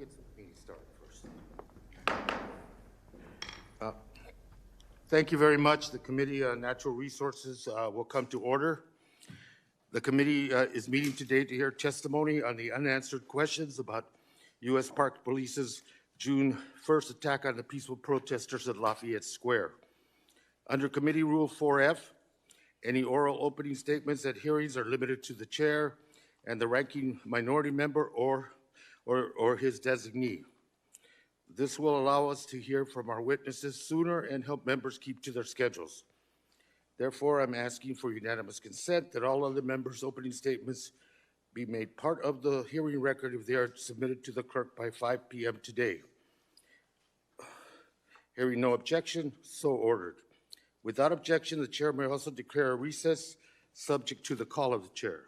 get the meeting started first. Thank you very much. The Committee on Natural Resources will come to order. The committee is meeting today to hear testimony on the unanswered questions about U.S. Park Police's June 1st attack on the peaceful protesters at Lafayette Square. Under Committee Rule 4F, any oral opening statements at hearings are limited to the chair and the ranking minority member or his designee. This will allow us to hear from our witnesses sooner and help members keep to their schedules. Therefore, I'm asking for unanimous consent that all other members' opening statements be made part of the hearing record if they are submitted to the clerk by 5 p.m. today. Hearing no objection, so ordered. Without objection, the chair may also declare a recess subject to the call of the chair.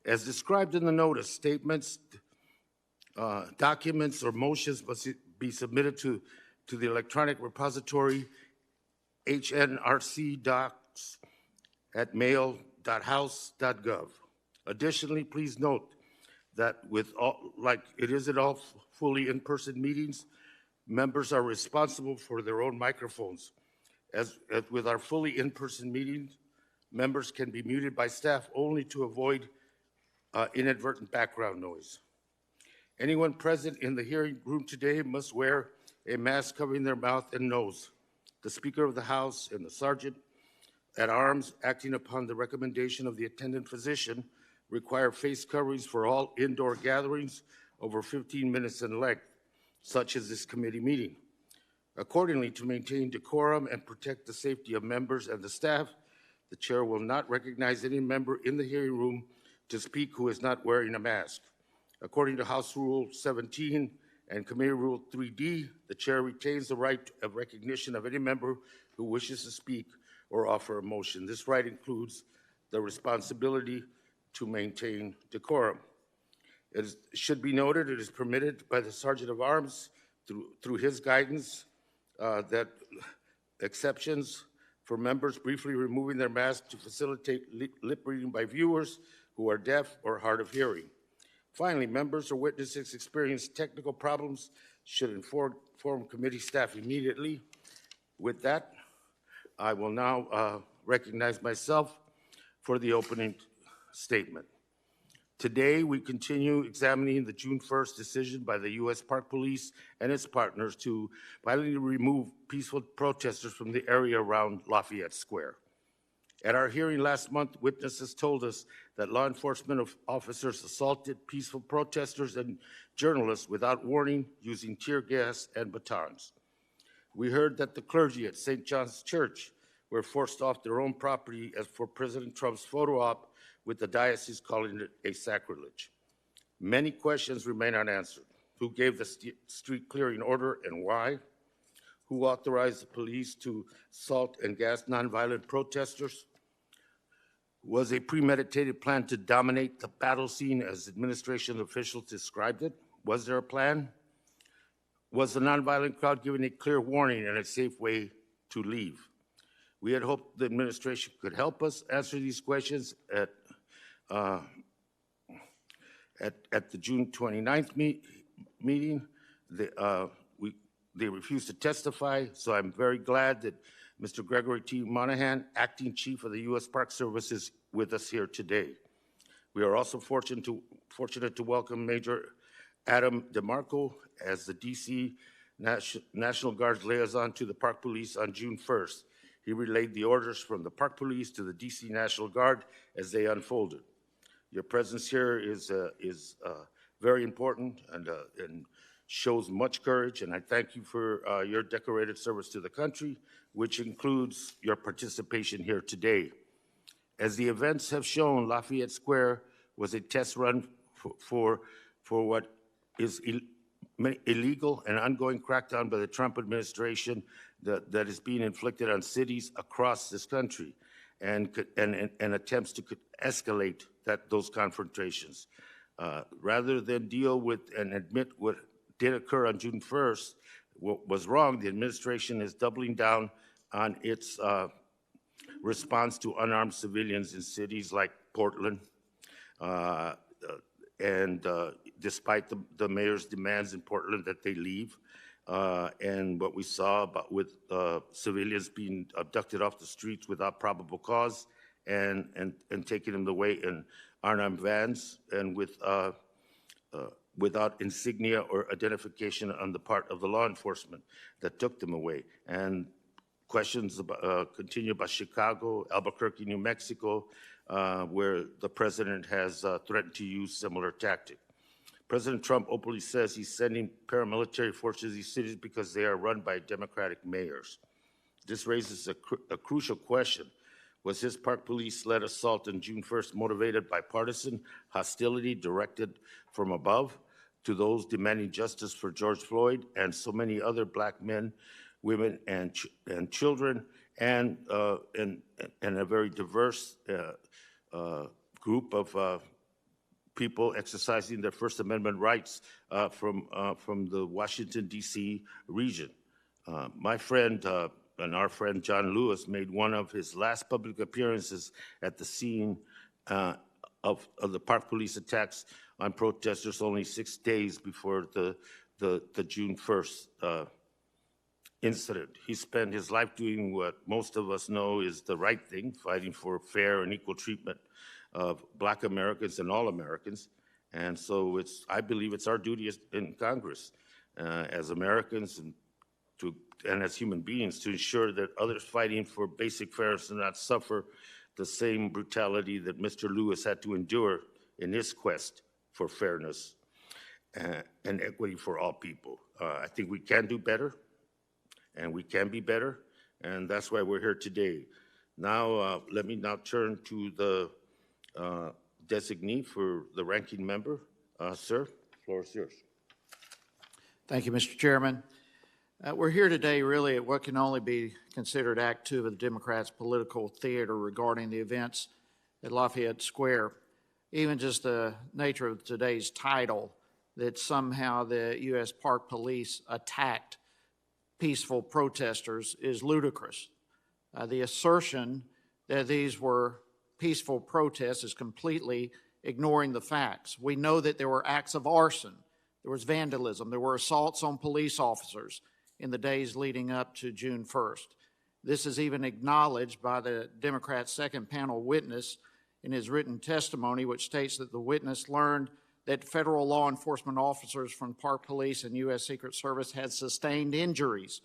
As described in the notice, statements, documents, or motions must be submitted to the electronic repository Hnrc docs at mail.house.gov. Additionally, please note that with all, like it is at all fully in-person meetings, members are responsible for their own microphones. As with our fully in-person meetings, members can be muted by staff only to avoid inadvertent background noise. Anyone present in the hearing room today must wear a mask covering their mouth and nose. The Speaker of the House and the Sergeant at Arms, acting upon the recommendation of the attendant physician, require face coverings for all indoor gatherings over 15 minutes in length, such as this committee meeting. Accordingly, to maintain decorum and protect the safety of members and the staff, the chair will not recognize any member in the hearing room to speak who is not wearing a mask. According to House Rule 17 and Committee Rule 3D, the chair retains the right of recognition of any member who wishes to speak or offer a motion. This right includes the responsibility to maintain decorum. It should be noted it is permitted by the Sergeant of Arms through his guidance that exceptions for members briefly removing their mask to facilitate lip reading by viewers who are deaf or hard of hearing. Finally, members or witnesses experience technical problems should inform committee staff immediately. With that, I will now recognize myself for the opening statement. Today, we continue examining the June 1st decision by the U.S. Park Police and its partners to violently remove peaceful protesters from the area around Lafayette Square. At our hearing last month, witnesses told us that law enforcement officers assaulted peaceful protesters and journalists without warning, using tear gas and batons. We heard that the clergy at St. John's Church were forced off their own property as for President Trump's photo op, with the diocese calling it a sacrilege. Many questions remain unanswered. Who gave the street clearing order and why? Who authorized the police to assault and gas nonviolent protesters? Was a premeditated plan to dominate the battle scene as administration officials described it? Was there a plan? Was the nonviolent crowd given a clear warning and a safe way to leave? We had hoped the administration could help us answer these questions at the June 29th meeting. They refused to testify, so I'm very glad that Mr. Gregory T. Monahan, acting chief of the U.S. Park Service, is with us here today. We are also fortunate to welcome Major Adam DeMarco as the D.C. National Guard's liaison to the Park Police on June 1st. He relayed the orders from the Park Police to the D.C. National Guard as they unfolded. Your presence here is very important and shows much courage, and I thank you for your decorated service to the country, which includes your participation here today. As the events have shown, Lafayette Square was a test run for what is illegal and ongoing crackdown by the Trump administration that is being inflicted on cities across this country, and attempts to escalate those confrontations. Rather than deal with and admit what did occur on June 1st, what was wrong, the administration is doubling down on its response to unarmed civilians in cities like Portland and despite the mayor's demands in Portland that they leave, and what we saw about with civilians being abducted off the streets without probable cause and taking them away in unarmed vans and without insignia or identification on the part of the law enforcement that took them away. And questions about, continue about Chicago, Albuquerque, New Mexico, where the president has threatened to use similar tactics. President Trump openly says he's sending paramilitary forces to these cities because they are run by Democratic mayors. This raises a crucial question. Was his park police-led assault on June 1st motivated by partisan hostility directed from above to those demanding justice for George Floyd and so many other Black men, women, and children, and a very diverse group of people exercising their First Amendment rights from the Washington, D.C. region? My friend and our friend John Lewis made one of his last public appearances at the scene of the park police attacks on protesters only 6 days before the June 1st incident. He spent his life doing what most of us know is the right thing, fighting for fair and equal treatment of Black Americans and all Americans. And so I believe it's our duty in Congress as Americans and as human beings to ensure that others fighting for basic fairness do not suffer the same brutality that Mr. Lewis had to endure in his quest for fairness and equity for all people. I think we can do better, and we can be better, and that's why we're here today. Now, let me now turn to the designee for the ranking member. Sir, the floor is yours. Thank you, Mr. Chairman. We're here today really at what can only be considered Act 2 of the Democrats' political theater regarding the events at Lafayette Square. Even just the nature of today's title, that somehow the U.S. Park Police attacked peaceful protesters, is ludicrous. The assertion that these were peaceful protests is completely ignoring the facts. We know that there were acts of arson, there was vandalism, there were assaults on police officers in the days leading up to June 1st. This is even acknowledged by the Democrats' second panel witness in his written testimony, which states that the witness learned that federal law enforcement officers from Park Police and U.S. Secret Service had sustained injuries.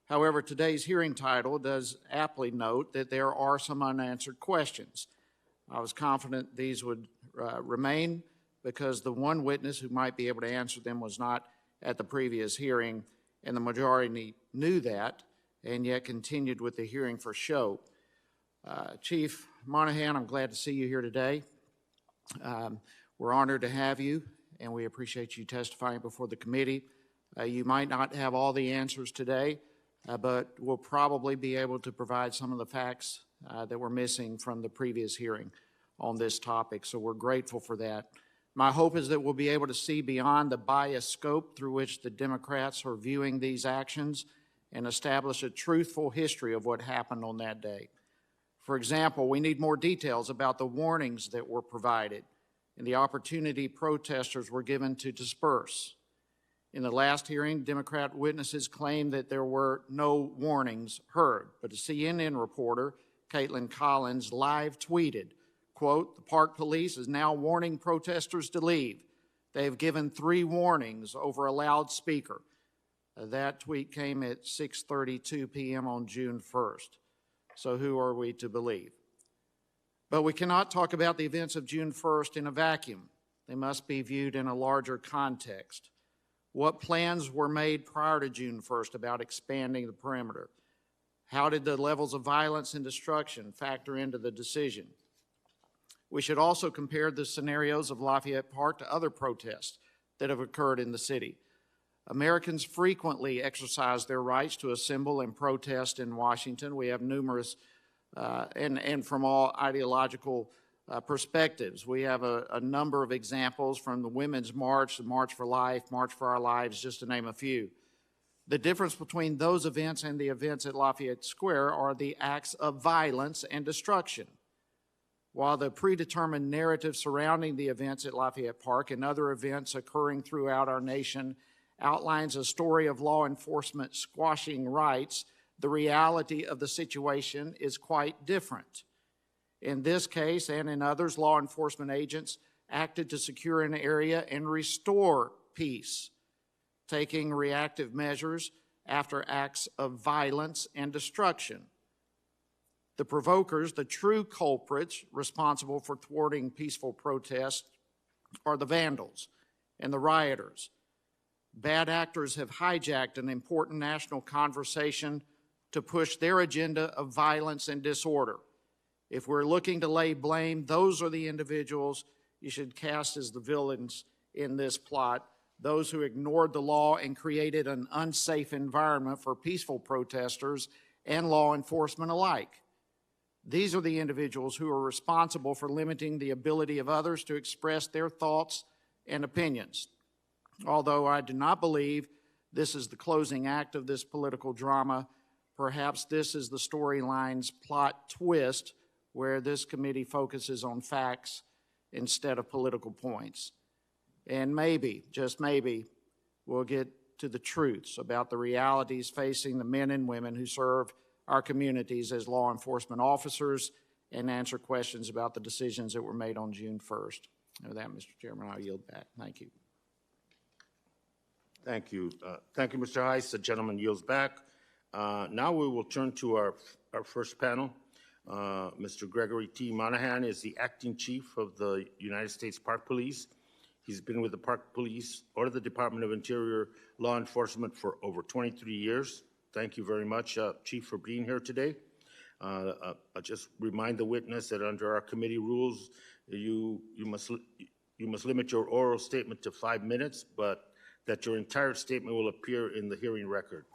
However, today's hearing title does aptly note that there are some unanswered questions. I was confident these would remain because the one witness who might be able to answer them was not at the previous hearing, and the majority knew that and yet continued with the hearing for show. Chief Monahan, I'm glad to see you here today. We're honored to have you, and we appreciate you testifying before the committee. You might not have all the answers today, but we'll probably be able to provide some of the facts that were missing from the previous hearing on this topic, so we're grateful for that. My hope is that we'll be able to see beyond the biased scope through which the Democrats are viewing these actions and establish a truthful history of what happened on that day. For example, we need more details about the warnings that were provided and the opportunity protesters were given to disperse. In the last hearing, Democrat witnesses claimed that there were no warnings heard, but a CNN reporter, Caitlin Collins, live tweeted, quote, "The Park Police is now warning protesters to leave. They have given 3 warnings over a loudspeaker." That tweet came at 6:32 p.m. on June 1st. So who are we to believe? But we cannot talk about the events of June 1st in a vacuum. They must be viewed in a larger context. What plans were made prior to June 1st about expanding the perimeter? How did the levels of violence and destruction factor into the decision? We should also compare the scenarios of Lafayette Park to other protests that have occurred in the city. Americans frequently exercise their rights to assemble and protest in Washington. We have numerous, and from all ideological perspectives. We have a number of examples from the Women's March, the March for Life, March for Our Lives, just to name a few. The difference between those events and the events at Lafayette Square are the acts of violence and destruction. While the predetermined narrative surrounding the events at Lafayette Park and other events occurring throughout our nation outlines a story of law enforcement squashing rights, the reality of the situation is quite different. In this case and in others, law enforcement agents acted to secure an area and restore peace, taking reactive measures after acts of violence and destruction. The provokers, the true culprits responsible for thwarting peaceful protest, are the vandals and the rioters. Bad actors have hijacked an important national conversation to push their agenda of violence and disorder. If we're looking to lay blame, those are the individuals you should cast as the villains in this plot, those who ignored the law and created an unsafe environment for peaceful protesters and law enforcement alike. These are the individuals who are responsible for limiting the ability of others to express their thoughts and opinions. Although I do not believe this is the closing act of this political drama, perhaps this is the storyline's plot twist where this committee focuses on facts instead of political points. And maybe, just maybe, we'll get to the truths about the realities facing the men and women who serve our communities as law enforcement officers and answer questions about the decisions that were made on June 1st. With that, Mr. Chairman, I'll yield back. Thank you. Thank you. Thank you, Mr. Heiss. The gentleman yields back. Now we will turn to our first panel. Mr. Gregory T. Monahan is the acting chief of the United States Park Police. He's been with the Park Police or the Department of Interior Law Enforcement for over 23 years. Thank you very much, Chief, for being here today. I'll just remind the witness that under our committee rules, you must limit your oral statement to 5 minutes, but that your entire statement will appear in the hearing record.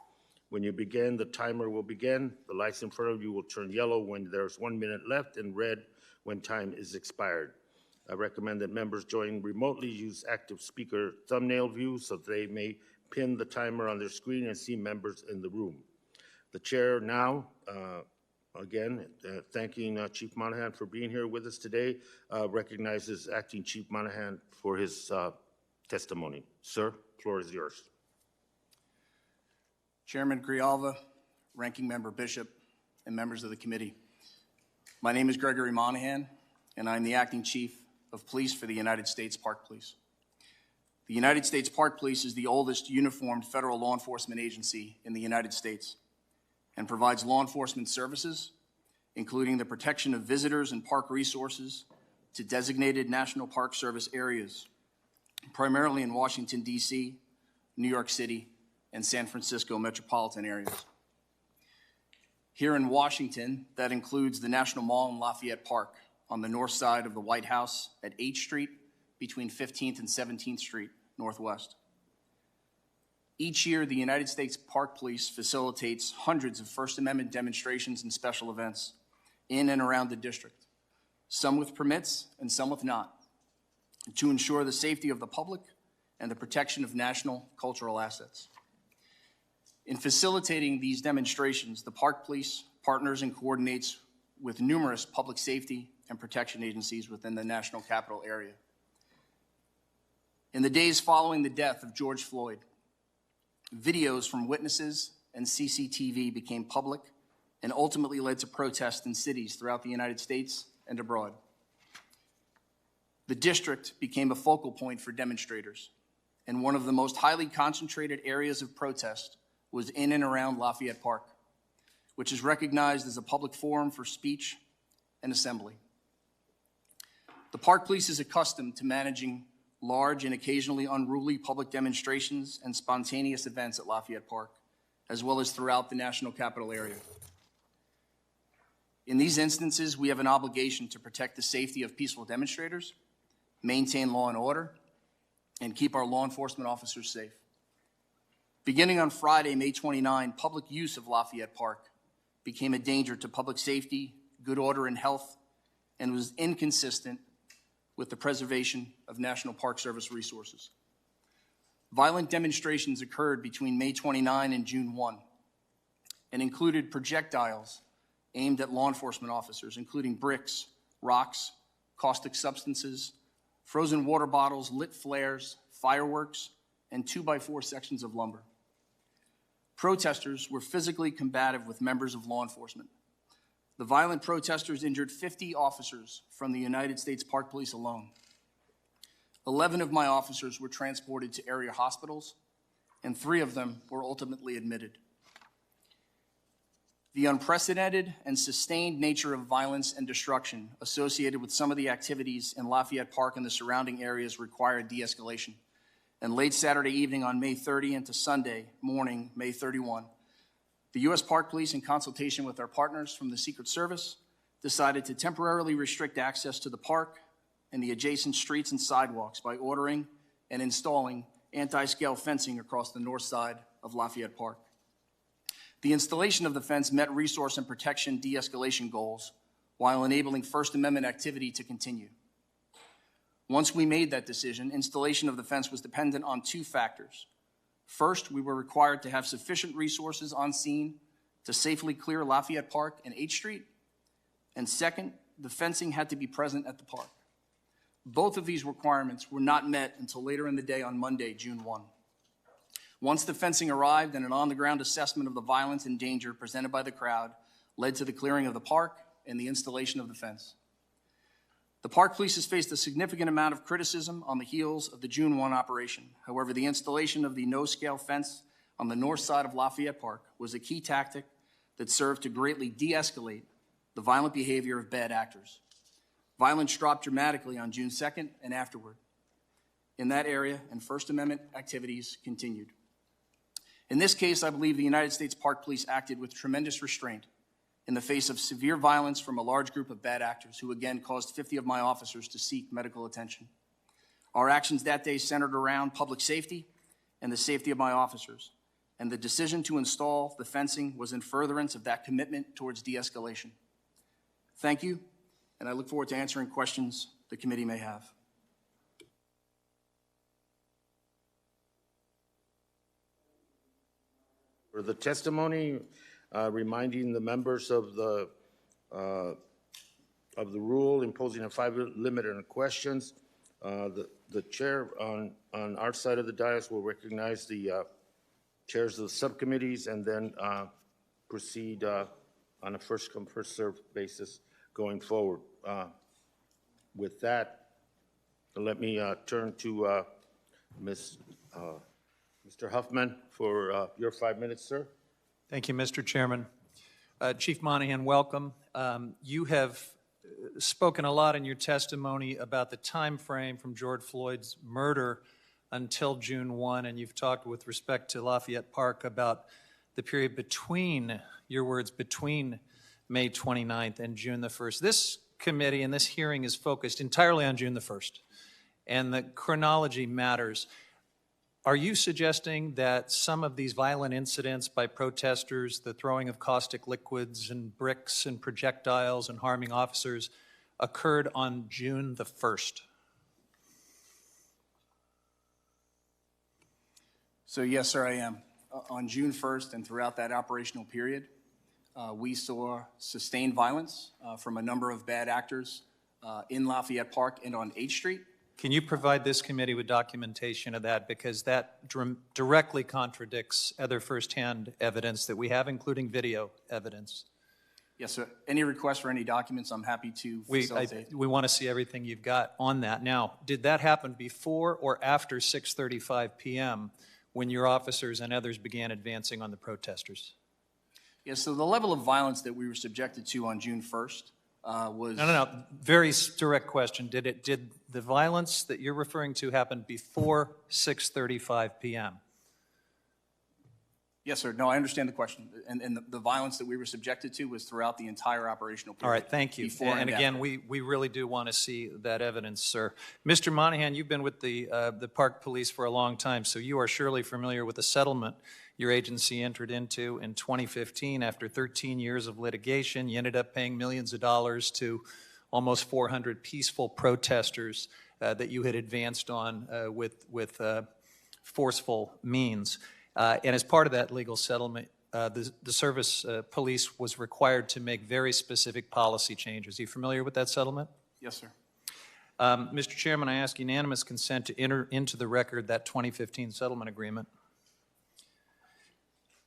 When you begin, the timer will begin. The lights in front of you will turn yellow when there's 1 minute left and red when time is expired. I recommend that members joining remotely use active speaker thumbnail view so they may pin the timer on their screen and see members in the room. The chair now, again, thanking Chief Monahan for being here with us today, recognizes Acting Chief Monahan for his testimony. Sir, floor is yours. Chairman Grijalva, Ranking Member Bishop, and members of the committee. My name is Gregory Monahan, and I'm the Acting Chief of Police for the United States Park Police. The United States Park Police is the oldest uniformed federal law enforcement agency in the United States and provides law enforcement services, including the protection of visitors and park resources to designated National Park Service areas, primarily in Washington, D.C., New York City, and San Francisco metropolitan areas. Here in Washington, that includes the National Mall in Lafayette Park on the north side of the White House at 8th Street between 15th and 17th Street Northwest. Each year, the United States Park Police facilitates hundreds of First Amendment demonstrations and special events in and around the district, some with permits and some with not, to ensure the safety of the public and the protection of national cultural assets. In facilitating these demonstrations, the Park Police partners and coordinates with numerous public safety and protection agencies within the national capital area. In the days following the death of George Floyd, videos from witnesses and CCTV became public and ultimately led to protests in cities throughout the United States and abroad. The district became a focal point for demonstrators, and one of the most highly concentrated areas of protest was in and around Lafayette Park, which is recognized as a public forum for speech and assembly. The Park Police is accustomed to managing large and occasionally unruly public demonstrations and spontaneous events at Lafayette Park, as well as throughout the national capital area. In these instances, we have an obligation to protect the safety of peaceful demonstrators, maintain law and order, and keep our law enforcement officers safe. Beginning on Friday, May 29, public use of Lafayette Park became a danger to public safety, good order, and health, and was inconsistent with the preservation of National Park Service resources. Violent demonstrations occurred between May 29 and June 1 and included projectiles aimed at law enforcement officers, including bricks, rocks, caustic substances, frozen water bottles, lit flares, fireworks, and 2x4 sections of lumber. Protesters were physically combative with members of law enforcement. The violent protesters injured 50 officers from the United States Park Police alone. 11 of my officers were transported to area hospitals, and 3 of them were ultimately admitted. The unprecedented and sustained nature of violence and destruction associated with some of the activities in Lafayette Park and the surrounding areas required de-escalation. And late Saturday evening on May 30 into Sunday morning, May 31, the U.S. Park Police, in consultation with our partners from the Secret Service, decided to temporarily restrict access to the park and the adjacent streets and sidewalks by ordering and installing anti-scale fencing across the north side of Lafayette Park. The installation of the fence met resource and protection de-escalation goals while enabling First Amendment activity to continue. Once we made that decision, installation of the fence was dependent on 2 factors. First, we were required to have sufficient resources on scene to safely clear Lafayette Park and H Street. And second, the fencing had to be present at the park. Both of these requirements were not met until later in the day on Monday, June 1. Once the fencing arrived and an on-the-ground assessment of the violence and danger presented by the crowd led to the clearing of the park and the installation of the fence. The Park Police has faced a significant amount of criticism on the heels of the June 1 operation. However, the installation of the no-scale fence on the north side of Lafayette Park was a key tactic that served to greatly de-escalate the violent behavior of bad actors. Violence dropped dramatically on June 2nd and afterward in that area, and First Amendment activities continued. In this case, I believe the United States Park Police acted with tremendous restraint in the face of severe violence from a large group of bad actors who again caused 50 of my officers to seek medical attention. Our actions that day centered around public safety and the safety of my officers, and the decision to install the fencing was in furtherance of that commitment towards de-escalation. Thank you, and I look forward to answering questions the committee may have. For the testimony, reminding the members of the rule, imposing a 5-minute limit on questions. The chair on our side of the dais will recognize the chairs of the subcommittees and then proceed on a first-come, first-served basis going forward. With that, let me turn to Mr. Huffman for your 5 minutes, sir. Thank you, Mr. Chairman. Chief Monahan, welcome. You have spoken a lot in your testimony about the time frame from George Floyd's murder until June 1, and you've talked with respect to Lafayette Park about the period between, your words, between May 29th and June the 1st. This committee and this hearing is focused entirely on June the 1st, and the chronology matters. Are you suggesting that some of these violent incidents by protesters, the throwing of caustic liquids and bricks and projectiles and harming officers, occurred on June the 1st? So yes, sir, I am. On June 1st and throughout that operational period, we saw sustained violence from a number of bad actors in Lafayette Park and on H Street. Can you provide this committee with documentation of that? Because that directly contradicts other firsthand evidence that we have, including video evidence. Yes, sir. Any request for any documents, I'm happy to facilitate. We want to see everything you've got on that. Now, did that happen before or after 6:35 p.m. when your officers and others began advancing on the protesters? Yes, so the level of violence that we were subjected to on June 1st was... No. Very direct question. Did the violence that you're referring to happen before 6:35 p.m.? Yes, sir. No, I understand the question. And the violence that we were subjected to was throughout the entire operational period. All right, thank you. And again, we really do want to see that evidence, sir. Mr. Monahan, you've been with the Park Police for a long time, so you are surely familiar with the settlement your agency entered into in 2015 after 13 years of litigation. You ended up paying millions of dollars to almost 400 peaceful protesters that you had advanced on with forceful means. And as part of that legal settlement, the service police was required to make very specific policy changes. Are you familiar with that settlement? Yes, sir. Mr. Chairman, I ask unanimous consent to enter into the record that 2015 settlement agreement.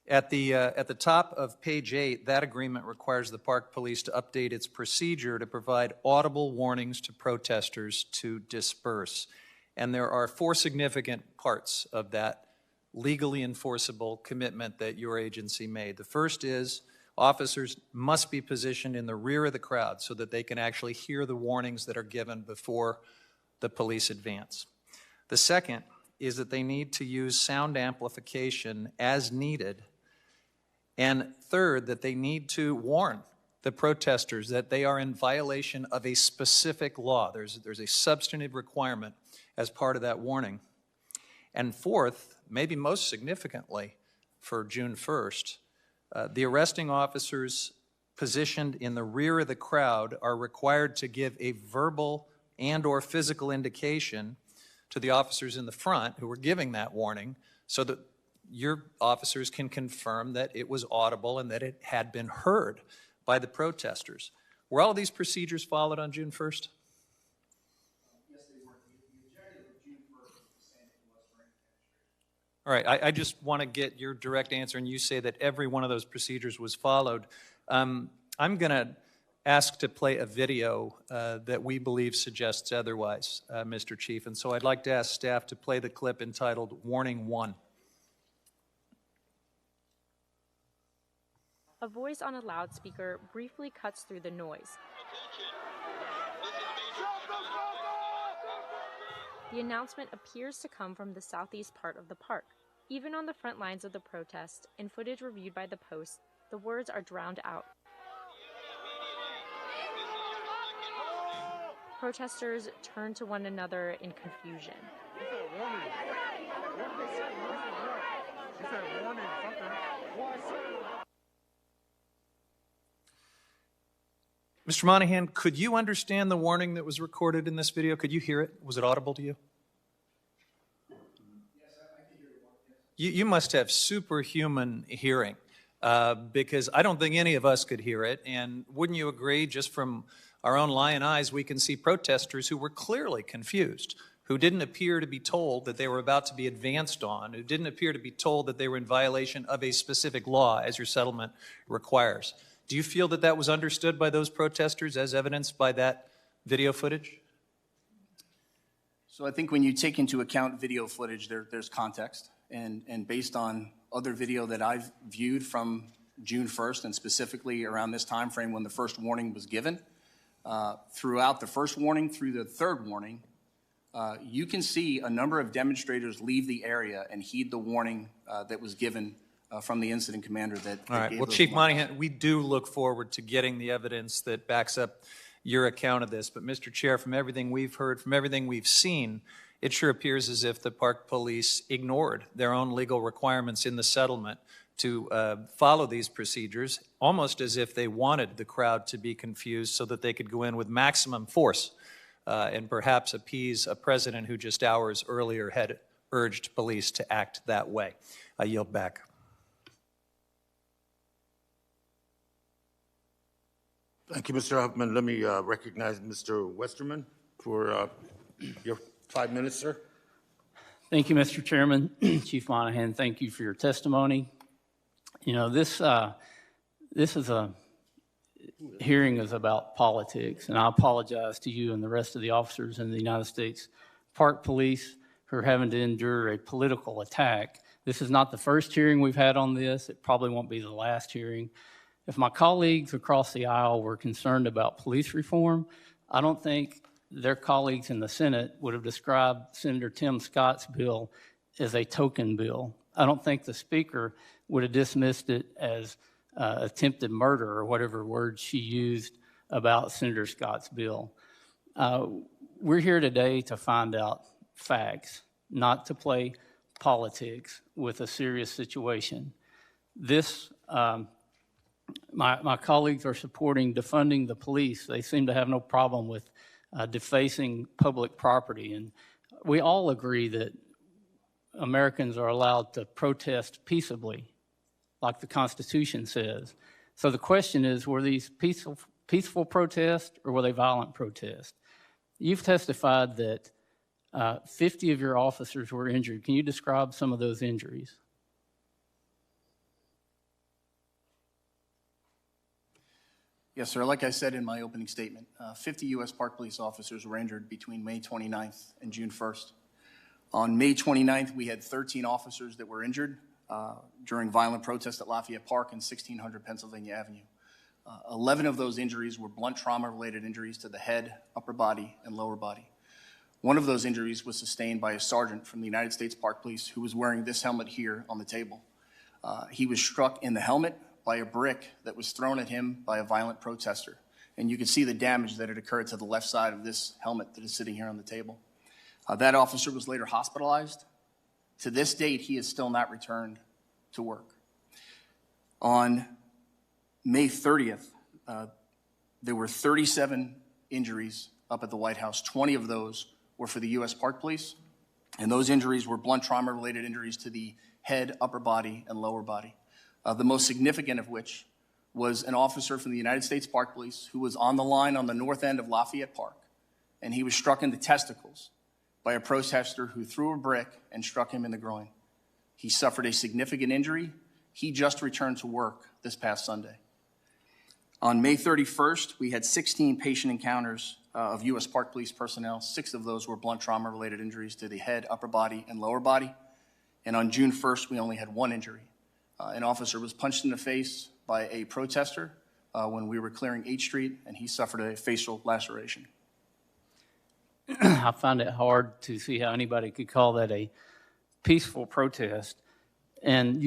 At the top of page 8, that agreement requires the Park Police to update its procedure to provide audible warnings to protesters to disperse. And there are 4 significant parts of that legally enforceable commitment that your agency made. The first is officers must be positioned in the rear of the crowd so that they can actually hear the warnings that are given before the police advance. The second is that they need to use sound amplification as needed. And third, that they need to warn the protesters that they are in violation of a specific law. There's a substantive requirement as part of that warning. And fourth, maybe most significantly for June 1st, the arresting officers positioned in the rear of the crowd are required to give a verbal and/or physical indication to the officers in the front who were giving that warning so that your officers can confirm that it was audible and that it had been heard by the protesters. Were all of these procedures followed on June 1st? Yes, they were. The objective of June 1st was the same as it was for any administration. All right, I just want to get your direct answer, and you say that every one of those procedures was followed. I'm going to ask to play a video that we believe suggests otherwise, Mr. Chief, and so I'd like to ask staff to play the clip entitled Warning 1. A voice on a loudspeaker briefly cuts through the noise. The announcement appears to come from the southeast part of the park. Even on the front lines of the protest, in footage reviewed by the Post, the words are drowned out. Protesters turn to one another in confusion. Mr. Monahan, could you understand the warning that was recorded in this video? Could you hear it? Was it audible to you? Yes, I can hear you. You must have superhuman hearing because I don't think any of us could hear it. And wouldn't you agree, just from our own lion eyes, we can see protesters who were clearly confused, who didn't appear to be told that they were about to be advanced on, who didn't appear to be told that they were in violation of a specific law as your settlement requires. Do you feel that that was understood by those protesters as evidenced by that video footage? So I think when you take into account video footage, there's context. And based on other video that I've viewed from June 1st and specifically around this time frame when the first warning was given, throughout the first warning through the third warning, you can see a number of demonstrators leave the area and heed the warning that was given from the incident commander that All right. gave Well, those Chief warnings. Monahan, we do look forward to getting the evidence that backs up your account of this. But, Mr. Chair, from everything we've heard, from everything we've seen, it sure appears as if the Park Police ignored their own legal requirements in the settlement to follow these procedures, almost as if they wanted the crowd to be confused so that they could go in with maximum force and perhaps appease a president who just hours earlier had urged police to act that way. I yield back. Thank you, Mr. Huffman. Let me recognize Mr. Westerman for your 5 minutes, sir. Thank you, Mr. Chairman. Chief Monahan, thank you for your testimony. You know, this is a hearing is about politics, and I apologize to you and the rest of the officers in the United States Park Police who are having to endure a political attack. This is not the first hearing we've had on this. It probably won't be the last hearing. If my colleagues across the aisle were concerned about police reform, I don't think their colleagues in the Senate would have described Senator Tim Scott's bill as a token bill. I don't think the Speaker would have dismissed it as attempted murder or whatever word she used about Senator Scott's bill. We're here today to find out facts, not to play politics with a serious situation. This My colleagues are supporting defunding the police. They seem to have no problem with defacing public property. And we all agree that Americans are allowed to protest peaceably, like the Constitution says. So the question is, were these peaceful protests or were they violent protests? You've testified that 50 of your officers were injured. Can you describe some of those injuries? Yes, sir. Like I said in my opening statement, 50 U.S. Park Police officers were injured between May 29th and June 1st. On May 29th, we had 13 officers that were injured during violent protests at Lafayette Park and 1600 Pennsylvania Avenue. 11 of those injuries were blunt trauma-related injuries to the head, upper body, and lower body. One of those injuries was sustained by a sergeant from the United States Park Police who was wearing this helmet here on the table. He was struck in the helmet by a brick that was thrown at him by a violent protester. And you can see the damage that had occurred to the left side of this helmet that is sitting here on the table. That officer was later hospitalized. To this date, he has still not returned to work. On May 30th, there were 37 injuries up at the White House. 20 of those were for the U.S. Park Police, and those injuries were blunt trauma-related injuries to the head, upper body, and lower body. The most significant of which was an officer from the United States Park Police who was on the line on the north end of Lafayette Park, and he was struck in the testicles by a protester who threw a brick and struck him in the groin. He suffered a significant injury. He just returned to work this past Sunday. On May 31st, we had 16 patient encounters of U.S. Park Police personnel. 6 of those were blunt trauma-related injuries to the head, upper body, and lower body. And on June 1st, we only had 1 injury. An officer was punched in the face by a protester when we were clearing 8th Street, and he suffered a facial laceration. I find it hard to see how anybody could call that a peaceful protest. And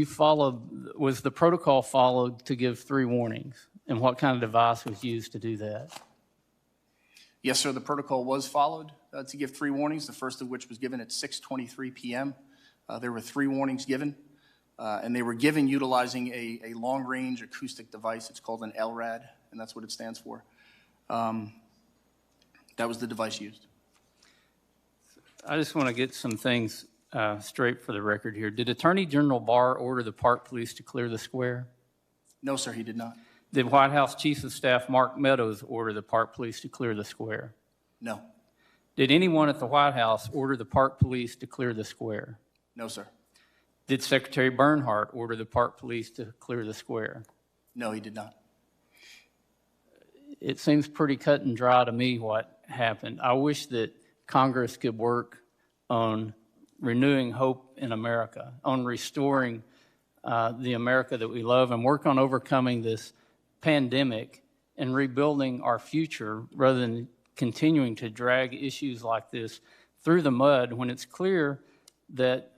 was the protocol followed to give 3 warnings? And what kind of device was used to do that? Yes, sir, the protocol was followed to give 3 warnings, the first of which was given at 6:23 p.m. There were 3 warnings given. And they were given utilizing a long-range acoustic device. It's called an LRAD, and that's what it stands for. That was the device used. I just want to get some things straight for the record here. Did Attorney General Barr order the Park Police to clear the square? No, sir, he did not. Did White House Chief of Staff Mark Meadows order the Park Police to clear the square? No. Did anyone at the White House order the Park Police to clear the square? No, sir. Did Secretary Bernhardt order the Park Police to clear the square? No, he did not. It seems pretty cut and dry to me what happened. I wish that Congress could work on renewing hope in America, on restoring the America that we love, and work on overcoming this pandemic and rebuilding our future rather than continuing to drag issues like this through the mud when it's clear that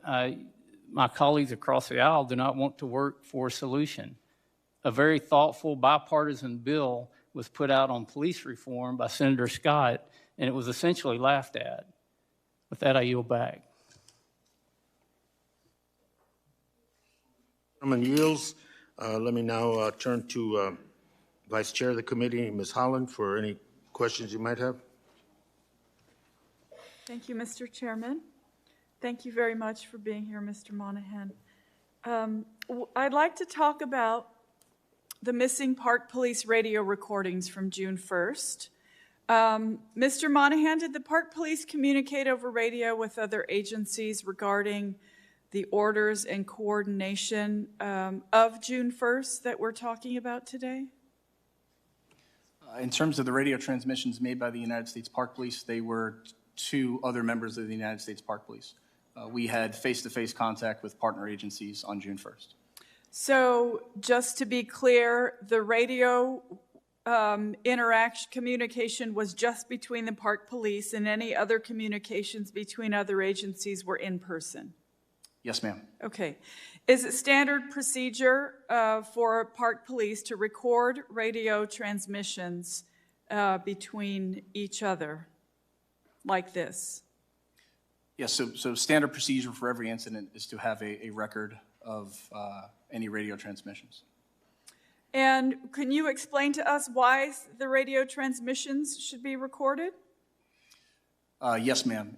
my colleagues across the aisle do not want to work for a solution. A very thoughtful bipartisan bill was put out on police reform by Senator Scott, and it was essentially laughed at. With that, I yield back. Chairman yields. Let me now turn to Vice Chair of the committee, Ms. Holland, for any questions you might have. Thank you, Mr. Chairman. Thank you very much for being here, Mr. Monahan. I'd like to talk about the missing Park Police radio recordings from June 1st. Mr. Monahan, did the Park Police communicate over radio with other agencies regarding the orders and coordination of June 1st that we're talking about today? In terms of the radio transmissions made by the United States Park Police, they were to other members of the United States Park Police. We had face-to-face contact with partner agencies on June 1st. So just to be clear, the radio communication was just between the Park Police, and any other communications between other agencies were in person? Yes, ma'am. Okay. Is it standard procedure for Park Police to record radio transmissions between each other like this? Yes, so standard procedure for every incident is to have a record of any radio transmissions. And can you explain to us why the radio transmissions should be recorded? Yes, ma'am.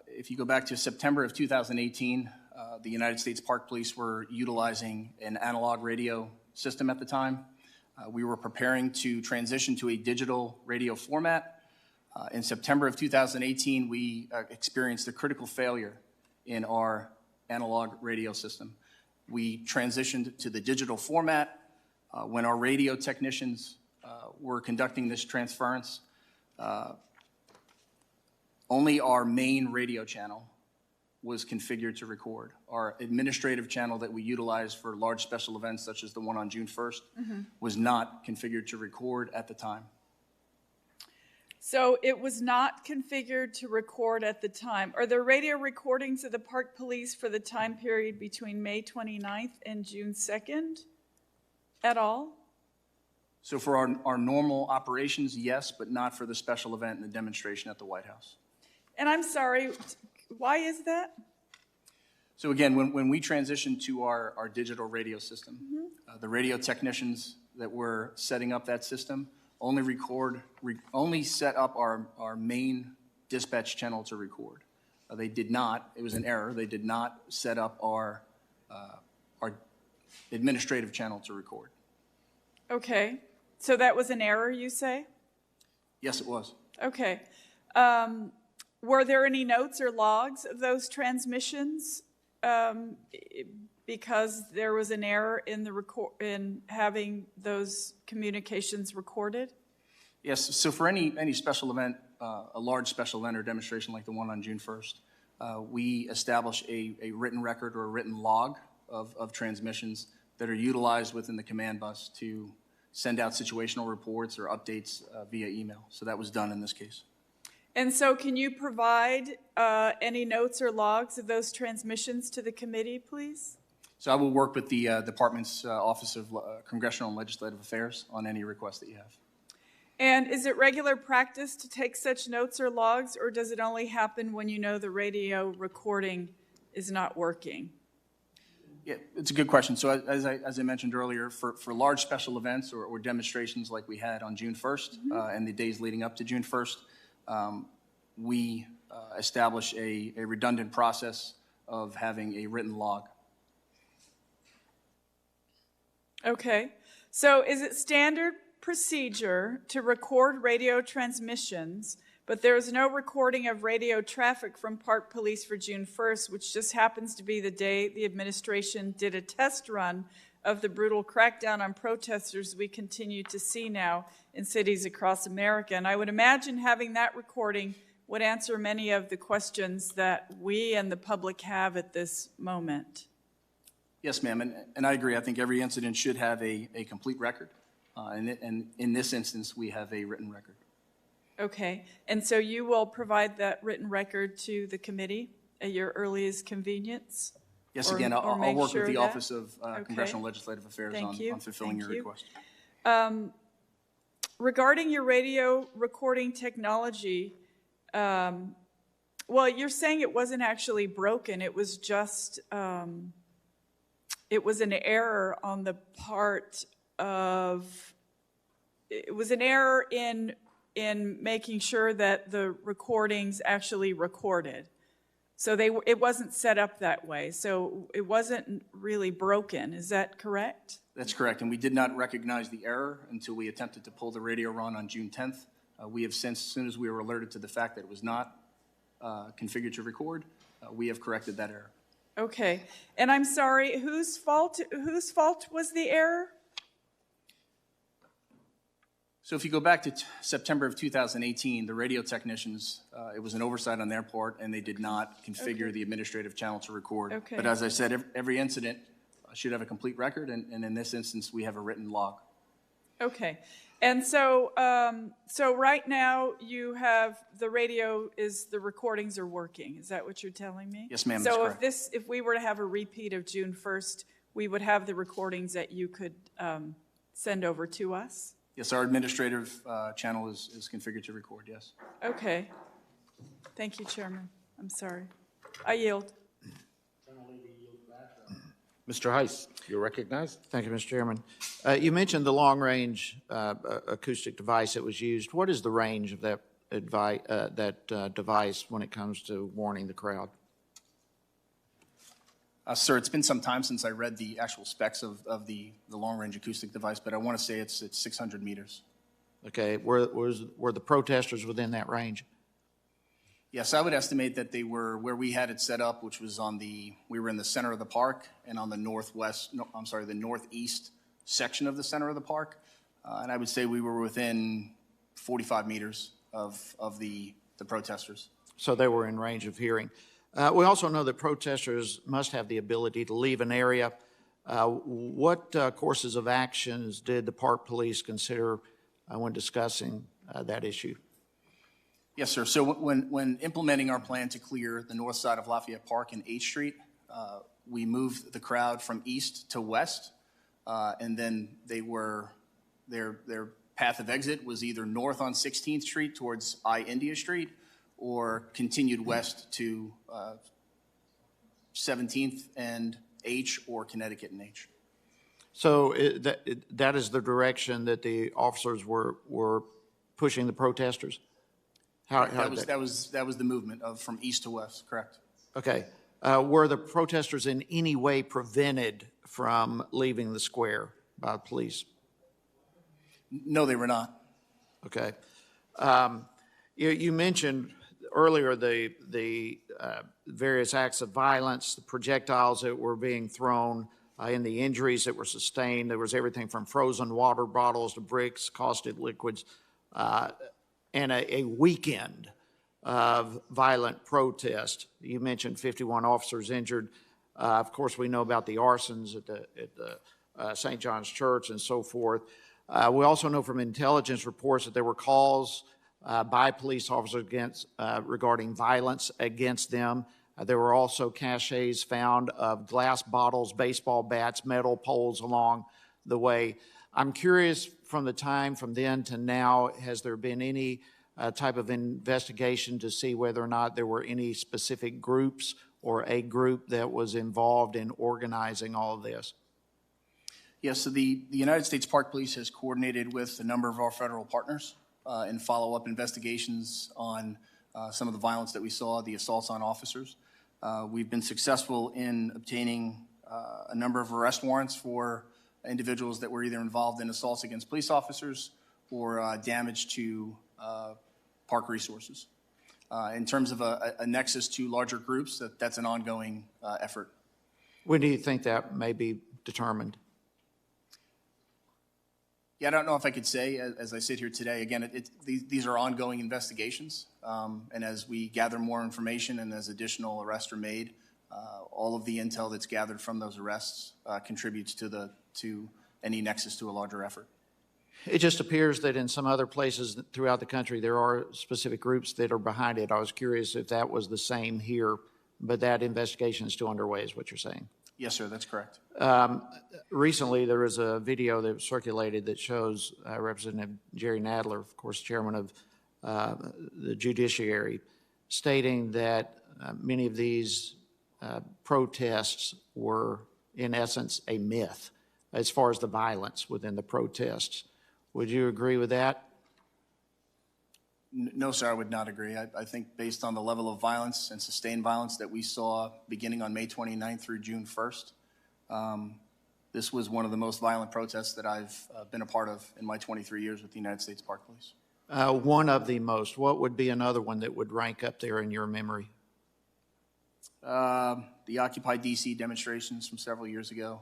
If you go back to September of 2018, The United States Park Police were utilizing an analog radio system at the time. We were preparing to transition to a digital radio format. In September of 2018, we experienced a critical failure in our analog radio system. We transitioned to the digital format. When our radio technicians were conducting this transference, only our main radio channel was configured to record. Our administrative channel that we utilize for large special events, such as the one on June 1st, was not configured to record at the time. So it was not configured to record at the time. Are there radio recordings of the Park Police for the time period between May 29th and June 2nd at all? So for our normal operations, yes, but not for the special event and the demonstration at the White House. And I'm sorry, why is that? So again, when we transitioned to our digital radio system, the radio technicians that were setting up that system only set up our main dispatch channel to record. They did not, it was an error, they did not set up our administrative channel to record. Okay, so that was an error, you say? Yes, it was. Okay. Were there any notes or logs of those transmissions because there was an error in having those communications recorded? Yes, so for any special event, a large special event or demonstration like the one on June 1st, we establish a written record or a written log of transmissions that are utilized within the command bus to send out situational reports or updates via email. So that was done in this case. And so can you provide any notes or logs of those transmissions to the committee, please? So I will work with the department's Office of Congressional and Legislative Affairs on any request that you have. And is it regular practice to take such notes or logs, or does it only happen when you know the radio recording is not working? Yeah, it's a good question. So as I mentioned earlier, for large special events or demonstrations like we had on June 1st and the days leading up to June 1st, we establish a redundant process of having a written log. Okay. So is it standard procedure to record radio transmissions, but there is no recording of radio traffic from Park Police for June 1st, which just happens to be the day the administration did a test run of the brutal crackdown on protesters we continue to see now in cities across America? And I would imagine having that recording would answer many of the questions that we and the public have at this moment. Yes, ma'am, and I agree. I think every incident should have a complete record. And in this instance, we have a written record. Okay, and so you will provide that written record to the committee at your earliest convenience? Yes, Or- again, or I'll make work sure with the that- Office of Congressional and Legislative Affairs Thank you. on fulfilling Thank your you. request. Regarding your radio recording technology, well, you're saying it wasn't actually broken. It was just, it was an error on the part of, it was an error in making sure that the recordings actually recorded. So it wasn't set up that way. So it wasn't really broken. Is that correct? That's correct, and we did not recognize the error until we attempted to pull the radio run on June 10th. We have since, as soon as we were alerted to the fact that it was not configured to record, we have corrected that error. Okay, and I'm sorry, whose fault was the error? So if you go back to September of 2018, the radio technicians, it was an oversight on their part, and they did not configure the administrative channel to record. Okay. But as I said, every incident should have a complete record, and in this instance, we have a written log. Okay, and so so right now you have the radio the recordings are working. Is that what you're telling me? Yes, ma'am, that's So correct. if we were to have a repeat of June 1st, we would have the recordings that you could send over to us? Yes, our administrative channel is configured to record, yes. Okay. Thank you, Chairman. I'm sorry. I yield. Mr. Heiss, you're recognized. Thank you, Mr. Chairman. You mentioned the long-range acoustic device that was used. What is the range of that device when it comes to warning the crowd? Sir, it's been some time since I read the actual specs of the long-range acoustic device, but I want to say it's 600 meters. Okay, were the protesters within that range? Yes, I would estimate that they were where we had it set up, which was we were in the center of the park and on the the northeast section of the center of the park. And I would say we were within 45 meters of the protesters. So they were in range of hearing. We also know that protesters must have the ability to leave an area. What courses of actions did the park police consider when discussing that issue? Yes, sir. So when implementing our plan to clear the north side of Lafayette Park and 8th Street, we moved the crowd from east to west, and then their path of exit was either north on 16th Street towards India Street, or continued west to 17th and H, or Connecticut and H. So that is the direction that the officers were pushing the protesters? That was the movement from east to west, correct? Okay. Were the protesters in any way prevented from leaving the square by police? No, they were not. Okay. You mentioned earlier the various acts of violence, the projectiles that were being thrown, and the injuries that were sustained. There was everything from frozen water bottles to bricks, caustic liquids, and a weekend of violent protest. You mentioned 51 officers injured. Of course, we know about the arsons at the St. John's Church and so forth. We also know from intelligence reports that there were calls by police officers regarding violence against them. There were also caches found of glass bottles, baseball bats, metal poles along the way. I'm curious, from the time from then to now, has there been any type of investigation to see whether or not there were any specific groups or a group that was involved in organizing all of this? Yes, so the United States Park Police has coordinated with a number of our federal partners in follow-up investigations on some of the violence that we saw, the assaults on officers. We've been successful in obtaining a number of arrest warrants for individuals that were either involved in assaults against police officers or damage to park resources. In terms of a nexus to larger groups, that's an ongoing effort. When do you think that may be determined? Yeah, I don't know if I could say, as I sit here today. Again, these are ongoing investigations, and as we gather more information and as additional arrests are made, all of the intel that's gathered from those arrests contributes to any nexus to a larger effort. It just appears that in some other places throughout the country, there are specific groups that are behind it. I was curious if that was the same here, but that investigation is still underway, is what you're saying. Yes, sir, that's correct. Recently, there was a video that circulated that shows Representative Jerry Nadler, of course, chairman of the Judiciary, stating that many of these protests were, in essence, a myth as far as the violence within the protests. Would you agree with that? No, sir, I would not agree. I think based on the level of violence and sustained violence that we saw beginning on May 29th through June 1st, this was one of the most violent protests that I've been a part of in my 23 years with the United States Park Police. One of the most. What would be another one that would rank up there in your memory? The Occupy DC demonstrations from several years ago,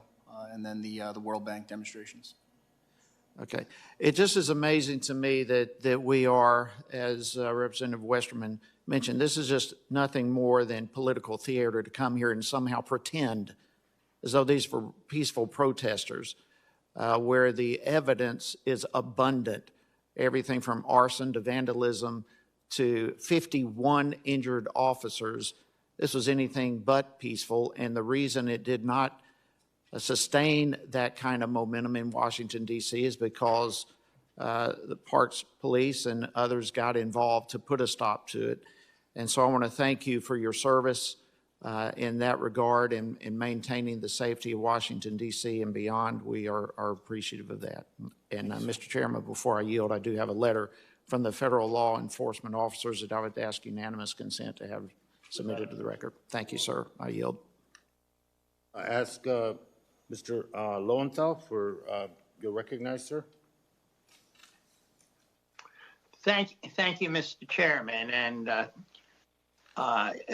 and then the World Bank demonstrations. Okay. It just is amazing to me that we are, as Representative Westerman mentioned, this is just nothing more than political theater to come here and somehow pretend as though these were peaceful protesters, where the evidence is abundant, everything from arson to vandalism to 51 injured officers. This was anything but peaceful, and the reason it did not sustain that kind of momentum in Washington, D.C. is because the Parks Police and others got involved to put a stop to it. And so I want to thank you for your service in that regard in maintaining the safety of Washington, D.C. and beyond. We are appreciative of that. And Mr. Chairman, before I yield, I do have a letter from the federal law enforcement officers that I would ask unanimous consent to have submitted to the record. Thank you, sir. I yield. I ask Mr. Lowenthal for you're recognized, sir. Thank you, Mr. Chairman, and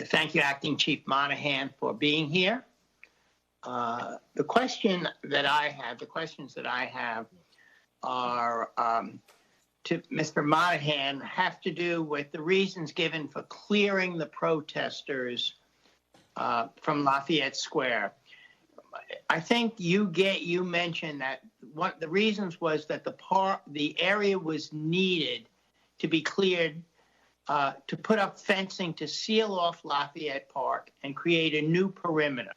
thank you, Acting Chief Monahan, for being here. The questions that I have are to Mr. Monahan have to do with the reasons given for clearing the protesters from Lafayette Square. I think you mentioned that one the reasons was that the area was needed to be cleared to put up fencing to seal off Lafayette Park and create a new perimeter.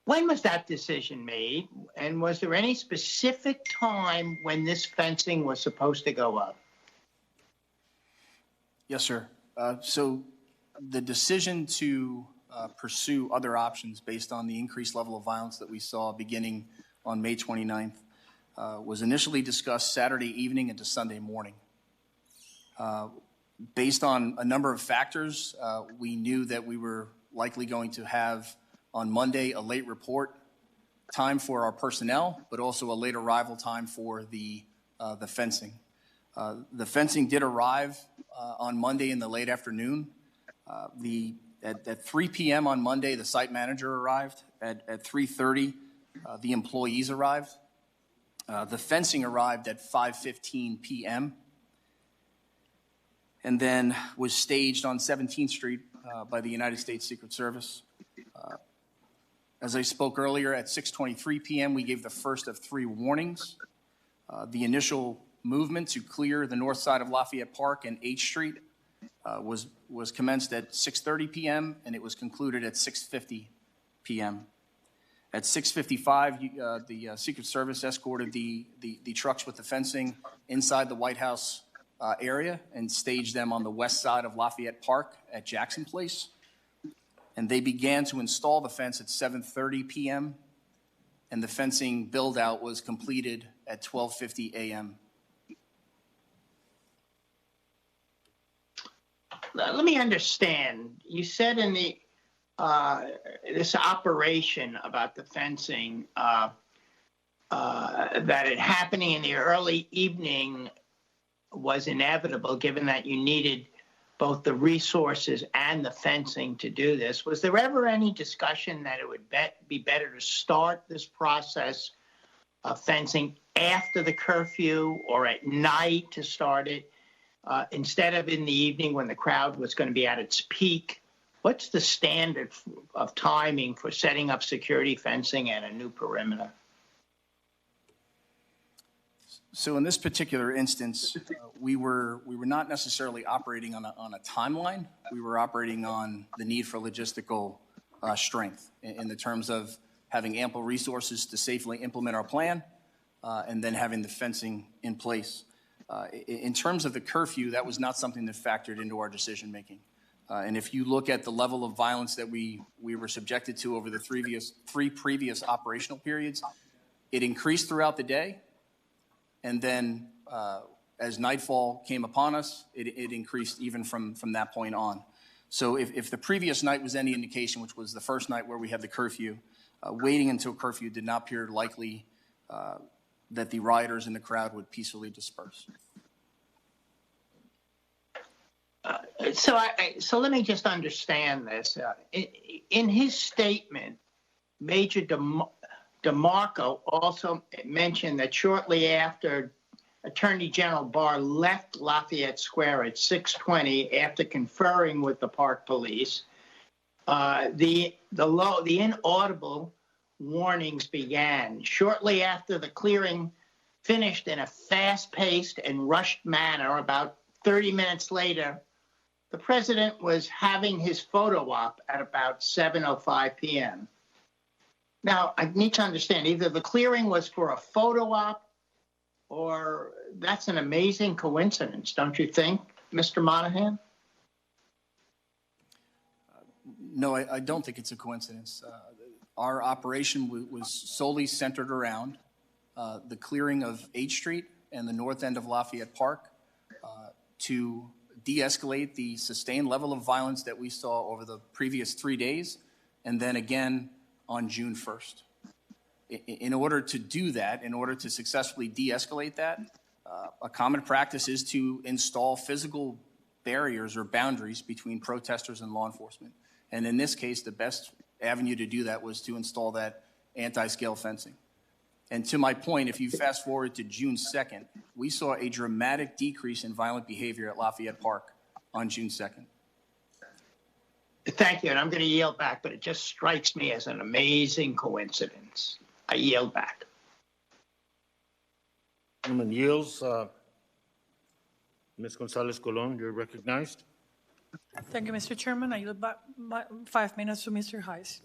When was that decision made? And was there any specific time when this fencing was supposed to go up? Yes, sir. So the decision to pursue other options based on the increased level of violence that we saw beginning on May 29th was initially discussed Saturday evening into Sunday morning. Based on a number of factors, we knew that we were likely going to have on Monday a late report time for our personnel, but also a late arrival time for the fencing. The fencing did arrive on Monday in the late afternoon. At 3 p.m. on Monday, the site manager arrived. At 3:30, the employees arrived. The fencing arrived at 5:15 p.m. and then was staged on 17th Street by the United States Secret Service. As I spoke earlier, at 6:23 p.m., we gave the first of 3 warnings. The initial movement to clear the north side of Lafayette Park and H Street was commenced at 6:30 p.m. and it was concluded at 6:50 p.m. At 6:55, the Secret Service escorted the trucks with the fencing inside the White House area and staged them on the west side of Lafayette Park at Jackson Place. And they began to install the fence at 7:30 p.m. and the fencing build-out was completed at 12:50 a.m. Let me understand. You said in the this operation about the fencing that it happening in the early evening was inevitable, given that you needed both the resources and the fencing to do this. Was there ever any discussion that it would be better to start this process of fencing after the curfew or at night to start it instead of in the evening when the crowd was going to be at its peak? What's the standard of timing for setting up security fencing and a new perimeter? So in this particular instance, we were not necessarily operating on a timeline. We were operating on the need for logistical strength in the terms of having ample resources to safely implement our plan and then having the fencing in place. In terms of the curfew, that was not something that factored into our decision making. And if you look at the level of violence that we were subjected to over the three previous operational periods, it increased throughout the day. And then as nightfall came upon us, it increased even from that point on. So if the previous night was any indication, which was the first night where we had the curfew, waiting until curfew did not appear likely that the rioters in the crowd would peacefully disperse. So let me just understand this. In his statement, Major DeMarco also mentioned that shortly after Attorney General Barr left Lafayette Square at 6:20 after conferring with the Park Police, the inaudible warnings began. Shortly after the clearing finished in a fast-paced and rushed manner, about 30 minutes later, the president was having his photo op at about 7:05 p.m. Now, I need to understand, either the clearing was for a photo op or that's an amazing coincidence, don't you think, Mr. Monahan? No, I don't think it's a coincidence. Our operation was solely centered around the clearing of H Street and the north end of Lafayette Park to de-escalate the sustained level of violence that we saw over the previous 3 days and then again on June 1st. In order to do that, in order to successfully de-escalate that, a common practice is to install physical barriers or boundaries between protesters and law enforcement. And in this case, the best avenue to do that was to install that anti-scale fencing. And to my point, if you fast forward to June 2nd, we saw a dramatic decrease in violent behavior at Lafayette Park on June 2nd. Thank you, and I'm going to yield back, but it just strikes me as an amazing coincidence. I yield back. Gentleman yields. Ms. Gonzalez-Colon, you're recognized. Thank you, Mr. Chairman. I yield back 5 minutes to Mr. Heiss.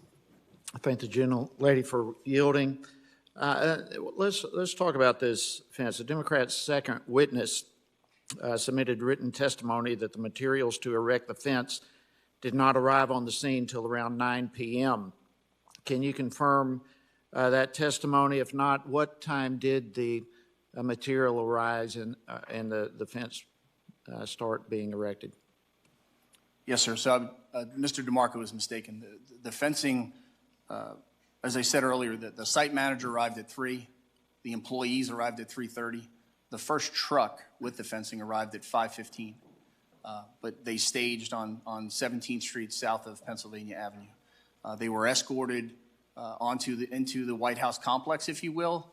I thank the gentlelady for yielding. Let's talk about this fence. The Democrats' second witness submitted written testimony that the materials to erect the fence did not arrive on the scene till around 9 p.m. Can you confirm that testimony? If not, what time did the material arise and the fence start being erected? Yes, sir. So Mr. DeMarco was mistaken. The fencing, as I said earlier, the site manager arrived at 3. The employees arrived at 3:30. The first truck with the fencing arrived at 5:15. But they staged on 17th Street south of Pennsylvania Avenue. They were escorted into the White House complex, if you will,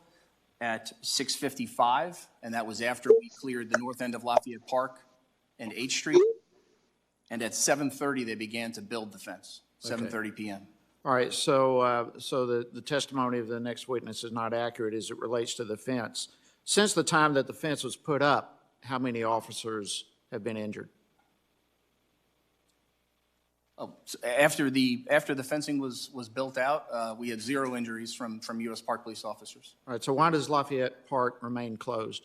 at 6:55, and that was after we cleared the north end of Lafayette Park and 8th Street. And at 7:30, they began to build the fence, 7:30 p.m. All right, so the testimony of the next witness is not accurate as it relates to the fence. Since the time that the fence was put up, how many officers have been injured? So after the fencing was built out, we had 0 injuries from U.S. Park Police officers. All right, so why does Lafayette Park remain closed?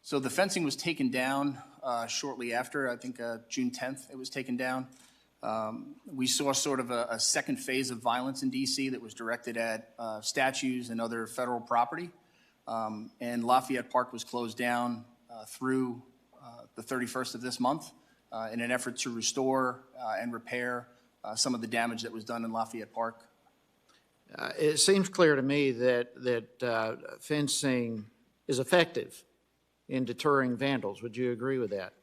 So the fencing was taken down shortly after, I think June 10th it was taken down. We saw sort of a second phase of violence in D.C. that was directed at statues and other federal property. And Lafayette Park was closed down through the 31st of this month in an effort to restore and repair some of the damage that was done in Lafayette Park. It seems clear to me that fencing is effective in deterring vandals. Would you agree with that?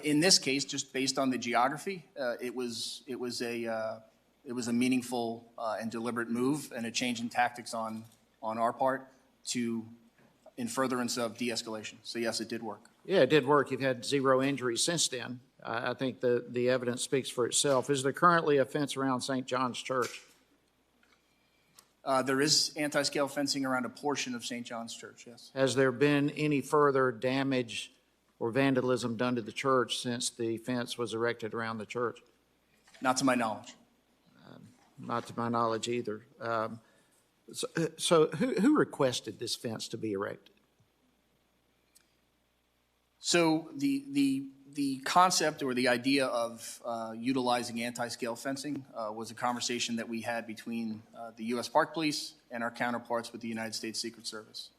In this case, just based on the geography, it was a meaningful and deliberate move and a change in tactics on our part in furtherance of de-escalation. So yes, it did work. Yeah, it did work. You've had 0 injuries since then. I think the evidence speaks for itself. Is there currently a fence around St. John's Church? There is anti-scale fencing around a portion of St. John's Church, yes. Has there been any further damage or vandalism done to the church since the fence was erected around the church? Not to my knowledge. Not to my knowledge either. So who requested this fence to be erected? So the concept or the idea of utilizing anti-scale fencing was a conversation that we had between the U.S. Park Police and our counterparts with the United States Secret Service.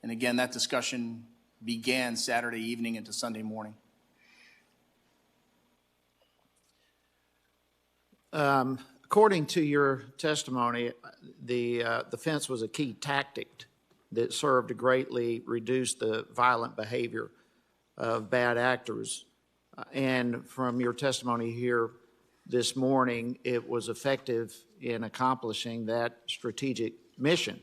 And again, that discussion began Saturday evening into Sunday morning. According to your testimony, the fence was a key tactic that served to greatly reduce the violent behavior of bad actors. And from your testimony here this morning, it was effective in accomplishing that strategic mission.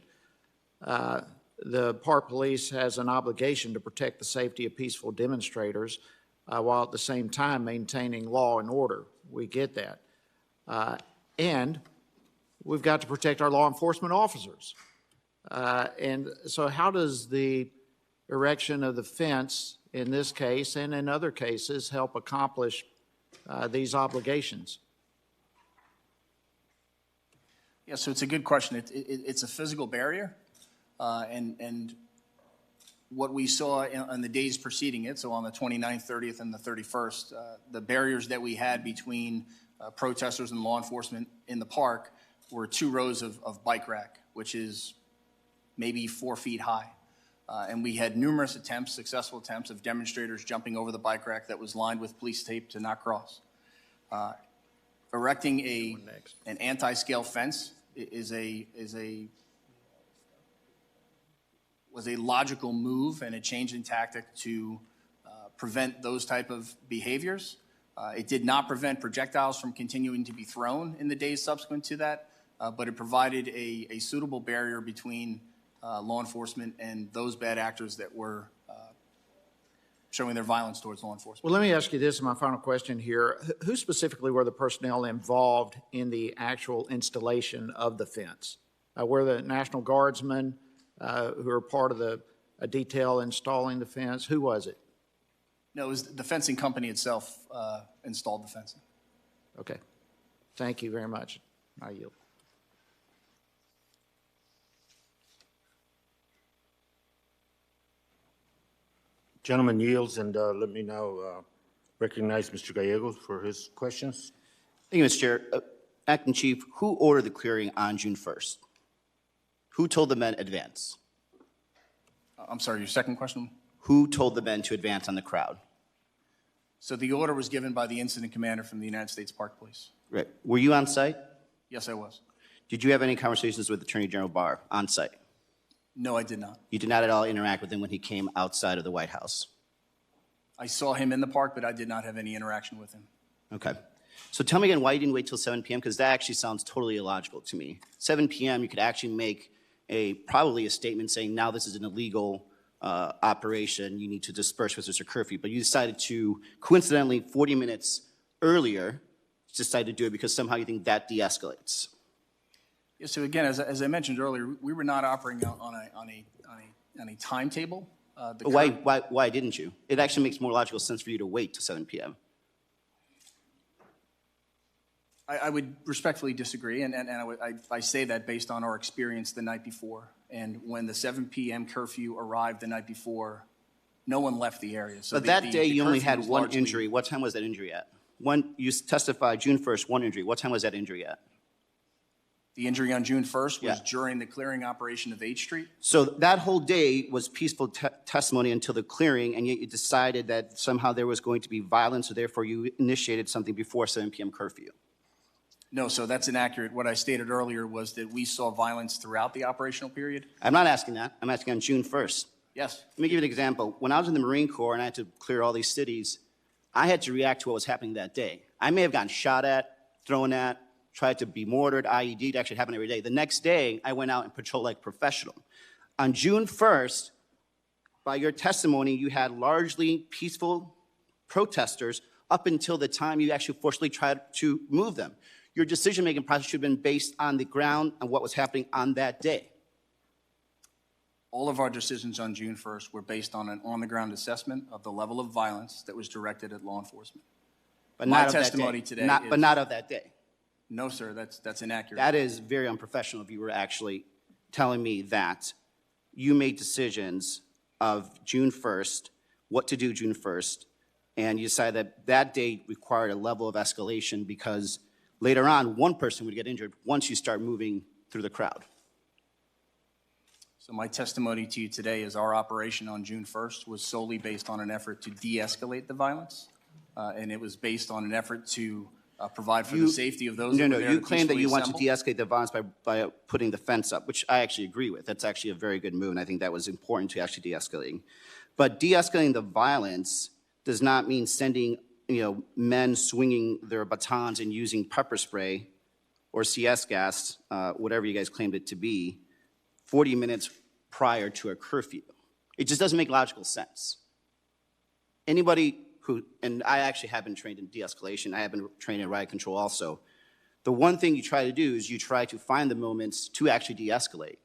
The Park Police has an obligation to protect the safety of peaceful demonstrators while at the same time maintaining law and order. We get that. And we've got to protect our law enforcement officers. And so how does the erection of the fence in this case and in other cases help accomplish these obligations? Yeah, so it's a good question. It's a physical barrier. And what we saw on the days preceding it, so on the 29th, 30th, and the 31st, the barriers that we had between protesters and law enforcement in the park were 2 rows of bike rack, which is maybe 4 feet high. And we had numerous attempts, successful attempts, of demonstrators jumping over the bike rack that was lined with police tape to not cross. Erecting an anti-scale fence was a logical move and a change in tactic to prevent those type of behaviors. It did not prevent projectiles from continuing to be thrown in the days subsequent to that, but it provided a suitable barrier between law enforcement and those bad actors that were showing their violence towards law enforcement. Well, let me ask you this, my final question here. Who specifically were the personnel involved in the actual installation of the fence? Were the National Guardsmen who were part of the detail installing the fence? Who was it? No, it was the fencing company itself installed the fencing. Okay. Thank you very much. I yield. Gentleman yields, and let me now recognize Mr. Gallegos for his questions. Thank you, Mr. Chair. Acting Chief, who ordered the clearing on June 1st? Who told the men advance? I'm sorry, your second question? Who told the men to advance on the crowd? So the order was given by the incident commander from the United States Park Police. Right. Were you on site? Yes, I was. Did you have any conversations with Attorney General Barr on site? No, I did not. You did not at all interact with him when he came outside of the White House? I saw him in the park, but I did not have any interaction with him. Okay. So tell me again why you didn't wait till 7 p.m., because that actually sounds totally illogical to me. 7 p.m., you could actually make probably a statement saying, now this is an illegal operation, you need to disperse with Mr. Curfew. But you decided to, coincidentally, 40 minutes earlier, decided to do it because somehow you think that de-escalates. Yeah, so again, as I mentioned earlier, we were not operating on a timetable. Why didn't you? It actually makes more logical sense for you to wait till 7 p.m. I would respectfully disagree, and I say that based on our experience the night before. And when the 7 p.m. curfew arrived the night before, no one left the area. So but that day you only had one injury. What time was that injury at? You testified June 1st, one injury. What time was that injury at? The injury on June 1st was during the clearing operation of 8th Street. So that whole day was peaceful testimony until the clearing, and yet you decided that somehow there was going to be violence, so therefore you initiated something before 7 p.m. curfew. No, so that's inaccurate. What I stated earlier was that we saw violence throughout the operational period. I'm not asking that. I'm asking on June 1st. Yes. Let me give you an example. When I was in the Marine Corps and I had to clear all these cities, I had to react to what was happening that day. I may have gotten shot at, thrown at, tried to be mortared, IED'd, actually happened every day. The next day, I went out and patrolled like a professional. On June 1st, by your testimony, you had largely peaceful protesters up until the time you actually forcibly tried to move them. Your decision-making process should have been based on the ground and what was happening on that day. All of our decisions on June 1st were based on an on-the-ground assessment of the level of violence that was directed at law enforcement. But My not of testimony that day. today But not of that day. No, sir, that's inaccurate. That is very unprofessional if you were actually telling me that you made decisions of June 1st, what to do June 1st, and you decided that that day required a level of escalation because later on, one person would get injured once you start moving through the crowd. So my testimony to you today is our operation on June 1st was solely based on an effort to de-escalate the violence, and it was based on an effort to provide for the safety of those who were there. You claim that you want to de-escalate the violence by putting the fence up, which I actually agree with. That's actually a very good move, and I think that was important to actually de-escalating. But de-escalating the violence does not mean sending men swinging their batons and using pepper spray or CS gas, whatever you guys claimed it to be, 40 minutes prior to a curfew. It just doesn't make logical sense. Anybody who, and I actually have been trained in de-escalation, I have been trained in riot control also. The one thing you try to do is you try to find the moments to actually de-escalate.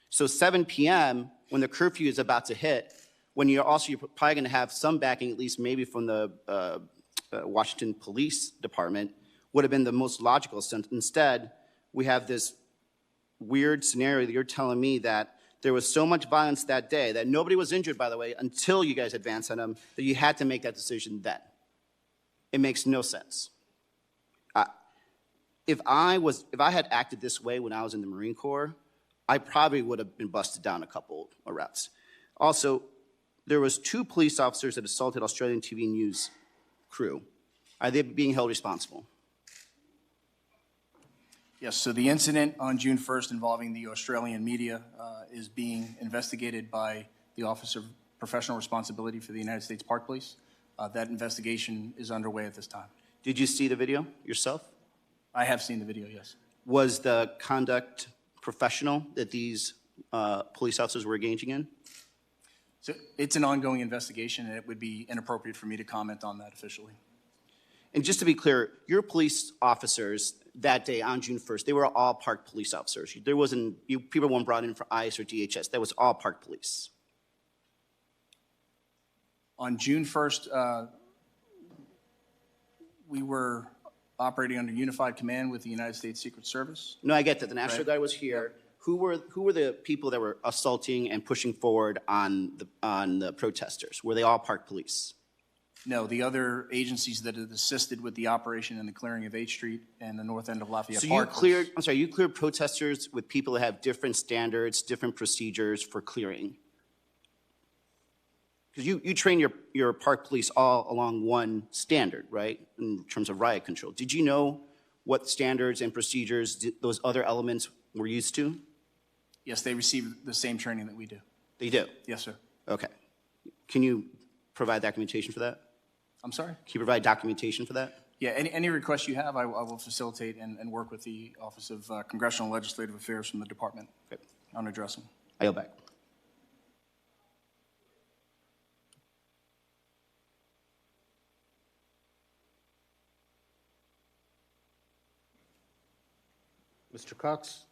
So 7 p.m., when the curfew is about to hit, when you're probably going to have some backing, at least maybe from the Washington Police Department, would have been the most logical sense. Instead, we have this weird scenario that you're telling me that there was so much violence that day that nobody was injured, by the way, until you guys advanced on them, that you had to make that decision then. It makes no sense. If I had acted this way when I was in the Marine Corps, I probably would have been busted down a couple of routes. Also, there was 2 police officers that assaulted Australian TV news crew. Are they being held responsible? Yes, so the incident on June 1st involving the Australian media is being investigated by the Office of Professional Responsibility for the United States Park Police. That investigation is underway at this time. Did you see the video yourself? I have seen the video, yes. Was the conduct professional that these police officers were engaging in? So it's an ongoing investigation, and it would be inappropriate for me to comment on that officially. And just to be clear, your police officers that day on June 1st, they were all park police officers. There wasn't, people weren't brought in for ICE or DHS. That was all park police. On June 1st, we were operating under unified command with the United States Secret Service. No, I get that. The National Guard was here. Who were the people that were assaulting and pushing forward on the protesters? Were they all park police? No, the other agencies that had assisted with the operation and the clearing of 8th Street and the north end of Lafayette Park. You cleared protesters with people that have different standards, different procedures for clearing. Because you train your park police all along one standard, right, in terms of riot control. Did you know what standards and procedures those other elements were used to? Yes, they receive the same training that we do. They do? Yes, sir. Okay. Can you provide documentation for that? I'm sorry? Can you provide documentation for that? Yeah, any requests you have, I will facilitate and work with the Office of Congressional and Legislative Affairs from the department on addressing. I yield back. Mr. Cox,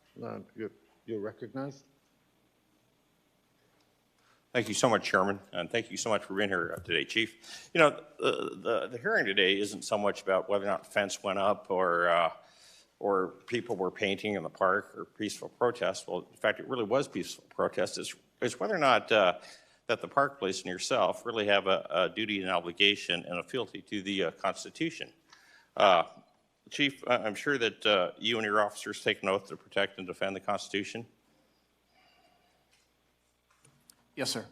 you're recognized. Thank you so much, Chairman, and thank you so much for being here today, Chief. You know, the hearing today isn't so much about whether or not the fence went up or people were painting in the park or peaceful protests. Well, in fact, it really was peaceful protest. It's whether or not that the park police and yourself really have a duty and obligation and a fealty to the Constitution. Chief, I'm sure that you and your officers take an oath to protect and defend the Constitution. Yes, sir.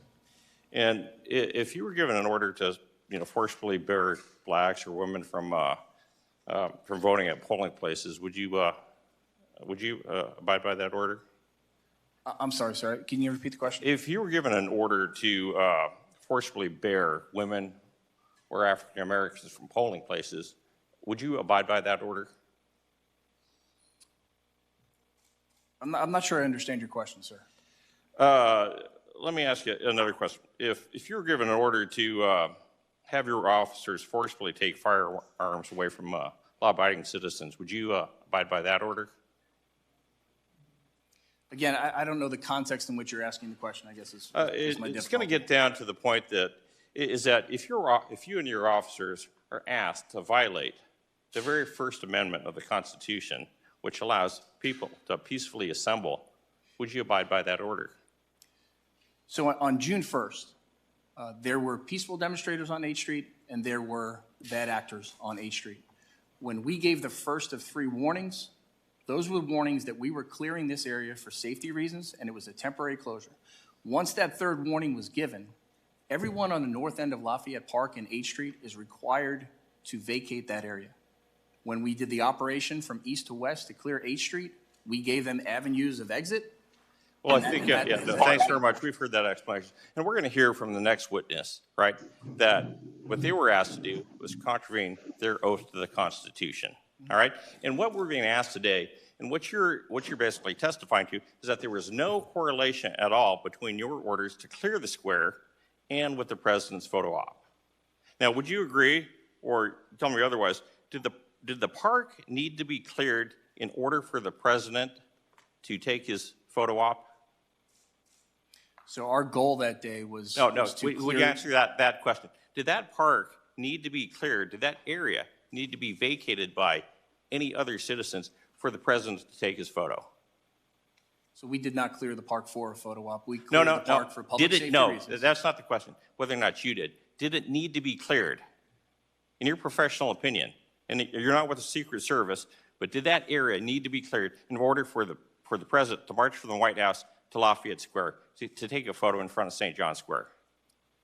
And if you were given an order to, forcibly bar blacks or women from voting at polling places, would you abide by that order? I'm sorry, sir. Can you repeat the question? If you were given an order to forcibly bar women or African Americans from polling places, would you abide by that order? I'm not sure I understand your question, sir. Let me ask you another question. If you were given an order to have your officers forcibly take firearms away from law-abiding citizens, would you abide by that order? Again, I don't know the context in which you're asking the question, I guess is my difficulty. It's going to get down to the point that if you and your officers are asked to violate the very First Amendment of the Constitution, which allows people to peacefully assemble, would you abide by that order? So on June 1st, there were peaceful demonstrators on 8th Street and there were bad actors on 8th Street. When we gave the first of 3 warnings, those were warnings that we were clearing this area for safety reasons and it was a temporary closure. Once that 3rd warning was given, everyone on the north end of Lafayette Park and 8th Street is required to vacate that area. When we did the operation from east to west to clear 8th Street, we gave them avenues of exit. Well, I think, thanks very much. We've heard that explanation. And we're going to hear from the next witness, right, that what they were asked to do was contravene their oath to the Constitution, all right? And what we're being asked today, and what you're basically testifying to, is that there was no correlation at all between your orders to clear the square and with the president's photo op. Now, would you agree, or tell me otherwise, did the park need to be cleared in order for the president to take his photo op? So our goal that day was Would you answer that question? Did that park need to be cleared? Did that area need to be vacated by any other citizens for the president to take his photo? So we did not clear the park for a photo op. We cleared the park for public safety reasons. No, that's not the question. Whether or not you did. Did it need to be cleared? In your professional opinion, and you're not with the Secret Service, but did that area need to be cleared in order for the president to march from the White House to Lafayette Square to take a photo in front of St. John Square?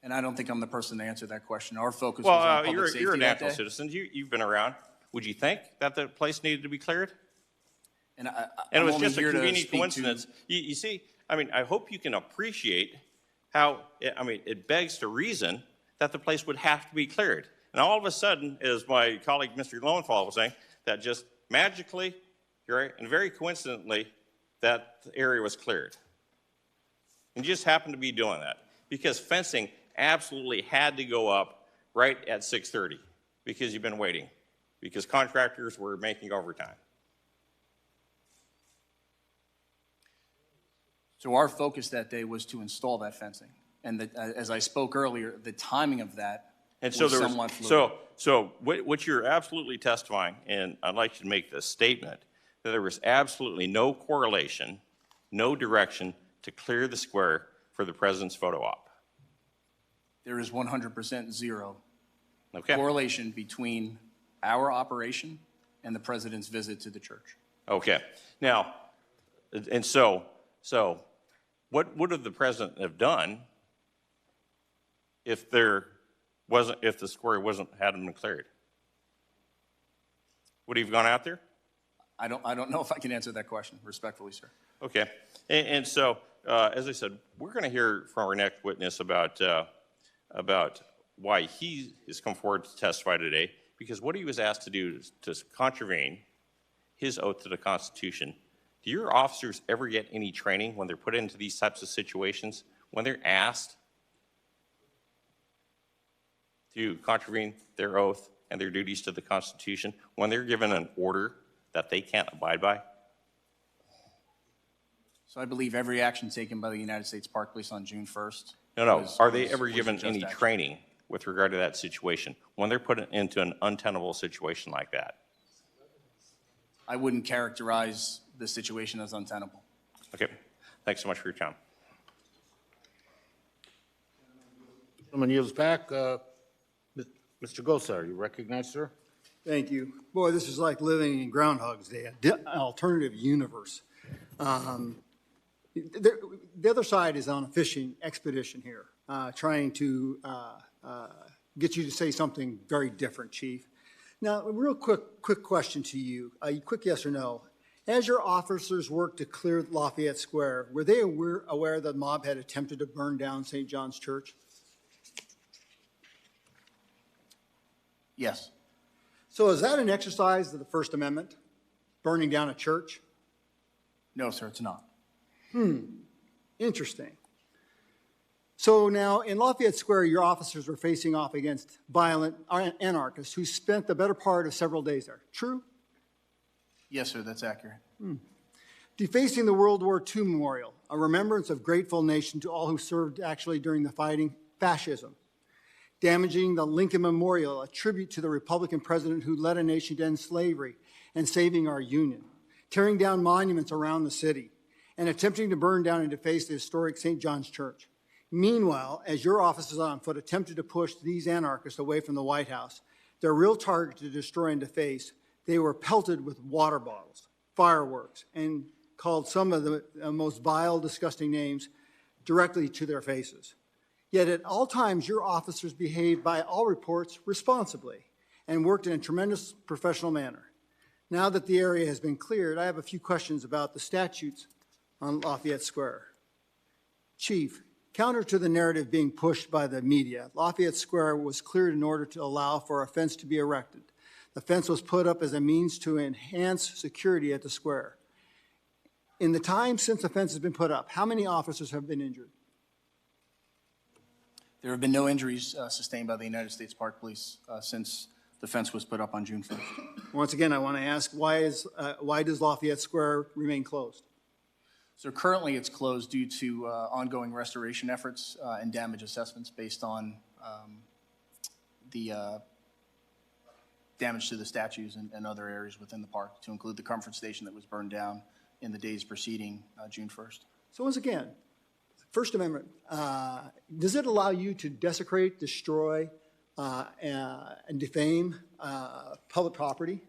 And I don't think I'm the person to answer that question. Our focus was on public safety. You're a natural citizen. You've been around. Would you think that the place needed to be cleared? And And I'm it was only just a here to convenient speak to- coincidence. You see, I mean, I hope you can appreciate how, I mean, it begs to reason that the place would have to be cleared. And all of a sudden, as my colleague, Mr. Lowenthal, was saying, that just magically, right, and very coincidentally, that area was cleared. And you just happened to be doing that because fencing absolutely had to go up right at 6:30 because you've been waiting, because contractors were making overtime. So our focus that day was to install that fencing. And as I spoke earlier, the timing of that And so was there somewhat was, fluid. so what you're absolutely testifying, and I'd like you to make this statement, that there was absolutely no correlation, no direction to clear the square for the president's photo op. There is 100% zero Okay? correlation between our operation and the president's visit to the church. Okay. Now, and so what would have the president have done if there wasn't, if the square hadn't been cleared? Would he have gone out there? I don't know if I can answer that question respectfully, sir. Okay. And so, as I said, we're going to hear from our next witness about why he has come forward to testify today, because what he was asked to do is to contravene his oath to the Constitution. Do your officers ever get any training when they're put into these types of situations, when they're asked to contravene their oath and their duties to the Constitution, when they're given an order that they can't abide by? So I believe every action taken by the United States Park Police on June 1st. No. Are they ever was given just any action. training with regard to that situation when they're put into an untenable situation like that? I wouldn't characterize the situation as untenable. Okay. Thanks so much for your time. Gentleman yields back. Mr. Gosar, you recognize, sir? Thank you. Boy, this is like living in Groundhog's Day, an alternative universe. The other side is on a fishing expedition here, trying to get you to say something very different, Chief. Now, a real quick question to you, quick yes or no. As your officers worked to clear Lafayette Square, were they aware that the mob had attempted to burn down St. John's Church? Yes. So is that an exercise of the First Amendment, burning down a church? No, sir, it's not. Interesting. So now in Lafayette Square, your officers were facing off against violent anarchists who spent the better part of several days there. True? Yes, sir, that's accurate. Defacing the World War II memorial, a remembrance of grateful nation to all who served actually during the fighting fascism. Damaging the Lincoln Memorial, a tribute to the Republican president who led a nation to end slavery and saving our union. Tearing down monuments around the city and attempting to burn down and deface the historic St. John's Church. Meanwhile, as your officers on foot attempted to push these anarchists away from the White House, their real target to destroy and deface, they were pelted with water bottles, fireworks, and called some of the most vile, disgusting names directly to their faces. Yet at all times, your officers behaved by all reports responsibly and worked in a tremendous professional manner. Now that the area has been cleared, I have a few questions about the statutes on Lafayette Square. Chief, counter to the narrative being pushed by the media, Lafayette Square was cleared in order to allow for a fence to be erected. The fence was put up as a means to enhance security at the square. In the time since the fence has been put up, how many officers have been injured? There have been no injuries sustained by the United States Park Police since the fence was put up on June 1st. Once again, I want to ask, why does Lafayette Square remain closed? So currently it's closed due to ongoing restoration efforts and damage assessments based on the damage to the statues and other areas within the park, to include the comfort station that was burned down in the days preceding June 1st. So once again, First Amendment, does it allow you to desecrate, destroy, and defame public property?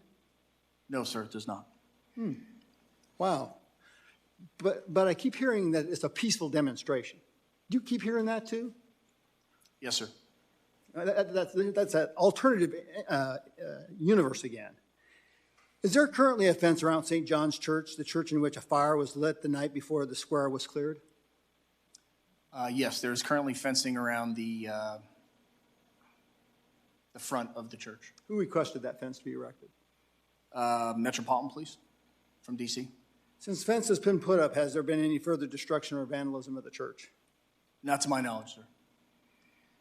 No, sir, it does not. Wow. But I keep hearing that it's a peaceful demonstration. Do you keep hearing that too? Yes, sir. That's that alternative universe again. Is there currently a fence around St. John's Church, the church in which a fire was lit the night before the square was cleared? Yes, there's currently fencing around the front of the church. Who requested that fence to be erected? Metropolitan Police from DC. Since the fence has been put up, has there been any further destruction or vandalism of the church? Not to my knowledge, sir.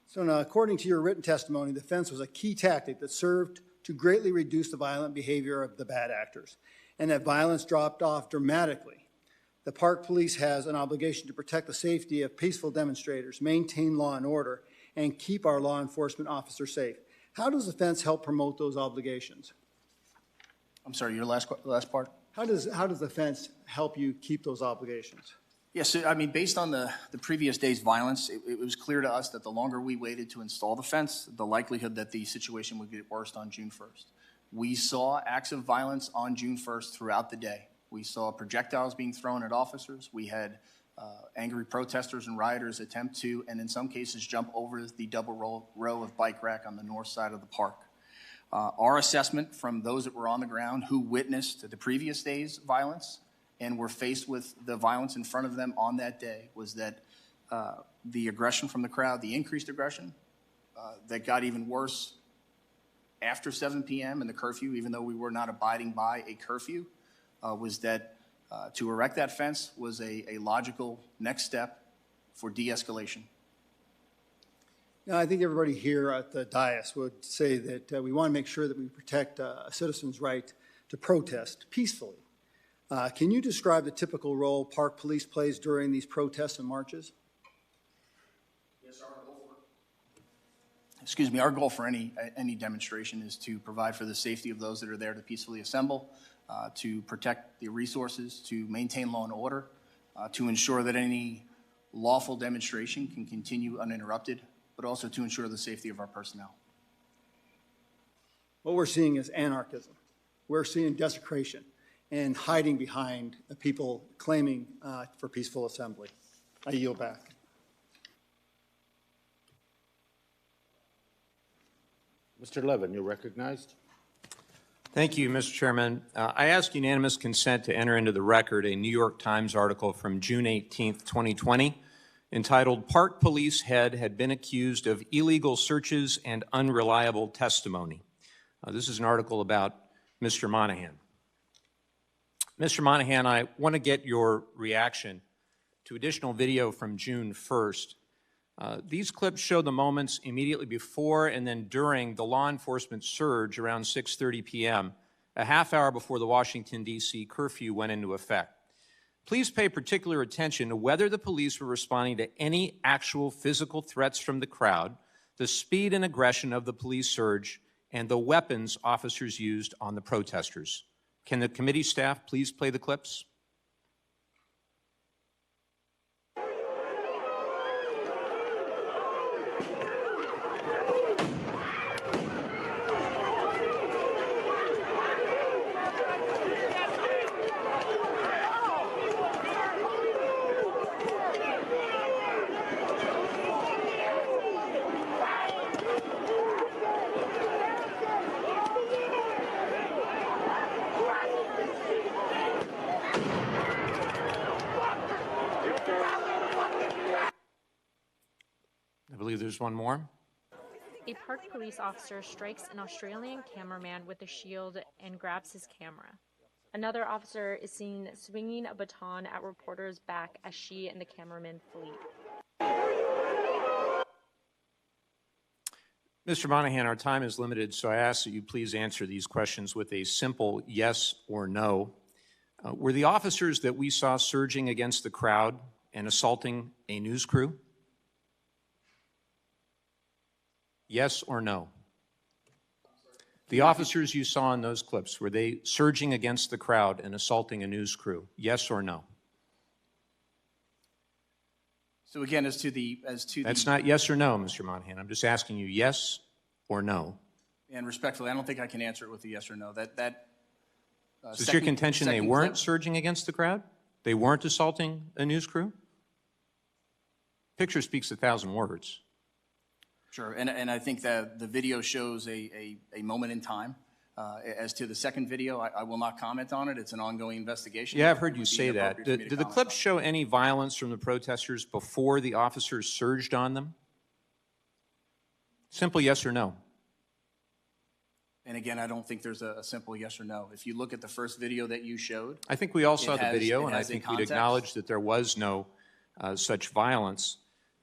So now, according to your written testimony, the fence was a key tactic that served to greatly reduce the violent behavior of the bad actors, and that violence dropped off dramatically. The Park Police has an obligation to protect the safety of peaceful demonstrators, maintain law and order, and keep our law enforcement officers safe. How does the fence help promote those obligations? I'm sorry, your last part? How does the fence help you keep those obligations? Yes, I mean, based on the previous day's violence, it was clear to us that the longer we waited to install the fence, the likelihood that the situation would get worse on June 1st. We saw acts of violence on June 1st throughout the day. We saw projectiles being thrown at officers. We had angry protesters and rioters attempt to, and in some cases, jump over the double row of bike rack on the north side of the park. Our assessment from those that were on the ground who witnessed the previous day's violence and were faced with the violence in front of them on that day was that the aggression from the crowd, the increased aggression that got even worse after 7 p.m. and the curfew, even though we were not abiding by a curfew, was that to erect that fence was a logical next step for de-escalation. Now, I think everybody here at the dais would say that we want to make sure that we protect a citizen's right to protest peacefully. Can you describe the typical role Park Police plays during these protests and marches? Yes, our goal for any demonstration is to provide for the safety of those that are there to peacefully assemble, to protect the resources, to maintain law and order, to ensure that any lawful demonstration can continue uninterrupted, but also to ensure the safety of our personnel. What we're seeing is anarchism. We're seeing desecration and hiding behind people claiming for peaceful assembly. I yield back. Mr. Levin, you're recognized. Thank you, Mr. Chairman. I ask unanimous consent to enter into the record a New York Times article from June 18, 2020, entitled "Park Police Head Had Been Accused of Illegal Searches and Unreliable Testimony." This is an article about Mr. Monahan. Mr. Monahan, I want to get your reaction to additional video from June 1st. These clips show the moments immediately before and then during the law enforcement surge around 6:30 p.m., a half hour before the Washington, D.C. curfew went into effect. Please pay particular attention to whether the police were responding to any actual physical threats from the crowd, the speed and aggression of the police surge, and the weapons officers used on the protesters. Can the committee staff please play the clips? I believe there's one more. A Park Police officer strikes an Australian cameraman with a shield and grabs his camera. Another officer is seen swinging a baton at reporters' back as she and the cameraman flee. Mr. Monahan, our time is limited, so I ask that you please answer these questions with a simple yes or no. Were the officers that we saw surging against the crowd and assaulting a news crew? Yes or no? The officers you saw in those clips, were they surging against the crowd and assaulting a news crew? Yes or no? So again, That's not yes or no, Mr. Monahan. I'm just asking you yes or no. And respectfully, I don't think I can answer it with a yes or no. So it's your contention they weren't surging against the crowd? They weren't assaulting a news crew? Picture speaks 1,000 words. Sure, and I think that the video shows a moment in time As to the second video, I will not comment on it. It's an ongoing investigation. Yeah, I've heard It you would be say that. inappropriate for me to Did the comment clips on. show any violence from the protesters before the officers surged on them? Simple yes or no. And again, I don't think there's a simple yes or no. If you look at the first video that you showed, I think we all saw the video, it and I has a think we'd context. acknowledge that there was no such violence.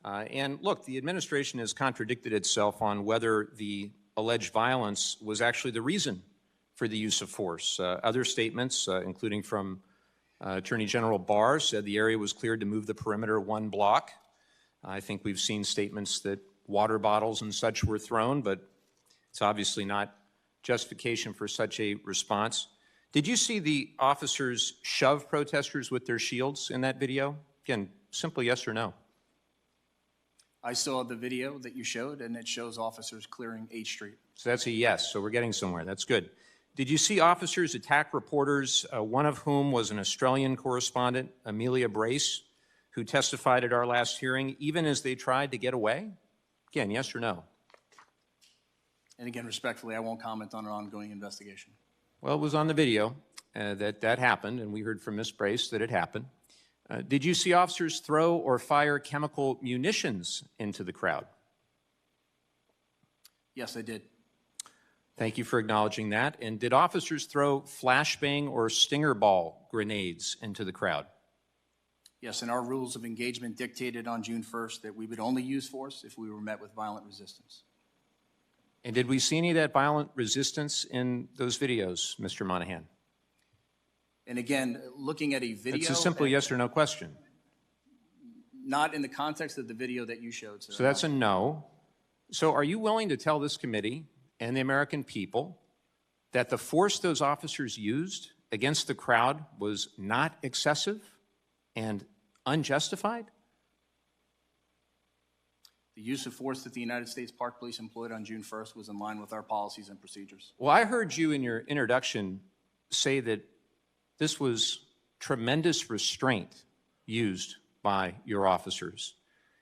And look, the administration has contradicted itself on whether the alleged violence was actually the reason for the use of force. Other statements, including from Attorney General Barr, said the area was cleared to move the perimeter 1 block. I think we've seen statements that water bottles and such were thrown, but it's obviously not justification for such a response. Did you see the officers shove protesters with their shields in that video? Again, simple yes or no. I saw the video that you showed, and it shows officers clearing 8th Street. So that's a yes, so we're getting somewhere. That's good. Did you see officers attack reporters, one of whom was an Australian correspondent, Amelia Brace, who testified at our last hearing, even as they tried to get away? Again, yes or no? And again, respectfully, I won't comment on an ongoing investigation. Well, it was on the video that happened, and we heard from Ms. Brace that it happened. Did you see officers throw or fire chemical munitions into the crowd? Yes, I did. Thank you for acknowledging that. And did officers throw flashbang or stinger ball grenades into the crowd? Yes, and our rules of engagement dictated on June 1st that we would only use force if we were met with violent resistance. And did we see any of that violent resistance in those videos, Mr. Monahan? And again, looking at a video... It's a simple yes or no question. Not in the context of the video that you showed, sir. So that's a no. So are you willing to tell this committee and the American people that the force those officers used against the crowd was not excessive and unjustified? The use of force that the United States Park Police employed on June 1st was in line with our policies and procedures. Well, I heard you in your introduction say that this was tremendous restraint used by your officers,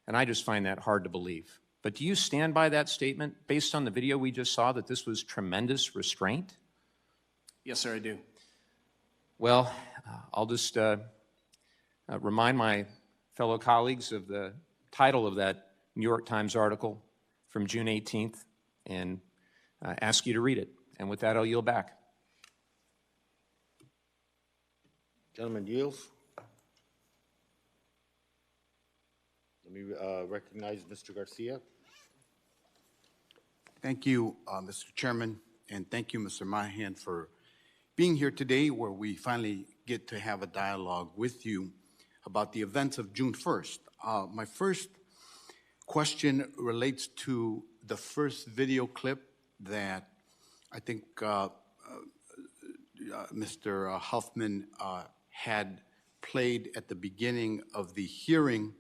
and I just find that hard to believe. But do you stand by that statement based on the video we just saw that this was tremendous restraint? Yes, sir, I do. Well, I'll just remind my fellow colleagues of the title of that New York Times article from June 18th and ask you to read it. And with that, I'll yield back. Gentleman yields. Let me recognize Mr. Garcia. Thank you, Mr. Chairman, and thank you, Mr. Monahan, for being here today where we finally get to have a dialogue with you about the events of June 1st. My first question relates to the first video clip that I think Mr. Huffman had played at the beginning of the hearing.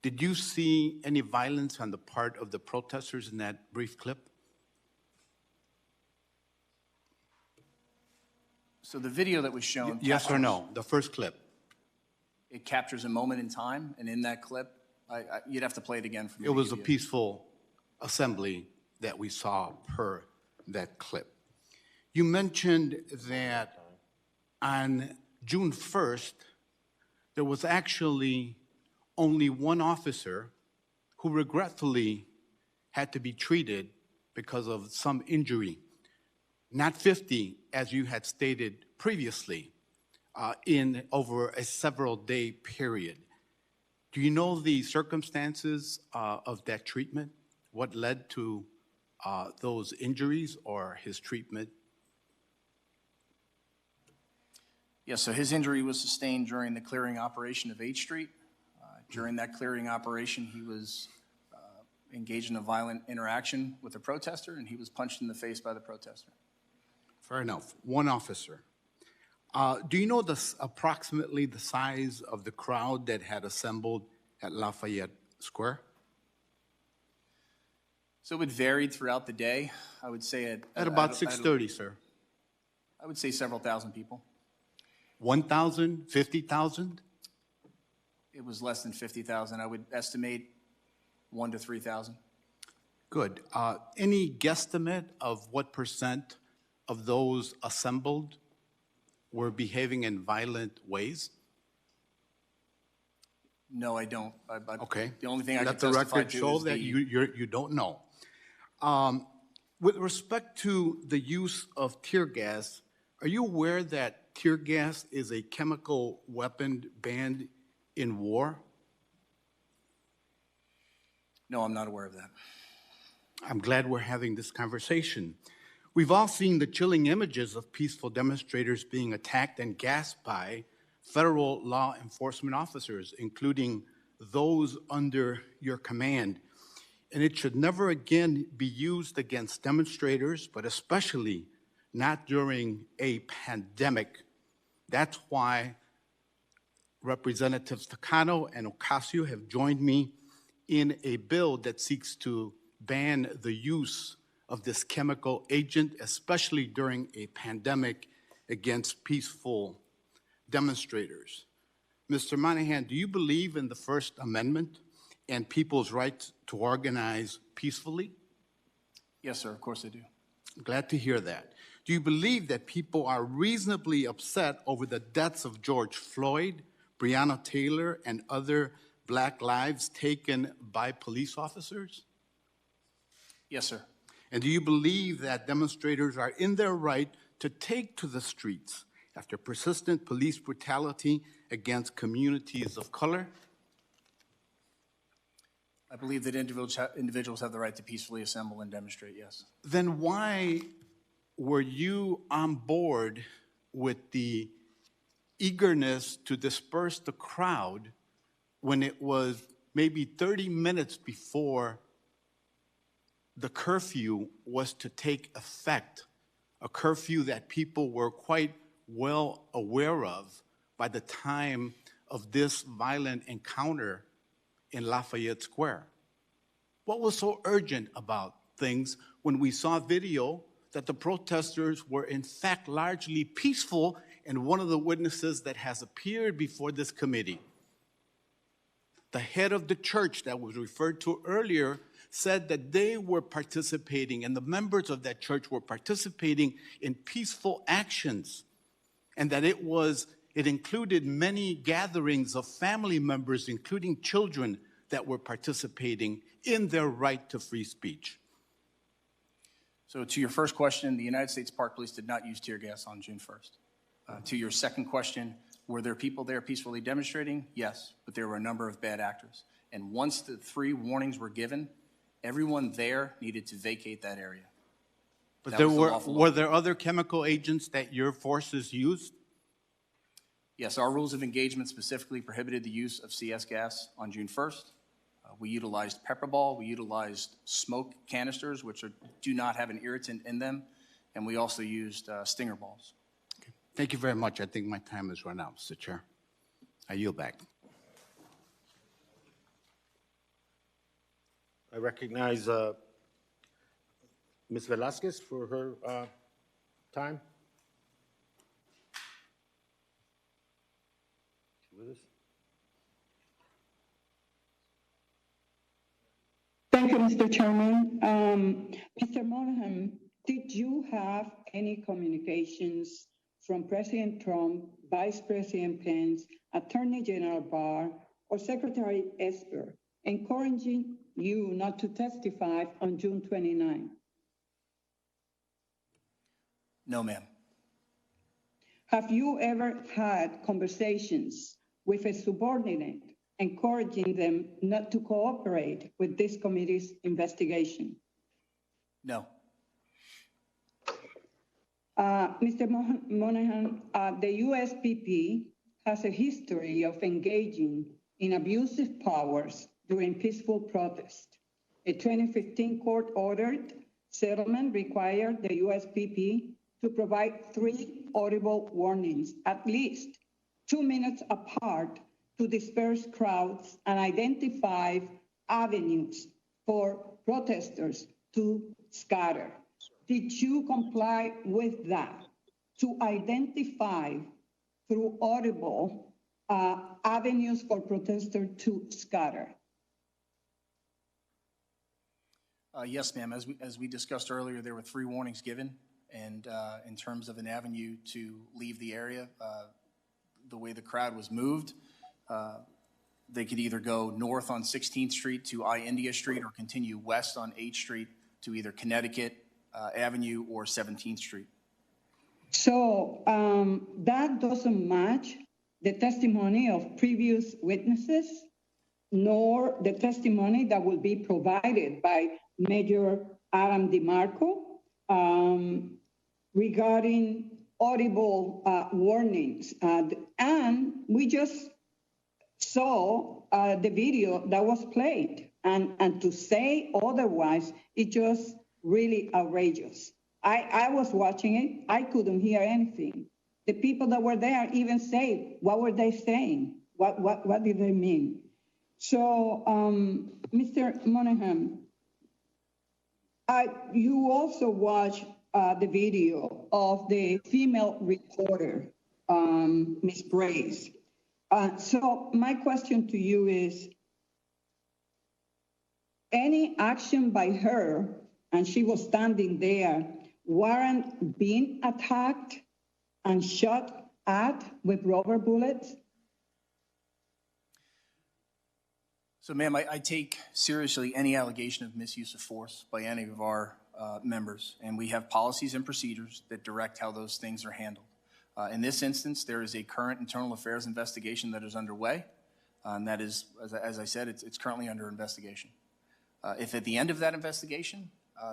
Did you see any violence on the part of the protesters in that brief clip? So the video that was shown... Yes or no, the first clip? It captures a moment in time, and in that clip, you'd have to play it again for me. It was a peaceful assembly that we saw per that clip. You mentioned that on June 1st, there was actually only one officer who regretfully had to be treated because of some injury, not 50, as you had stated previously, in over a several-day period. Do you know the circumstances of that treatment? What led to those injuries or his treatment? Yes, so his injury was sustained during the clearing operation of 8th Street. During that clearing operation, he was engaged in a violent interaction with a protester, and he was punched in the face by the protester. Fair enough. One officer. Do you know approximately the size of the crowd that had assembled at Lafayette Square? So it varied throughout the day. I would say at about 6:30, sir. I would say several thousand people. 1,000, 50,000? It was less than 50,000. I would estimate 1,000 to 3,000. Good. Any guesstimate of what percent of those assembled were behaving in violent ways? No, I don't. Okay. The only thing I can let the testify record to show is that you don't know. With respect to the use of tear gas, are you aware that tear gas is a chemical weapon banned in war? No, I'm not aware of that. I'm glad we're having this conversation. We've all seen the chilling images of peaceful demonstrators being attacked and gassed by federal law enforcement officers, including those under your command. And it should never again be used against demonstrators, but especially not during a pandemic. That's why Representatives Takano and Ocasio have joined me in a bill that seeks to ban the use of this chemical agent, especially during a pandemic, against peaceful demonstrators. Mr. Monahan, do you believe in the First Amendment and people's right to organize peacefully? Yes, sir, of course I do. Glad to hear that. Do you believe that people are reasonably upset over the deaths of George Floyd, Breonna Taylor, and other Black lives taken by police officers? Yes, sir. And do you believe that demonstrators are in their right to take to the streets after persistent police brutality against communities of color? I believe that individuals have the right to peacefully assemble and demonstrate, yes. Then why were you on board with the eagerness to disperse the crowd when it was maybe 30 minutes before the curfew was to take effect, a curfew that people were quite well aware of by the time of this violent encounter in Lafayette Square? What was so urgent about things when we saw video that the protesters were in fact largely peaceful, and one of the witnesses that has appeared before this committee, the head of the church that was referred to earlier, said that they were participating, and the members of that church were participating in peaceful actions, and that it included many gatherings of family members, including children, that were participating in their right to free speech. So to your first question, the United States Park Police did not use tear gas on June 1st. To your second question, were there people there peacefully demonstrating? Yes, but there were a number of bad actors. And once the 3 warnings were given, everyone there needed to vacate that area. But were there other chemical agents that your forces used? Yes, our rules of engagement specifically prohibited the use of CS gas on June 1st. We utilized pepper ball, we utilized smoke canisters, which do not have an irritant in them, and we also used stinger balls. Okay. Thank you very much. I think my time has run out, Mr. Chair. I yield back. I recognize Ms. Velasquez for her time. With us? Thank you, Mr. Chairman. Mr. Monahan, did you have any communications from President Trump, Vice President Pence, Attorney General Barr, or Secretary Esper encouraging you not to testify on June 29? No, ma'am. Have you ever had conversations with a subordinate encouraging them not to cooperate with this committee's investigation? No. Mr. Monahan, the USPP has a history of engaging in abusive powers during peaceful protest. A 2015 court-ordered settlement required the USPP to provide 3 audible warnings, at least 2 minutes apart, to disperse crowds and identify avenues for protesters to scatter. Did you comply with that, to identify through audible avenues for protesters to scatter? Yes, ma'am. As we discussed earlier, there were 3 warnings given, And in terms of an avenue to leave the area, the way the crowd was moved, they could either go north on 16th Street to I-India Street or continue west on 8th Street to either Connecticut Avenue or 17th Street. So that doesn't match the testimony of previous witnesses, nor the testimony that will be provided by Major Adam DeMarco regarding audible warnings. And we just saw the video that was played. And to say otherwise, it's just really outrageous. I was watching it. I couldn't hear anything. The people that were there even say, what were they saying? What did they mean? So, Mr. Monahan, you also watched the video of the female reporter, Ms. Brace. So my question to you is, any action by her, and she was standing there, weren't being attacked and shot at with rubber bullets? So, ma'am, I take seriously any allegation of misuse of force by any of our members, and we have policies and procedures that direct how those things are handled. In this instance, there is a current internal affairs investigation that is underway, and that is, as I said, it's currently under investigation. If at the end of that investigation,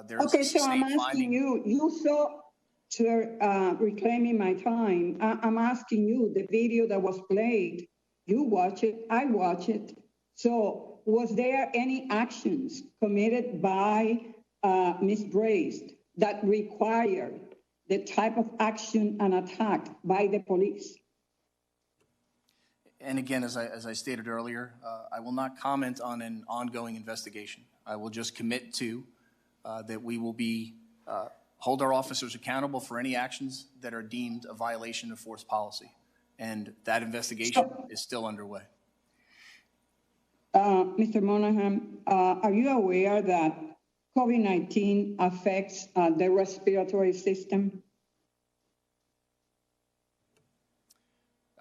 there is okay, a so I'm sustained asking finding, you saw, sir, reclaiming my time, I'm asking you, the video that was played, you watch it, I watch it. So was there any actions committed by Ms. Brace that required the type of action and attack by the police? and again, as I stated earlier, I will not comment on an ongoing investigation. I will just commit to that we will be hold our officers accountable for any actions that are deemed a violation of force policy, and that investigation is still underway. Mr. Monahan, are you aware that COVID-19 affects the respiratory system?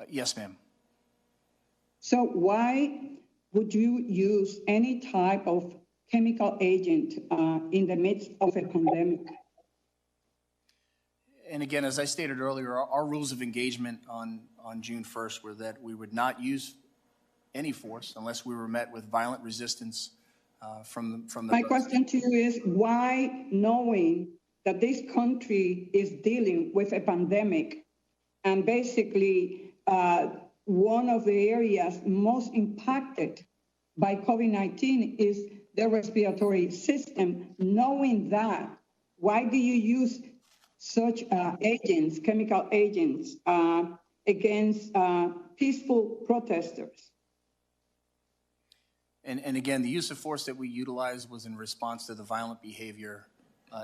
Yes, ma'am. So why would you use any type of chemical agent in the midst of a pandemic? And again, as I stated earlier, our rules of engagement on June 1st were that we would not use any force unless we were met with violent resistance from the My question to you is, why, knowing that this country is dealing with a pandemic and basically one of the areas most impacted by COVID-19 is the respiratory system, knowing that, why do you use such agents, chemical agents, against peaceful protesters? And again, the use of force that we utilized was in response to the violent behavior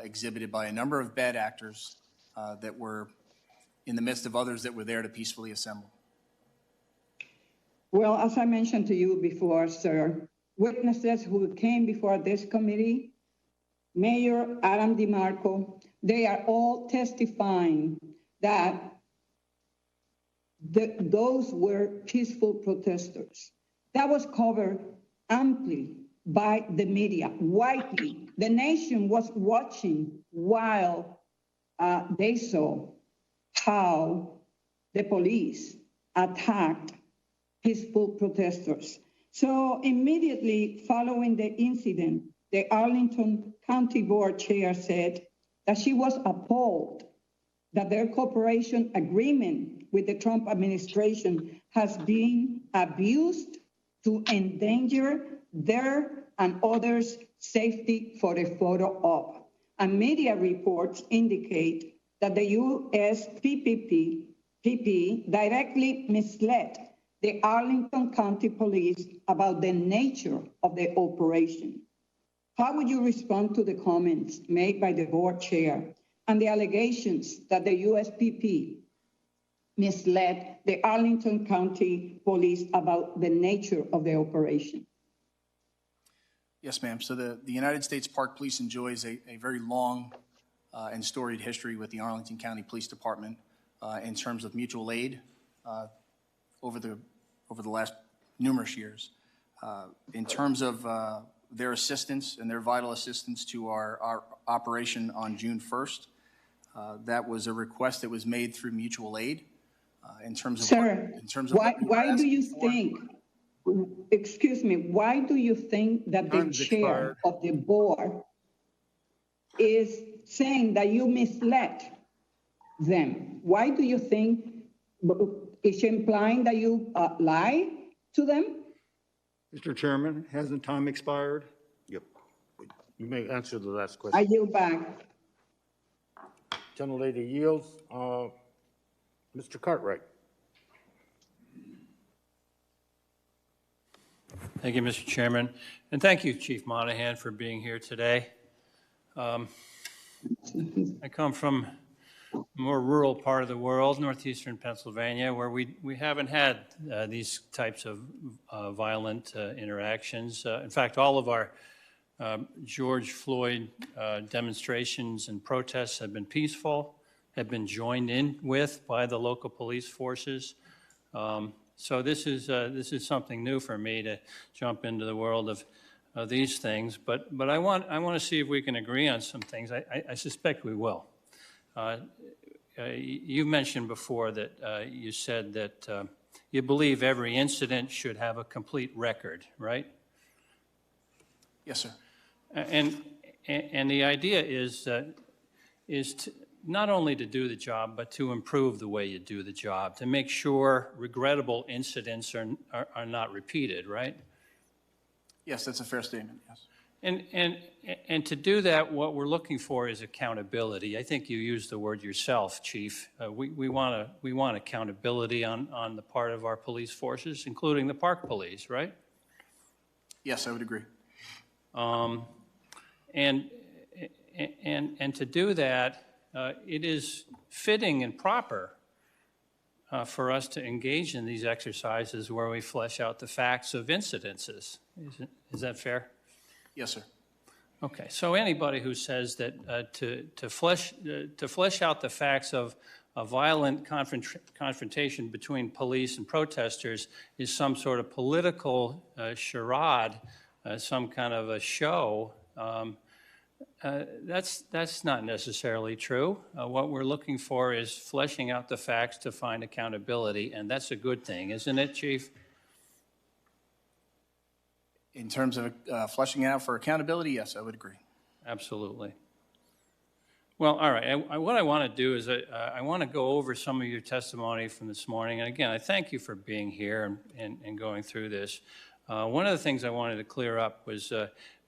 exhibited by a number of bad actors that were in the midst of others that were there to peacefully assemble. Well, as I mentioned to you before, sir, witnesses who came before this committee, Mayor Adam DeMarco, they are all testifying that those were peaceful protesters. That was covered amply by the media, widely. The nation was watching while they saw how the police attacked peaceful protesters. So immediately following the incident, the Arlington County Board Chair said that she was appalled that their cooperation agreement with the Trump administration has been abused to endanger their and others' safety for a photo op. And media reports indicate that the U.S. PPP directly misled the Arlington County Police about the nature of the operation. How would you respond to the comments made by the board chair and the allegations that the USPP misled the Arlington County Police about the nature of the operation? Yes, ma'am. So the United States Park Police enjoys a very long and storied history with the Arlington County Police Department in terms of mutual aid over the last numerous years. In terms of their assistance and their vital assistance to our operation on June 1st, that was a request that was made through mutual aid. In terms of Sir, why do you think, excuse me, why do you think that the chair of the board is saying that you misled them? Why do you think, is she implying that you lie to them? Mr. Chairman, hasn't time expired? Yep. You may answer the last question. I yield back. Gentlelady yields. Mr. Cartwright. Thank you, Mr. Chairman. And thank you, Chief Monahan, for being here today. I come from a more rural part of the world, northeastern Pennsylvania, where we haven't had these types of violent interactions. In fact, all of our George Floyd demonstrations and protests have been peaceful, have been joined in with by the local police forces. So this is something new for me to jump into the world of these things. But I want to see if we can agree on some things. I suspect we will. You mentioned before that you said that you believe every incident should have a complete record, right? Yes, sir. And the idea is to not only to do the job, but to improve the way you do the job, to make sure regrettable incidents are not repeated, right? Yes, that's a fair statement, yes. And to do that, what we're looking for is accountability. I think you used the word yourself, Chief. We want accountability on the part of our police forces, including the park police, right? Yes, I would agree. And to do that, it is fitting and proper for us to engage in these exercises where we flesh out the facts of incidences. Is that fair? Yes, sir. Okay. So anybody who says that to flesh out the facts of a violent confrontation between police and protesters is some sort of political charade, some kind of a show. That's not necessarily true. What we're looking for is fleshing out the facts to find accountability, and that's a good thing, isn't it, Chief? In terms of fleshing out for accountability, yes, I would agree. Absolutely. Well, all right. What I want to do is I want to go over some of your testimony from this morning. And again, I thank you for being here and going through this. One of the things I wanted to clear up was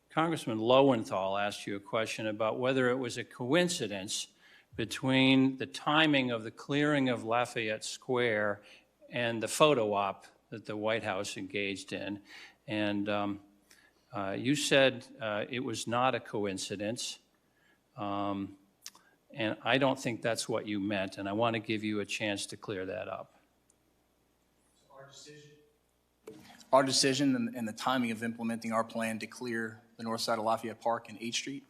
Congressman Lowenthal asked you a question about whether it was a coincidence between the timing of the clearing of Lafayette Square and the photo op that the White House engaged in. And you said it was not a coincidence. And I don't think that's what you meant, and I want to give you a chance to clear that up. Our decision and the timing of implementing our plan to clear the north side of Lafayette Park and 8th Street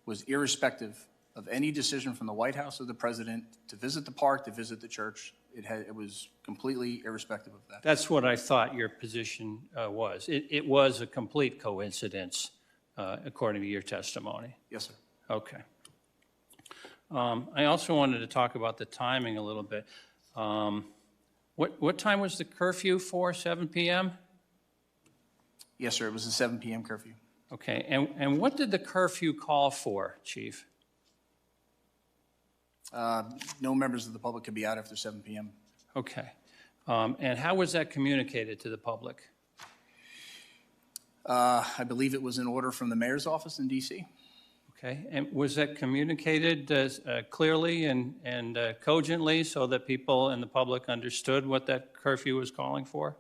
was irrespective of any decision from the White House or the President to visit the park, to visit the church. It was completely irrespective of that. That's what I thought your position was. It was a complete coincidence, according to your testimony. Yes, sir. Okay. I also wanted to talk about the timing a little bit. What time was the curfew for, 7 p.m.? Yes, sir, it was a 7 p.m. curfew. Okay, and what did the curfew call for, Chief? No members of the public could be out after 7 p.m. Okay. And how was that communicated to the public? I believe it was an order from the mayor's office in D.C. Okay, and was that communicated clearly and cogently so that people in the public understood what that curfew was calling for?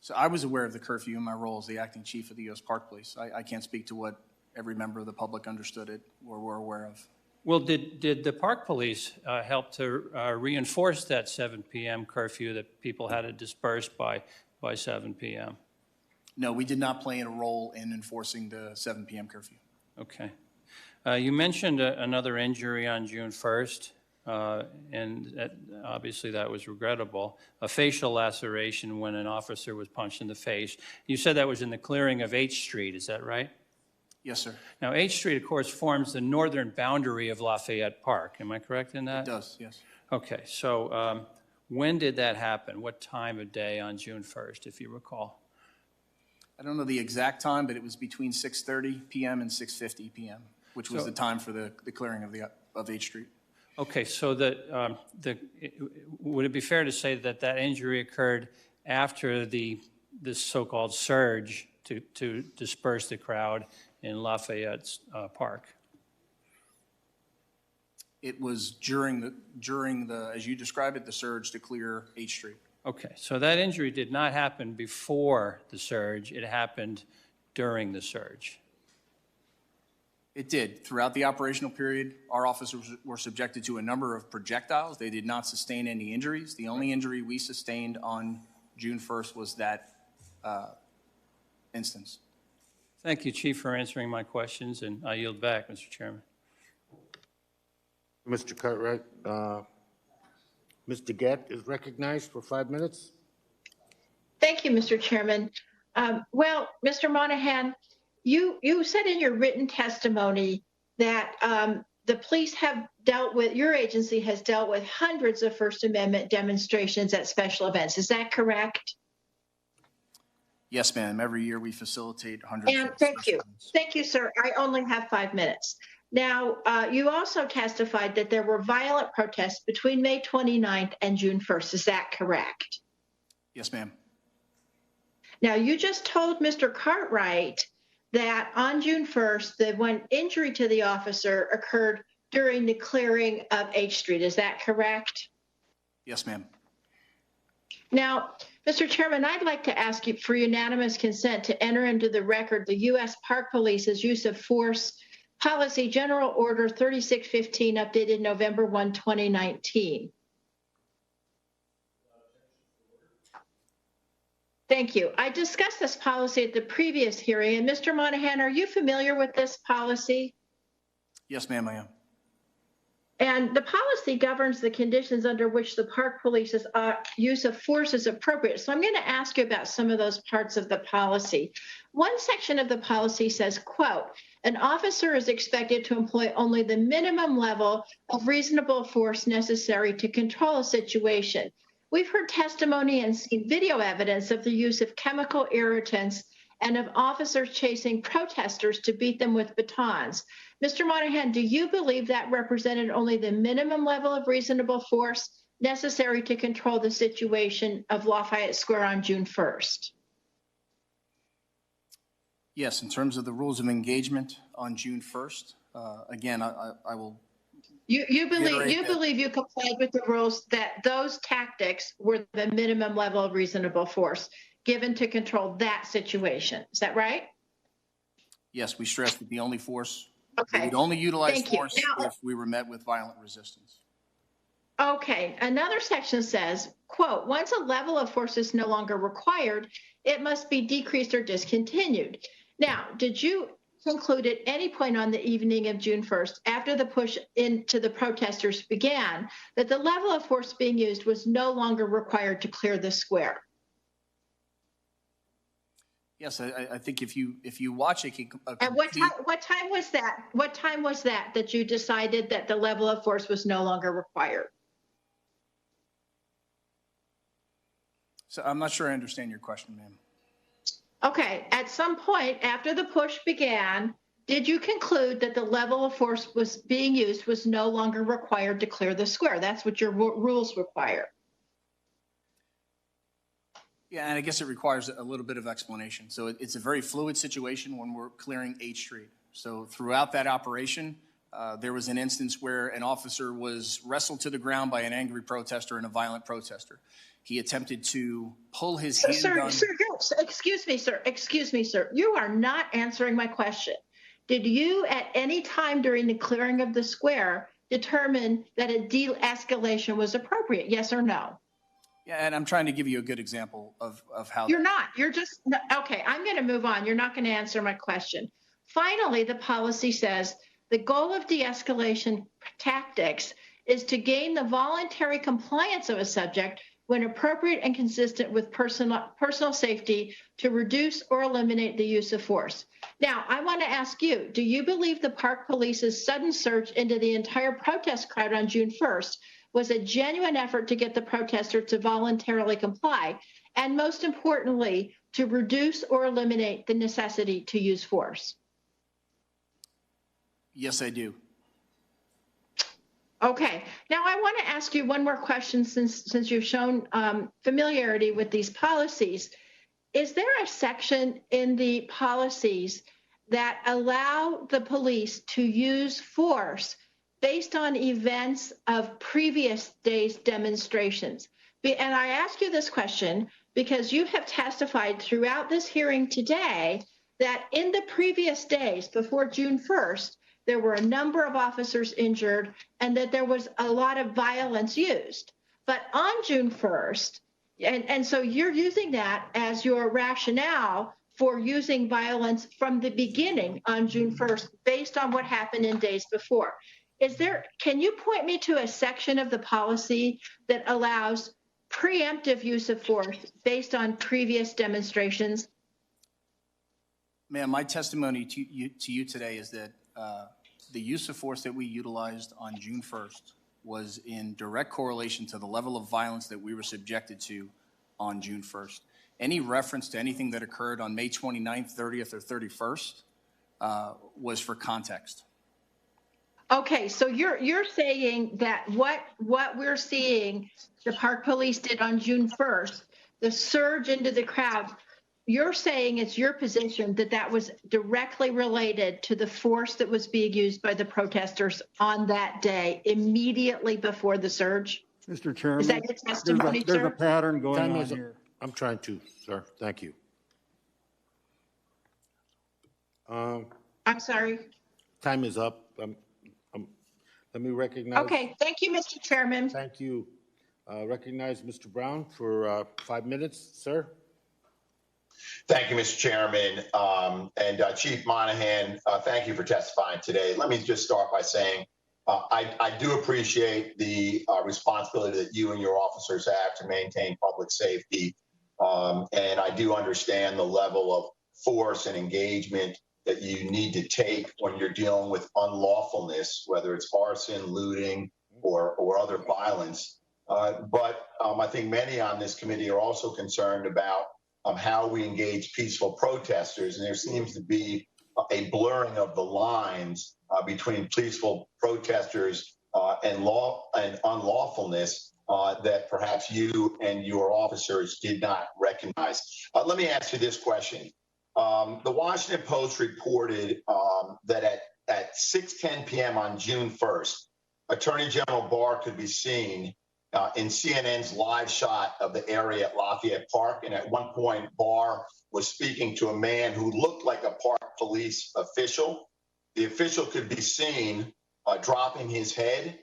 So I was aware of the curfew in my role as the acting chief of the U.S. Park Police. I can't speak to what every member of the public understood it or were aware of. Well, did the park police help to reinforce that 7 p.m. curfew that people had to disperse by 7 p.m.? No, we did not play a role in enforcing the 7 p.m. curfew. Okay. You mentioned another injury on June 1st, and obviously that was regrettable, a facial laceration when an officer was punched in the face. You said that was in the clearing of H Street, is that right? Yes, sir. Now, H Street, of course, forms the northern boundary of Lafayette Park. Am I correct in that? It does, yes. Okay, so when did that happen? What time of day on June 1st, if you recall? I don't know the exact time, but it was between 6:30 p.m. and 6:50 p.m., which was the time for the clearing of H Street. Okay, so would it be fair to say that that injury occurred after this so-called surge to disperse the crowd in Lafayette's Park? It was during the, as you described it, the surge to clear H Street. Okay, so that injury did not happen before the surge, it happened during the surge. It did. Throughout the operational period, our officers were subjected to a number of projectiles. They did not sustain any injuries. The only injury we sustained on June 1st was that instance. Thank you, Chief, for answering my questions, and I yield back, Mr. Chairman. Mr. Cartwright, Mr. Gett is recognized for 5 minutes. Thank you, Mr. Chairman. Well, Mr. Monahan, you said in your written testimony that the police have dealt with, your agency has dealt with hundreds of First Amendment demonstrations at special events. Is that correct? Yes, ma'am. Every year we facilitate hundreds And of thank you. events. Thank you, sir. I only have 5 minutes. Now, you also testified that there were violent protests between May 29th and June 1st. Is that correct? Yes, ma'am. Now, you just told Mr. Cartwright that on June 1st, that when injury to the officer occurred during the clearing of H Street. Is that correct? Yes, ma'am. Now, Mr. Chairman, I'd like to ask you for unanimous consent to enter into the record the U.S. Park Police's use of force policy General Order 3615, updated November 1, 2019. Thank you. I discussed this policy at the previous hearing, and Mr. Monahan, are you familiar with this policy? Yes, ma'am, I am. And the policy governs the conditions under which the Park Police's use of force is appropriate. So I'm going to ask you about some of those parts of the policy. One section of the policy says, quote, an officer is expected to employ only the minimum level of reasonable force necessary to control a situation. We've heard testimony and seen video evidence of the use of chemical irritants and of officers chasing protesters to beat them with batons. Mr. Monahan, do you believe that represented only the minimum level of reasonable force necessary to control the situation of Lafayette Square on June 1st? Yes, in terms of the rules of engagement on June 1st, again, I will. You believe you complied with the rules that those tactics were the minimum level of reasonable force given to control that situation. Is that right? Yes, we stress that the only force, okay. We would only utilize Thank force you. if we were met with violent resistance. Okay, another section says, quote, once a level of force is no longer required, it must be decreased or discontinued. Now, did you conclude at any point on the evening of June 1st, after the push into the protesters began, that the level of force being used was no longer required to clear the square? Yes, I think if you watch it. And what time was that? What time was that you decided that the level of force was no longer required? So I'm not sure I understand your question, ma'am. Okay, at some point after the push began, did you conclude that the level of force was being used was no longer required to clear the square? That's what your rules require. Yeah, and I guess it requires a little bit of explanation. So it's a very fluid situation when we're clearing H Street. So throughout that operation, there was an instance where an officer was wrestled to the ground by an angry protester and a violent protester. He attempted to pull his handgun. Sir, excuse me, sir. You are not answering my question. Did you at any time during the clearing of the square determine that a de-escalation was appropriate? Yes or no? Yeah, and I'm trying to give you a good example of how. You're not. You're just, okay, I'm going to move on. You're not going to answer my question. Finally, the policy says The goal of de-escalation tactics is to gain the voluntary compliance of a subject when appropriate and consistent with personal safety to reduce or eliminate the use of force. Now, I want to ask you, do you believe the Park Police's sudden surge into the entire protest crowd on June 1st was a genuine effort to get the protesters to voluntarily comply, and most importantly, to reduce or eliminate the necessity to use force? Yes, I do. Okay, now I want to ask you one more question since you've shown familiarity with these policies. Is there a section in the policies that allow the police to use force based on events of previous days' demonstrations? And I ask you this question because you have testified throughout this hearing today that in the previous days before June 1st, there were a number of officers injured and that there was a lot of violence used. But on June 1st, and so you're using that as your rationale for using violence from the beginning on June 1st based on what happened in days before. Can you point me to a section of the policy that allows preemptive use of force based on previous demonstrations? Ma'am, my testimony to you today is that the use of force that we utilized on June 1st was in direct correlation to the level of violence that we were subjected to on June 1st. Any reference to anything that occurred on May 29th, 30th, or 31st was for context. Okay, so you're saying that what we're seeing the Park Police did on June 1st, the surge into the crowd, you're saying it's your position that that was directly related to the force that was being used by the protesters on that day, immediately before the surge? Mr. Chairman, Is that your testimony, there's a sir? pattern going Time on is up. here. I'm trying to, sir. Thank you. I'm sorry. Time is up. Let me recognize. Okay, thank you, Mr. Chairman. Thank you. Recognize Mr. Brown for 5 minutes, sir. Thank you, Mr. Chairman. And Chief Monahan, thank you for testifying today. Let me just start by saying I do appreciate the responsibility that you and your officers have to maintain public safety. And I do understand the level of force and engagement that you need to take when you're dealing with unlawfulness, whether it's arson, looting, or other violence. But I think many on this committee are also concerned about how we engage peaceful protesters. And there seems to be a blurring of the lines between peaceful protesters and unlawfulness that perhaps you and your officers did not recognize. Let me ask you this question. The Washington Post reported that at 6:10 p.m. on June 1st, Attorney General Barr could be seen in CNN's live shot of the area at Lafayette Park. And at one point, Barr was speaking to a man who looked like a Park Police official. The official could be seen dropping his head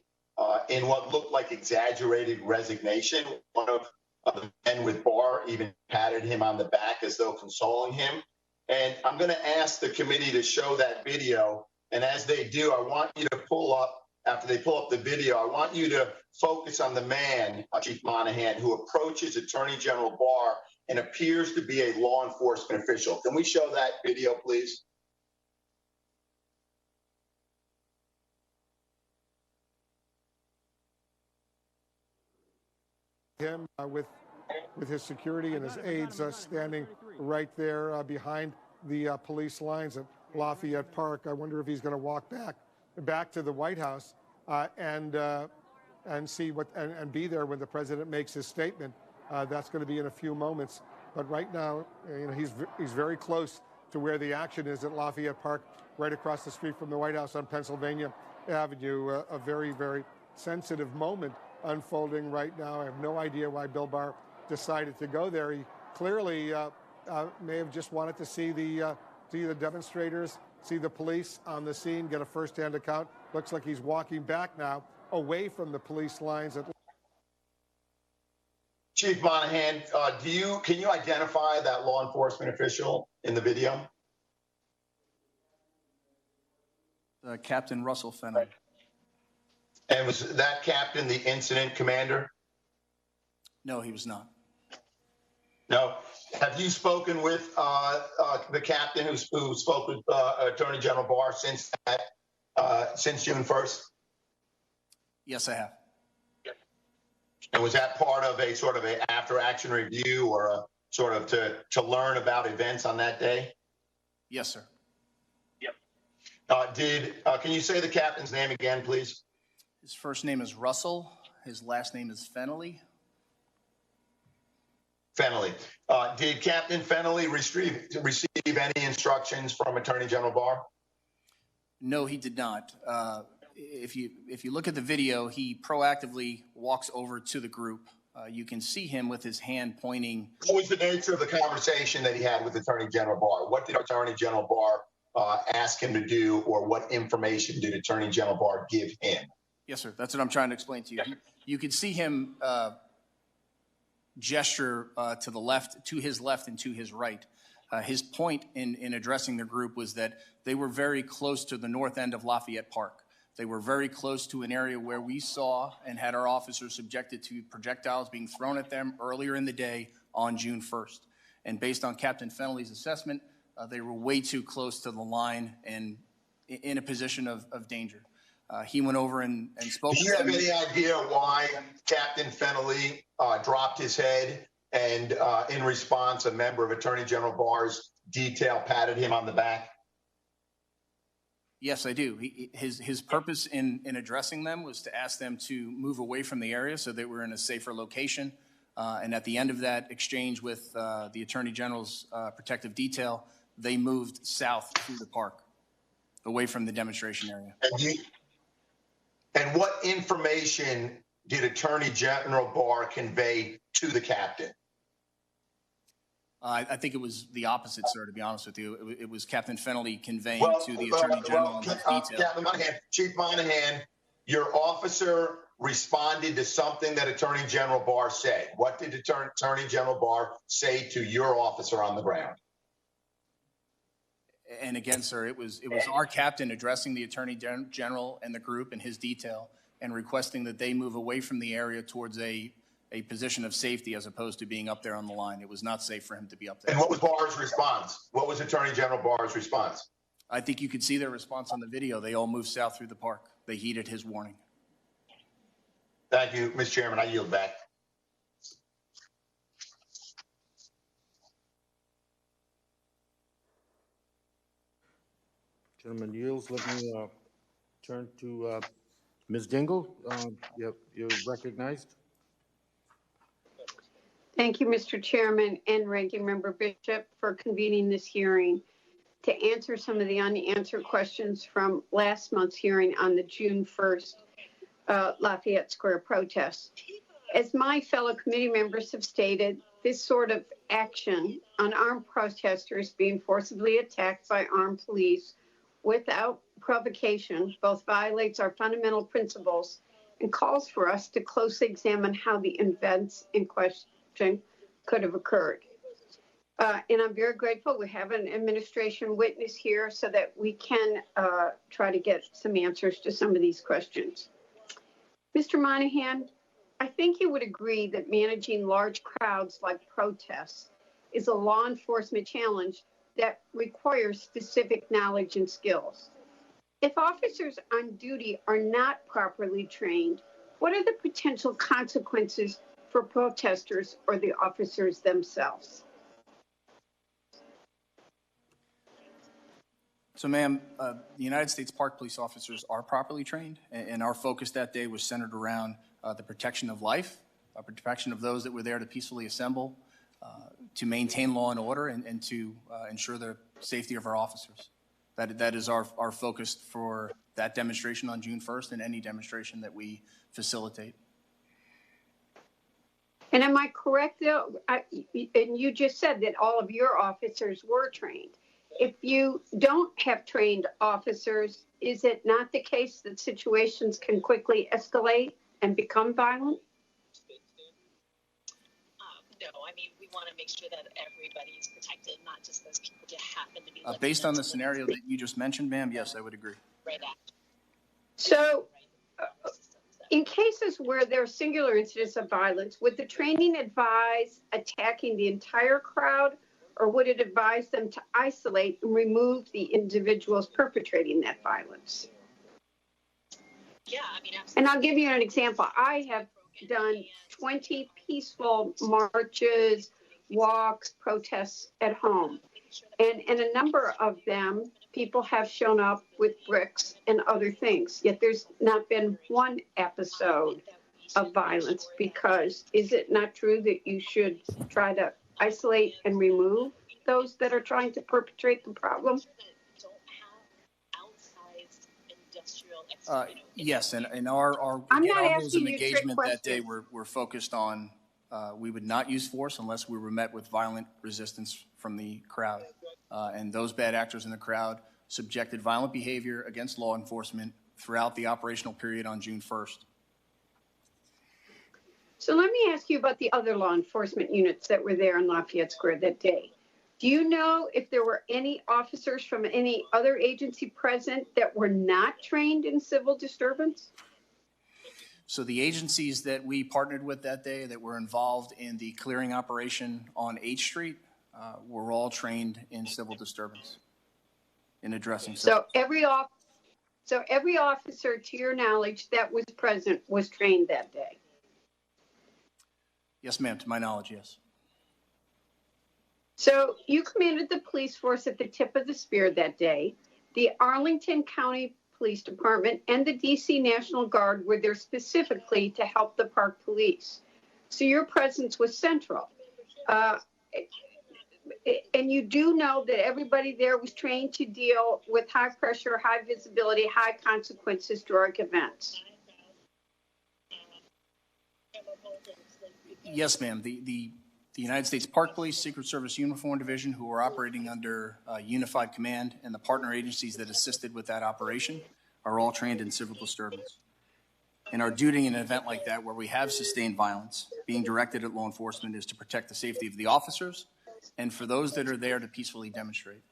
in what looked like exaggerated resignation. One of the men with Barr even patted him on the back as though consoling him. And I'm going to ask the committee to show that video. And as they do, I want you to pull up, after they pull up the video, I want you to focus on the man, Chief Monahan, who approaches Attorney General Barr and appears to be a law enforcement official. Can we show that video, please? Him with his security and his aides standing right there behind the police lines at Lafayette Park. I wonder if he's going to walk back to the White House and see what and be there when the president makes his statement. That's going to be in a few moments. But right now, he's very close to where the action is at Lafayette Park, right across the street from the White House on Pennsylvania Avenue. A very, very sensitive moment unfolding right now. I have no idea why Bill Barr decided to go there. He clearly may have just wanted to see the demonstrators, see the police on the scene, get a first-hand account. Looks like he's walking back now away from the police lines. Chief Monahan, can you identify that law enforcement official in the video? Captain Russell Fennelly. And was that captain the incident commander? No, he was not. No. Have you spoken with the captain who spoke with Attorney General Barr since June 1st? Yes, I have. And was that part of a sort of a after-action review or a sort of to learn about events on that day? Yes, sir. Can you say the captain's name again, please? His first name is Russell. His last name is Fennelly. Fennelly. Did Captain Fennelly receive any instructions from Attorney General Barr? No, he did not. If you look at the video, he proactively walks over to the group. You can see him with his hand pointing. What was the nature of the conversation that he had with Attorney General Barr? What did Attorney General Barr ask him to do, or what information did Attorney General Barr give him? Yes, sir. That's what I'm trying to explain to you. You can see him gesture to the left, to his left, and to his right. His point in addressing the group was that they were very close to the north end of Lafayette Park. They were very close to an area where we saw and had our officers subjected to projectiles being thrown at them earlier in the day on June 1st. And based on Captain Fennelly's assessment, they were way too close to the line and in a position of danger. He went over and spoke. Do you have any idea why Captain Fennelly dropped his head and in response, a member of Attorney General Barr's detail patted him on the back? Yes, I do. His purpose in addressing them was to ask them to move away from the area so they were in a safer location. And at the end of that exchange with the Attorney General's protective detail, they moved south through the park, away from the demonstration area. And what information did Attorney General Barr convey to the captain? I think it was the opposite, sir, to be honest with you. It was Captain Fennelly conveying to the Attorney General in detail. Captain Monahan, Chief Monahan, your officer responded to something that Attorney General Barr said. What did Attorney General Barr say to your officer on the ground? And again, sir, it was our captain addressing the Attorney General and the group and his detail and requesting that they move away from the area towards a position of safety as opposed to being up there on the line. It was not safe for him to be up there. And what was Barr's response? What was Attorney General Barr's response? I think you could see their response on the video. They all moved south through the park. They heeded his warning. Thank you, Mr. Chairman. I yield back. Gentleman yields. Let me turn to Ms. Dingle. You're recognized. Thank you, Mr. Chairman and Ranking Member Bishop, for convening this hearing to answer some of the unanswered questions from last month's hearing on the June 1st Lafayette Square protest. As my fellow committee members have stated, this sort of action on armed protesters being forcibly attacked by armed police without provocation both violates our fundamental principles and calls for us to closely examine how the events in question could have occurred. And I'm very grateful we have an administration witness here so that we can try to get some answers to some of these questions. Mr. Monahan, I think you would agree that managing large crowds like protests is a law enforcement challenge that requires specific knowledge and skills. If officers on duty are not properly trained, what are the potential consequences for protesters or the officers themselves? So, ma'am, the United States Park Police officers are properly trained, and our focus that day was centered around the protection of life, protection of those that were there to peacefully assemble, to maintain law and order, and to ensure the safety of our officers. That is our focus for that demonstration on June 1st and any demonstration that we facilitate. And am I correct, though? And you just said that all of your officers were trained. If you don't have trained officers, is it not the case that situations can quickly escalate and become violent? want to make sure that everybody is protected, not just those people who happen to be Based on the scenario that you just mentioned, ma'am, yes, I would agree. right after. So, in cases where there are singular incidents of violence, would the training advise attacking the entire crowd, or would it advise them to isolate and remove the individuals perpetrating that violence? Yeah, I mean, absolutely. And I'll give you an example. I have done 20 peaceful marches, walks, protests at home. And in a number of them, people have shown up with bricks and other things. Yet there's not been one episode of violence, because is it not true that you should try to isolate and remove those that are trying to perpetrate the problem? Yes, and our I'm again, not our rules of asking you trick engagement that day questions. were focused on we would not use force unless we were met with violent resistance from the crowd. And those bad actors in the crowd subjected violent behavior against law enforcement throughout the operational period on June 1st. So let me ask you about the other law enforcement units that were there in Lafayette Square that day. Do you know if there were any officers from any other agency present that were not trained in civil disturbance? So the agencies that we partnered with that day that were involved in the clearing operation on H Street were all trained in civil disturbance in addressing. So every officer, to your knowledge, that was present was trained that day? Yes, ma'am, to my knowledge, yes. So you commanded the police force at the tip of the spear that day. The Arlington County Police Department and the DC National Guard were there specifically to help the Park Police. So your presence was central. And you do know that everybody there was trained to deal with high pressure, high visibility, high consequence historic events. Yes, ma'am. The United States Park Police, Secret Service Uniform Division, who are operating under unified command, and the partner agencies that assisted with that operation are all trained in civil disturbance. And our duty in an event like that, where we have sustained violence being directed at law enforcement, is to protect the safety of the officers and for those that are there to peacefully demonstrate.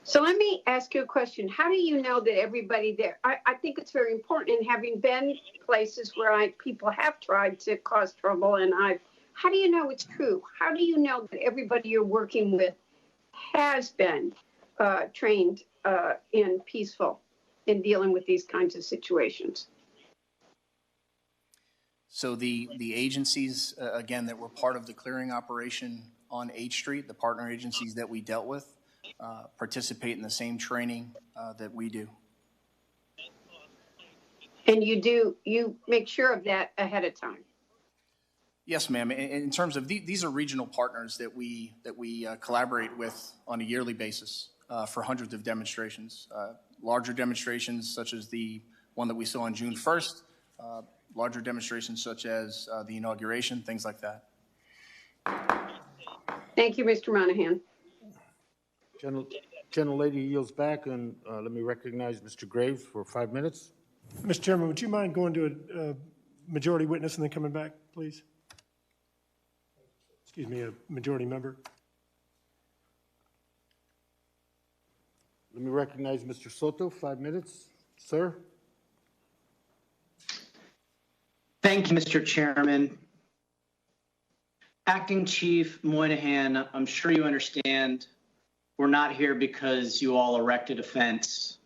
So let me ask you a question. How do you know that everybody there, I think it's very important, in having been places where people have tried to cause trouble, and how do you know it's true? How do you know that everybody you're working with has been trained in dealing with these kinds of situations? So the agencies, again, that were part of the clearing operation on H Street, the partner agencies that we dealt with, participate in the same training that we do. And you make sure of that ahead of time? Yes, ma'am. In terms of these are regional partners that we collaborate with on a yearly basis for hundreds of demonstrations. Larger demonstrations such as the one that we saw on June 1st, larger demonstrations such as the inauguration, things like that. Thank you, Mr. Monahan. Gentlelady yields back, and let me recognize Mr. Graves for 5 minutes. Mr. Chairman, would you mind going to a majority witness and then coming back, please? Excuse me, a majority member. Let me recognize Mr. Soto, 5 minutes. Sir? Thank you, Mr. Chairman. Acting Chief Monahan, I'm sure you understand we're not here because you all erected a fence.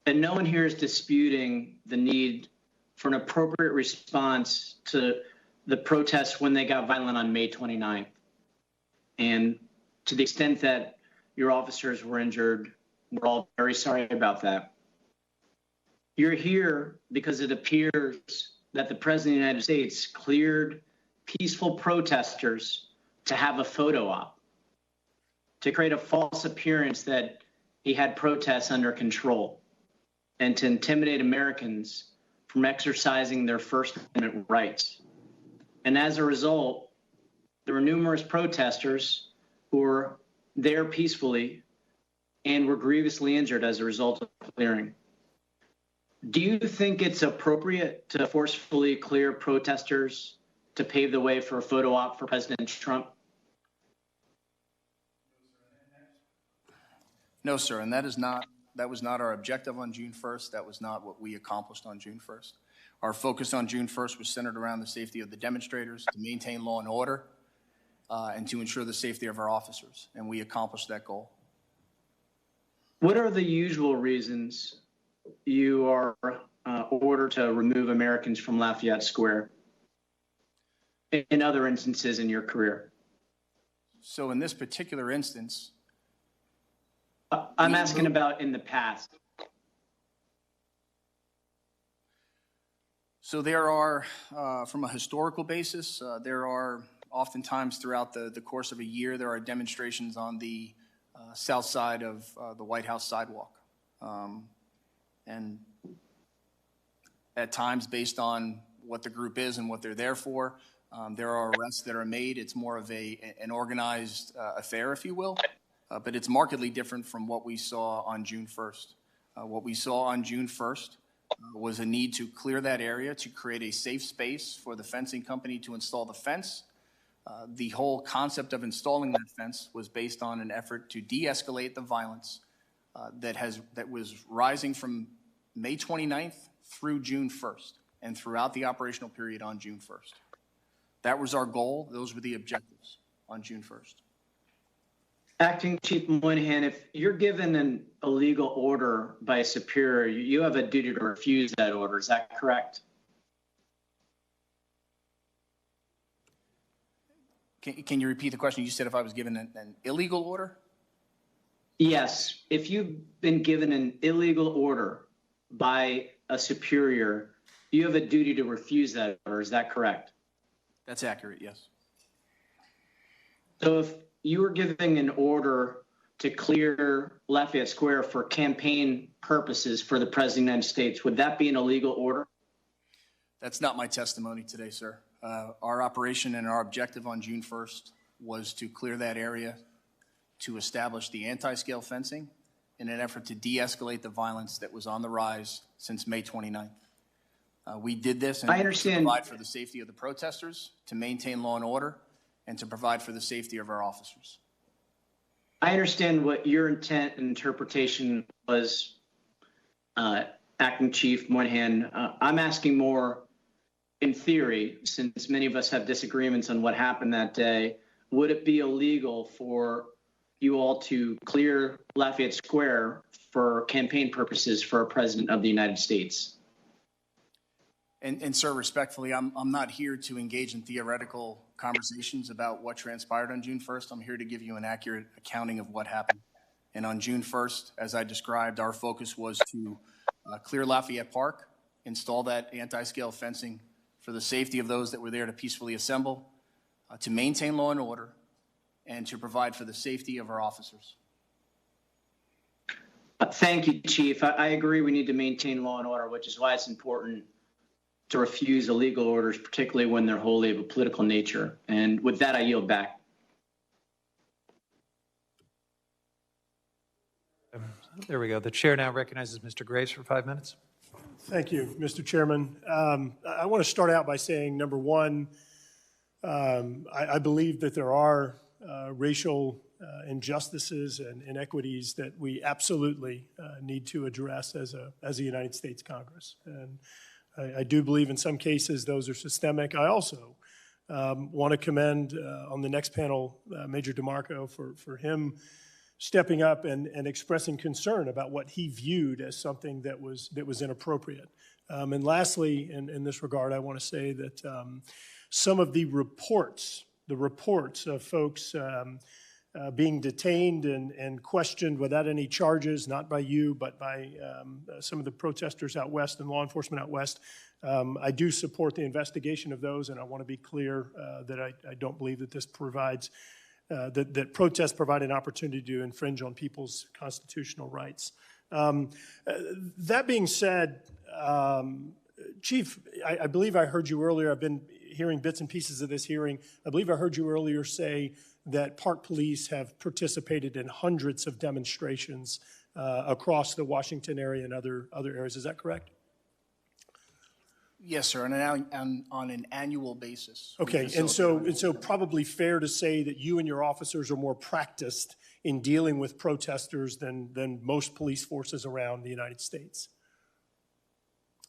And no one here is disputing the need for an appropriate response to the protests when they got violent on May 29th. And to the extent that your officers were injured, we're all very sorry about that. You're here because it appears that the President of the United States cleared peaceful protesters to have a photo op, to create a false appearance that he had protests under control, and to intimidate Americans from exercising their First Amendment rights. And as a result, there were numerous protesters who were there peacefully and were grievously injured as a result of clearing. Do you think it's appropriate to forcefully clear protesters to pave the way for a photo op for President Trump? No, sir, and that was not our objective on June 1st. That was not what we accomplished on June 1st. Our focus on June 1st was centered around the safety of the demonstrators, to maintain law and order, and to ensure the safety of our officers, and we accomplished that goal. What are the usual reasons you are ordered to remove Americans from Lafayette Square in other instances in your career? So in this particular instance, I'm asking about in the past. So there are, from a historical basis, there are oftentimes throughout the course of a year, there are demonstrations on the south side of the White House sidewalk. And at times, based on what the group is and what they're there for, there are arrests that are made. It's more of an organized affair, if you will. But it's markedly different from what we saw on June 1st. What we saw on June 1st was a need to clear that area to create a safe space for the fencing company to install the fence. The whole concept of installing that fence was based on an effort to de-escalate the violence that was rising from May 29th through June 1st and throughout the operational period on June 1st. That was our goal. Those were the objectives on June 1st. Acting Chief Monahan, if you're given an illegal order by a superior, you have a duty to refuse that order. Is that correct? Can you repeat the question? You said if I was given an illegal order? Yes. If you've been given an illegal order by a superior, you have a duty to refuse that order. Is that correct? That's accurate, yes. So if you were giving an order to clear Lafayette Square for campaign purposes for the President of the United States, would that be an illegal order? That's not my testimony today, sir. Our operation and our objective on June 1st was to clear that area to establish the anti-scale fencing in an effort to de-escalate the violence that was on the rise since May 29th. We did this to provide for the safety of the protesters, to maintain law and order, and to provide for the safety of our officers. I understand what your intent and interpretation was, Acting Chief Monahan. I'm asking more in theory, since many of us have disagreements on what happened that day. Would it be illegal for you all to clear Lafayette Square for campaign purposes for a President of the United States? And sir, respectfully, I'm not here to engage in theoretical conversations about what transpired on June 1st. I'm here to give you an accurate accounting of what happened. And on June 1st, as I described, our focus was to clear Lafayette Park, install that anti-scale fencing for the safety of those that were there to peacefully assemble, to maintain law and order, and to provide for the safety of our officers. Thank you, Chief. I agree we need to maintain law and order, which is why it's important to refuse illegal orders, particularly when they're wholly of a political nature. And with that, I yield back. There we go. The chair now recognizes Mr. Graves for 5 minutes. Thank you, Mr. Chairman. I want to start out by saying, number one, I believe that there are racial injustices and inequities that we absolutely need to address as a United States Congress. And I do believe in some cases those are systemic. I also want to commend on the next panel Major DeMarco for him stepping up and expressing concern about what he viewed as something that was inappropriate. And lastly, in this regard, I want to say that some of the reports of folks being detained and questioned without any charges, not by you, but by some of the protesters out west and law enforcement out west. I do support the investigation of those, and I want to be clear that I don't believe that this provides, that protests provide an opportunity to infringe on people's constitutional rights. That being said, Chief, I believe I heard you earlier. I've been hearing bits and pieces of this hearing. I believe I heard you earlier say that Park Police have participated in hundreds of demonstrations across the Washington area and other areas. Is that correct? Yes, sir, on an annual basis. Okay, and so probably fair to say that you and your officers are more practiced in dealing with protesters than most police forces around the United States.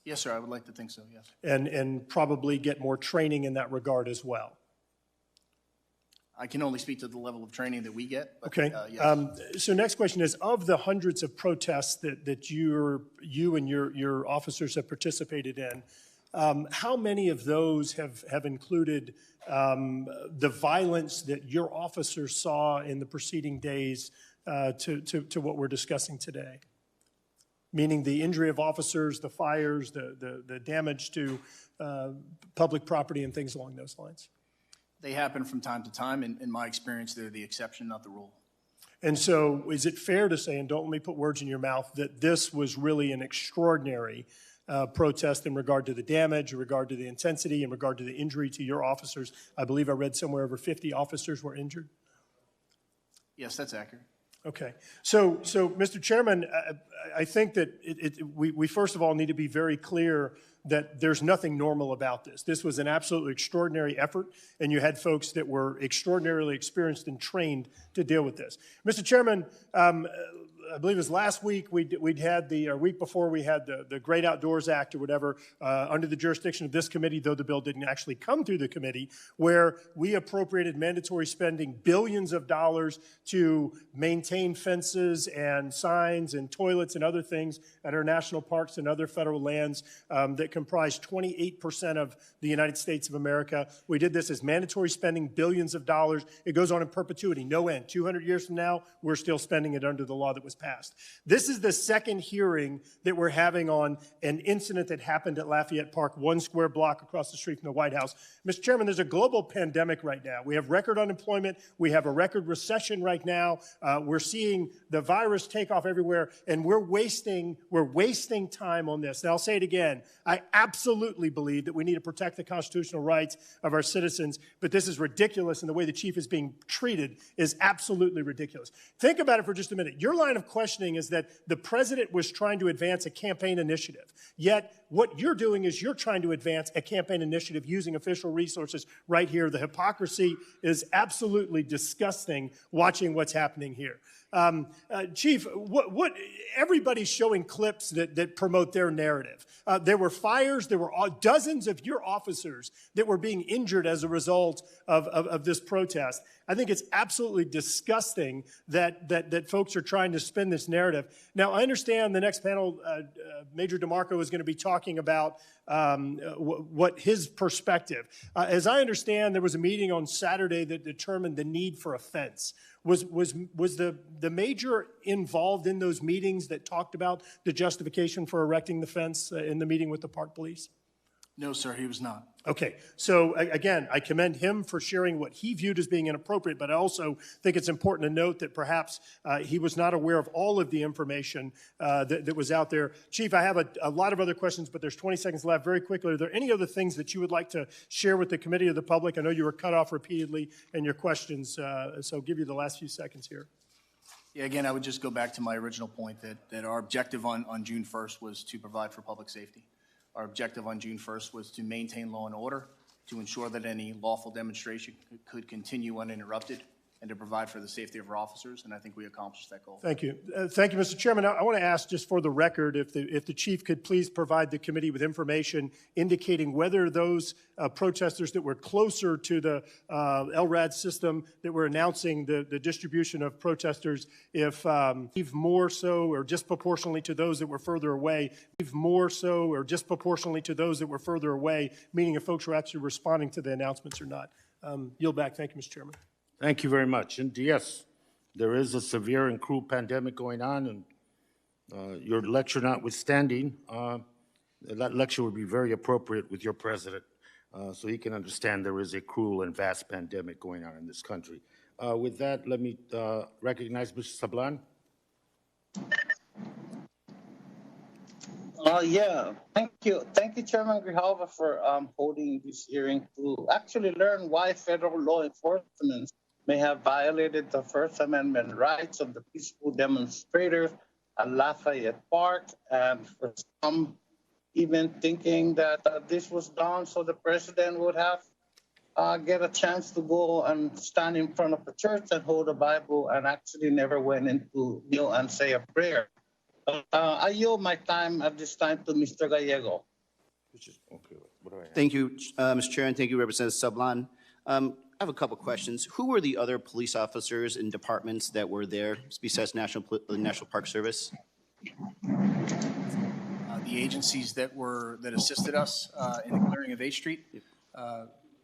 Yes, sir, I would like to think so, yes. And probably get more training in that regard as well. I can only speak to the level of training that we get. But, Okay. Yes. So next question is, of the hundreds of protests that you and your officers have participated in, how many of those have included the violence that your officers saw in the preceding days to what we're discussing today? Meaning the injury of officers, the fires, the damage to public property and things along those lines. They happen from time to time. In my experience, they're the exception, not the rule. And so is it fair to say, and don't let me put words in your mouth, that this was really an extraordinary protest in regard to the damage, in regard to the intensity, in regard to the injury to your officers? I believe I read somewhere over 50 officers were injured. Yes, that's accurate. Okay. So Mr. Chairman, I think that we first of all need to be very clear that there's nothing normal about this. This was an absolutely extraordinary effort, and you had folks that were extraordinarily experienced and trained to deal with this. Mr. Chairman, I believe it was last week, we'd had or week before we had the Great Outdoors Act or whatever under the jurisdiction of this committee, though the bill didn't actually come through the committee, where we appropriated mandatory spending billions of dollars to maintain fences and signs and toilets and other things at our national parks and other federal lands that comprise 28% of the United States of America. We did this as mandatory spending, billions of dollars. It goes on in perpetuity, no end. 200 years from now, we're still spending it under the law that was passed. This is the second hearing that we're having on an incident that happened at Lafayette Park, 1 square block across the street from the White House. Mr. Chairman, there's a global pandemic right now. We have record unemployment. We have a record recession right now. We're seeing the virus take off everywhere, and we're wasting time on this. And I'll say it again. I absolutely believe that we need to protect the constitutional rights of our citizens, but this is ridiculous, and the way the chief is being treated is absolutely ridiculous. Think about it for just a minute. Your line of questioning is that the president was trying to advance a campaign initiative, yet what you're doing is you're trying to advance a campaign initiative using official resources right here. The hypocrisy is absolutely disgusting watching what's happening here. Chief, everybody's showing clips that promote their narrative. There were fires. There were dozens of your officers that were being injured as a result of this protest. I think it's absolutely disgusting that folks are trying to spin this narrative. Now, I understand the next panel, Major DeMarco is going to be talking about what his perspective. As I understand, there was a meeting on Saturday that determined the need for a fence. Was the major involved in those meetings that talked about the justification for erecting the fence in the meeting with the park police? No, sir, he was not. Okay, so again, I commend him for sharing what he viewed as being inappropriate, but I also think it's important to note that perhaps he was not aware of all of the information that was out there. Chief, I have a lot of other questions, but there's 20 seconds left. Very quickly, are there any other things that you would like to share with the committee or the public? I know you were cut off repeatedly in your questions, so I'll give you the last few seconds here. Yeah, again, I would just go back to my original point that our objective on June 1st was to provide for public safety. Our objective on June 1st was to maintain law and order, to ensure that any lawful demonstration could continue uninterrupted, and to provide for the safety of our officers, and I think we accomplished that goal. Thank you. Thank you, Mr. Chairman. I want to ask, just for the record, if the chief could please provide the committee with information indicating whether those protesters that were closer to the LRAD system that were announcing the distribution of protesters, if more so or disproportionately to those that were further away, meaning if folks were actually responding to the announcements or not. Yield back. Thank you, Mr. Chairman. Thank you very much. And yes, there is a severe and cruel pandemic going on, and your lecture notwithstanding, that lecture would be very appropriate with your president, so he can understand there is a cruel and vast pandemic going on in this country. With that, let me recognize Mr. Sablan. Yeah, thank you. Thank you, Chairman Grijalva, for holding this hearing to actually learn why federal law enforcement may have violated the First Amendment rights of the peaceful demonstrators at Lafayette Park, and for some even thinking that this was done so the president would have get a chance to go and stand in front of the church and hold a Bible, and actually never went into kneel and say a prayer. I yield my time at this time to Mr. Gallego. Thank you, Mr. Chair, and thank you, Representative Sublan. I have a couple questions. Who were the other police officers and departments that were there besides the National Park Service? The agencies that assisted us in the clearing of 8th Street,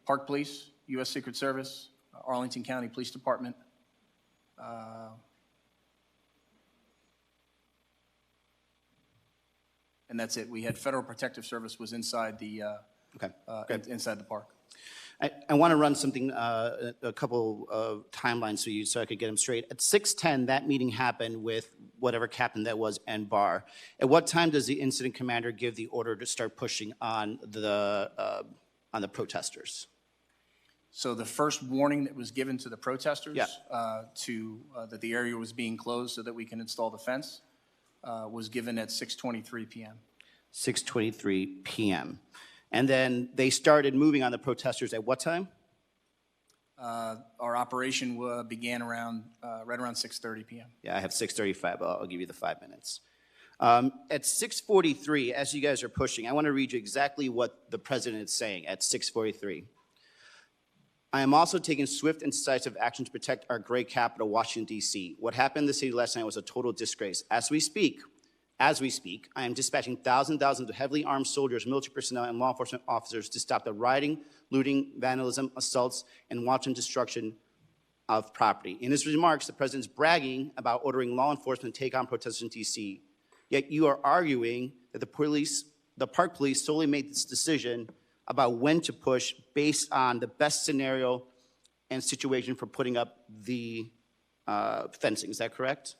Park Police, U.S. Secret Service, Arlington County Police Department, and that's it. We had Federal Protective Service was inside the inside the park. I want to run something, a couple of timelines for you so I could get them straight. At 6:10, that meeting happened with whatever captain that was and Barr. At what time does the incident commander give the order to start pushing on the protesters? So the first warning that was given to the protesters that the area was being closed so that we can install the fence was given at 6:23 p.m. 6:23 p.m. And then they started moving on the protesters at what time? Our operation began around right around 6:30 p.m. Yeah, I have 6:35, but I'll give you the 5 minutes. At 6:43, as you guys are pushing, I want to read you exactly what the president is saying at 6:43. I am also taking swift and decisive action to protect our great capital, Washington, D.C. What happened in the city last night was a total disgrace. As we speak, I am dispatching thousands and thousands of heavily armed soldiers, military personnel, and law enforcement officers to stop the rioting, looting, vandalism, assaults, and wanton destruction of property. In his remarks, the president is bragging about ordering law enforcement to take on protesters in D.C. Yet you are arguing that the Park Police solely made this decision about when to push based on the best scenario and situation for putting up the fencing. Is that correct?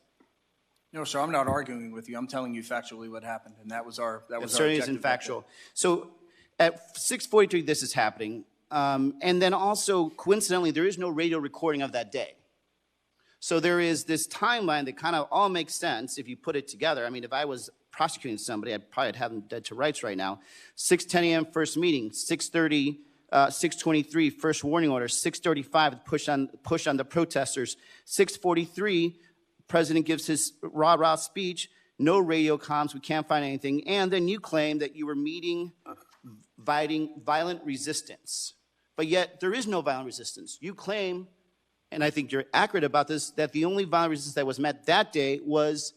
No, sir, I'm not arguing with you. I'm telling you factually what happened, and that was our It certainly isn't factual. So at 6:43, this is happening. And then also, coincidentally, there is no radio recording of that day. So there is this timeline that kind of all makes sense if you put it together. I mean, if I was prosecuting somebody, I'd probably have them dead to rights right now. 6:10 a.m. first meeting, 6:30, 6:23 first warning order, 6:35 push on the protesters, 6:43 president gives his rah-rah speech, no radio comms, we can't find anything, and then you claim that you were meeting violent resistance. But yet there is no violent resistance. You claim, and I think you're accurate about this, that the only violent resistance that was met that day was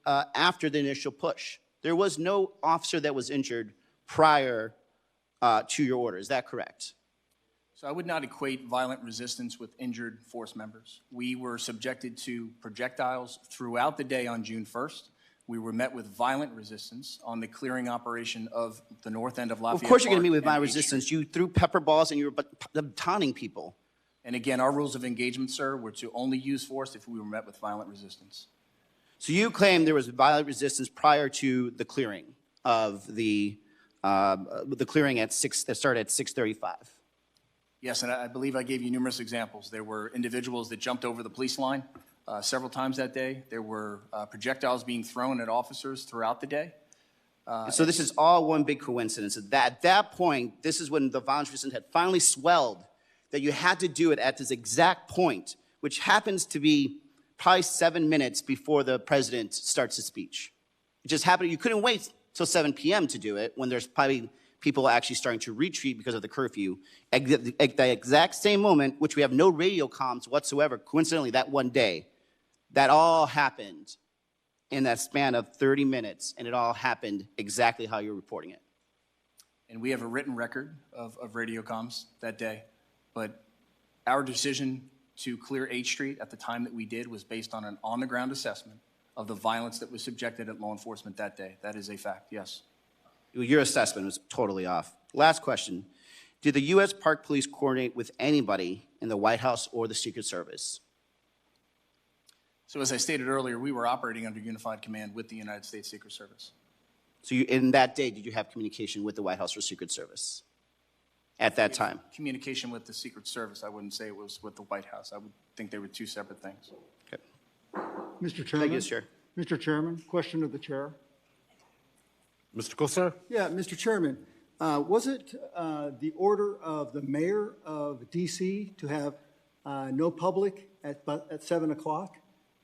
after the initial push. There was no officer that was injured prior to your order. Is that correct? So I would not equate violent resistance with injured force members. We were subjected to projectiles throughout the day on June 1st. We were met with violent resistance on the clearing operation of the north end of Lafayette. Of course you're going to meet with violent resistance. You threw pepper balls and you were taunting people. And again, our rules of engagement, sir, were to only use force if we were met with violent resistance. So you claim there was violent resistance prior to the clearing of the clearing that started at 6:35. Yes, and I believe I gave you numerous examples. There were individuals that jumped over the police line several times that day. There were projectiles being thrown at officers throughout the day. So this is all one big coincidence. At that point, this is when the violence resistance had finally swelled, that you had to do it at this exact point, which happens to be probably 7 minutes before the president starts his speech. It just happened. You couldn't wait till 7 p.m. to do it when there's probably people actually starting to retreat because of the curfew. At the exact same moment, which we have no radio comms whatsoever, coincidentally that one day, that all happened in that span of 30 minutes, and it all happened exactly how you're reporting it. And we have a written record of radio comms that day, but our decision to clear 8th Street at the time that we did was based on an on-the-ground assessment of the violence that was subjected at law enforcement that day. That is a fact, yes. Your assessment was totally off. Last question. Did the U.S. Park Police coordinate with anybody in the White House or the Secret Service? So as I stated earlier, we were operating under unified command with the United States Secret Service. So in that day, did you have communication with the White House or Secret Service at that time? Communication with the Secret Service, I wouldn't say it was with the White House. I would think they were two separate things. Mr. Chairman. Thank you, Chair. Mr. Chairman, question to the chair. Mr. Kosar? Yeah, Mr. Chairman, was it the order of the mayor of DC to have no public at 7 o'clock?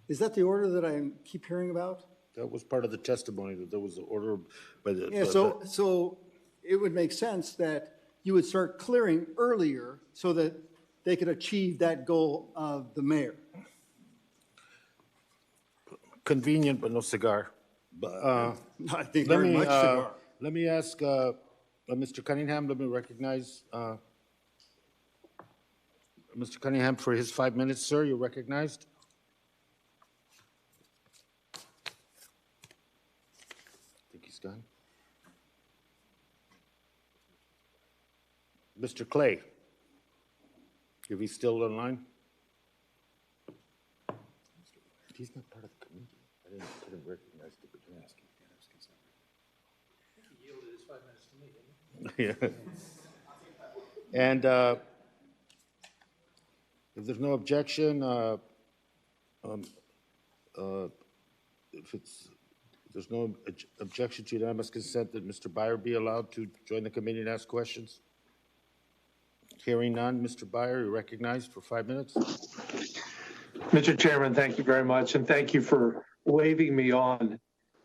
Is that the order that I keep hearing about? That was part of the testimony, that there was an order by the... Yeah, so it would make sense that you would start clearing earlier so that they could achieve that goal of the mayor. Convenient, but no cigar. I think very much cigar. Let me ask Mr. Cunningham, let me recognize Mr. Cunningham for his 5 minutes, sir. You're recognized. I think he's gone. Mr. Clay, if he's still online. He's not part of the committee. I couldn't recognize the beginning. He yielded his 5 minutes to me, didn't he? Yeah. And if there's no objection, if there's no objection to unanimous consent, that Mr. Barr be allowed to join the committee and ask questions. Hearing none, Mr. Barr, you're recognized for 5 minutes. Mr. Chairman, thank you very much, and thank you for waving me on.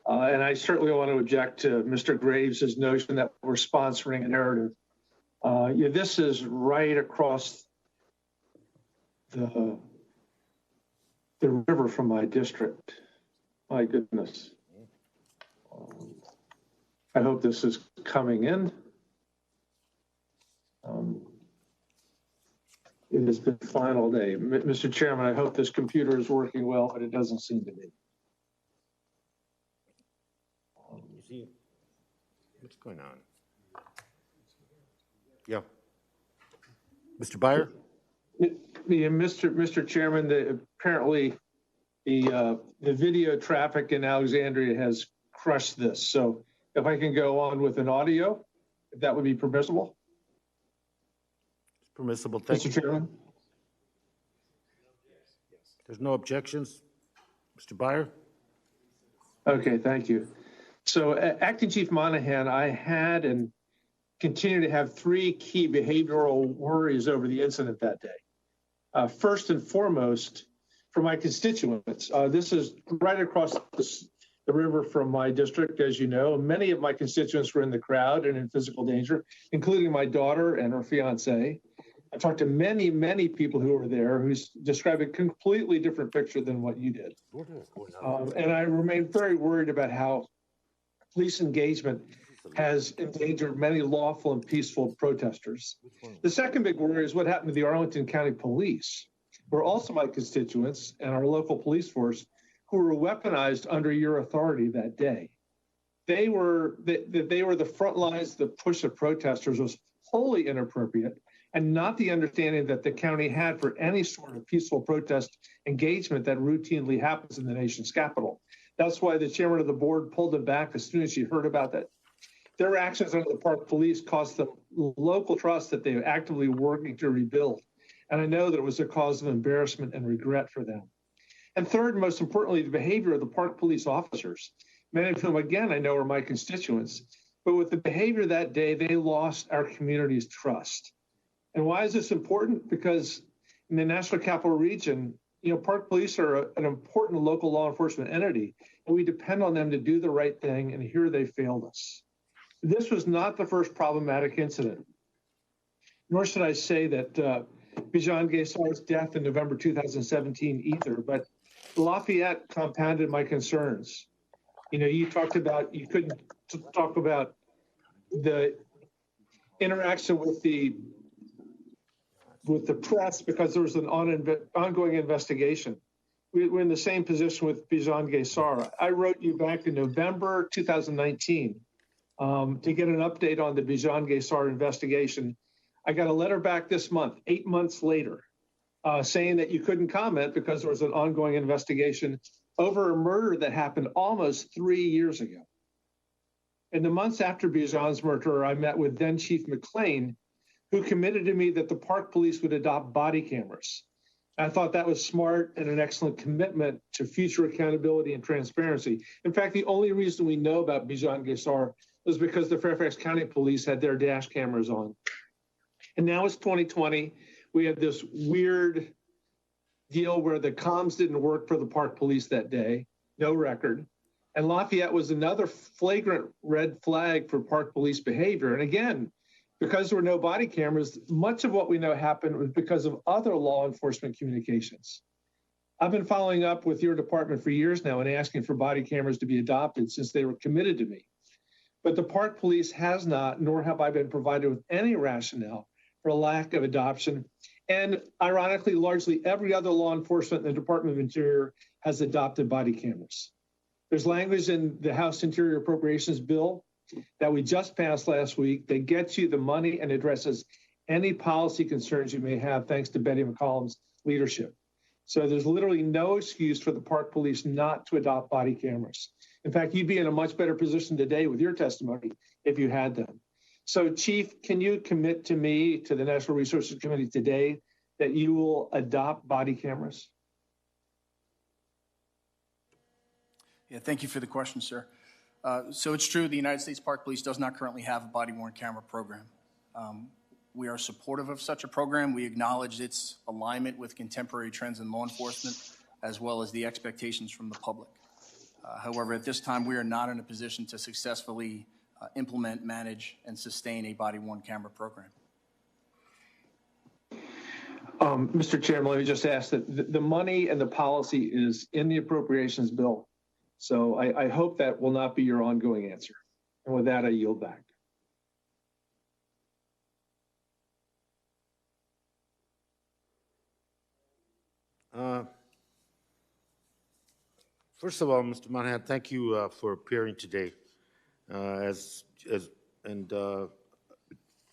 And I certainly want to object to Mr. Graves' notion that we're sponsoring a narrative. This is right across the river from my district. My goodness. I hope this is coming in. It has been fine all day. Mr. Chairman, I hope this computer is working well, but it doesn't seem to be. What's going on? Yeah. Mr. Barr? Mr. Chairman, apparently the video traffic in Alexandria has crushed this. So if I can go on with an audio, if that would be permissible. Permissible. Thank you. Mr. Chairman. There's no objections. Mr. Barr? Okay, thank you. So Acting Chief Monahan, I had and continue to have three key behavioral worries over the incident that day. First and foremost, for my constituents, this is right across the river from my district, as you know. Many of my constituents were in the crowd and in physical danger, including my daughter and her fiance. I talked to many, many people who were there who described a completely different picture than what you did. And I remain very worried about how police engagement has endangered many lawful and peaceful protesters. The second big worry is what happened to the Arlington County Police, who are also my constituents and our local police force, who were weaponized under your authority that day. They were the front lines. The push of protesters was wholly inappropriate and not the understanding that the county had for any sort of peaceful protest engagement that routinely happens in the nation's capital. That's why the chairman of the board pulled them back as soon as she heard about that. Their actions under the Park Police cost them local trust that they are actively working to rebuild. And I know that it was a cause of embarrassment and regret for them. And third, most importantly, the behavior of the Park Police officers, many of whom, again, I know are my constituents. But with the behavior that day, they lost our community's trust. And why is this important? Because in the National Capital Region, Park Police are an important local law enforcement entity, and we depend on them to do the right thing, and here they failed us. This was not the first problematic incident, nor should I say that Bijan Gaysar's death in November 2017 either, but Lafayette compounded my concerns. You couldn't talk about the interaction with the press because there was an ongoing investigation. We're in the same position with Bijan Gaysar. I wrote you back in November 2019 to get an update on the Bijan Gaysar investigation. I got a letter back this month, 8 months later, saying that you couldn't comment because there was an ongoing investigation over a murder that happened almost 3 years ago. In the months after Bijan's murder, I met with then Chief McLean, who committed to me that the Park Police would adopt body cameras. I thought that was smart and an excellent commitment to future accountability and transparency. In fact, the only reason we know about Bijan Gaysar was because the Fairfax County Police had their dash cameras on. And now it's 2020. We have this weird deal where the comms didn't work for the Park Police that day, no record. And Lafayette was another flagrant red flag for Park Police behavior. And again, because there were no body cameras, much of what we know happened was because of other law enforcement communications. I've been following up with your department for years now and asking for body cameras to be adopted since they were committed to me. But the Park Police has not, nor have I been provided with any rationale for a lack of adoption. And ironically, largely every other law enforcement in the Department of Interior has adopted body cameras. There's language in the House Interior Appropriations Bill that we just passed last week that gets you the money and addresses any policy concerns you may have, thanks to Betty McCollum's leadership. So there's literally no excuse for the Park Police not to adopt body cameras. In fact, you'd be in a much better position today with your testimony if you had them. So, Chief, can you commit to me, to the National Resources Committee today, that you will adopt body cameras? Yeah, thank you for the question, sir. So it's true, the United States Park Police does not currently have a body-worn camera program. We are supportive of such a program. We acknowledge its alignment with contemporary trends in law enforcement, as well as the expectations from the public. However, at this time, we are not in a position to successfully implement, manage, and sustain a body-worn camera program. Mr. Chairman, let me just ask that the money and the policy is in the appropriations bill. So I hope that will not be your ongoing answer. And with that, I yield back. First of all, Mr. Monahan, thank you for appearing today.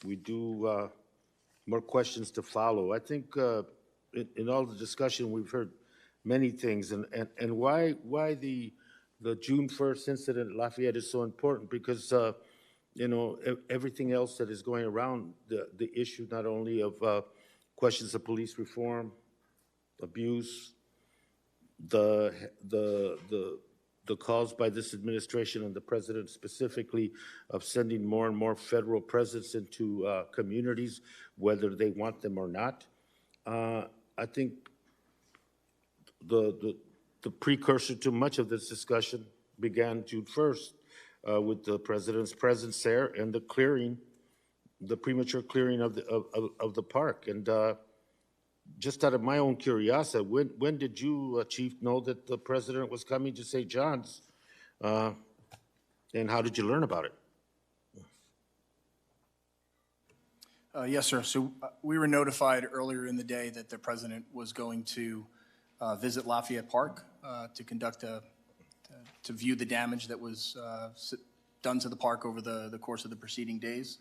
We do more questions to follow. I think in all the discussion we've heard many things, and why the June 1st incident in Lafayette is so important, because you know, everything else that is going around the issue, not only of questions of police reform, abuse, the calls by this administration and the president specifically of sending more and more federal presence into communities, whether they want them or not. I think the precursor to much of this discussion began June 1st with the president's presence there and the clearing, the premature clearing of the park. And just out of my own curiosity, when did you, Chief, know that the president was coming to St. John's? And how did you learn about it? Yes, sir. So we were notified earlier in the day that the president was going to visit Lafayette Park to conduct to view the damage that was done to the park over the course of the preceding days.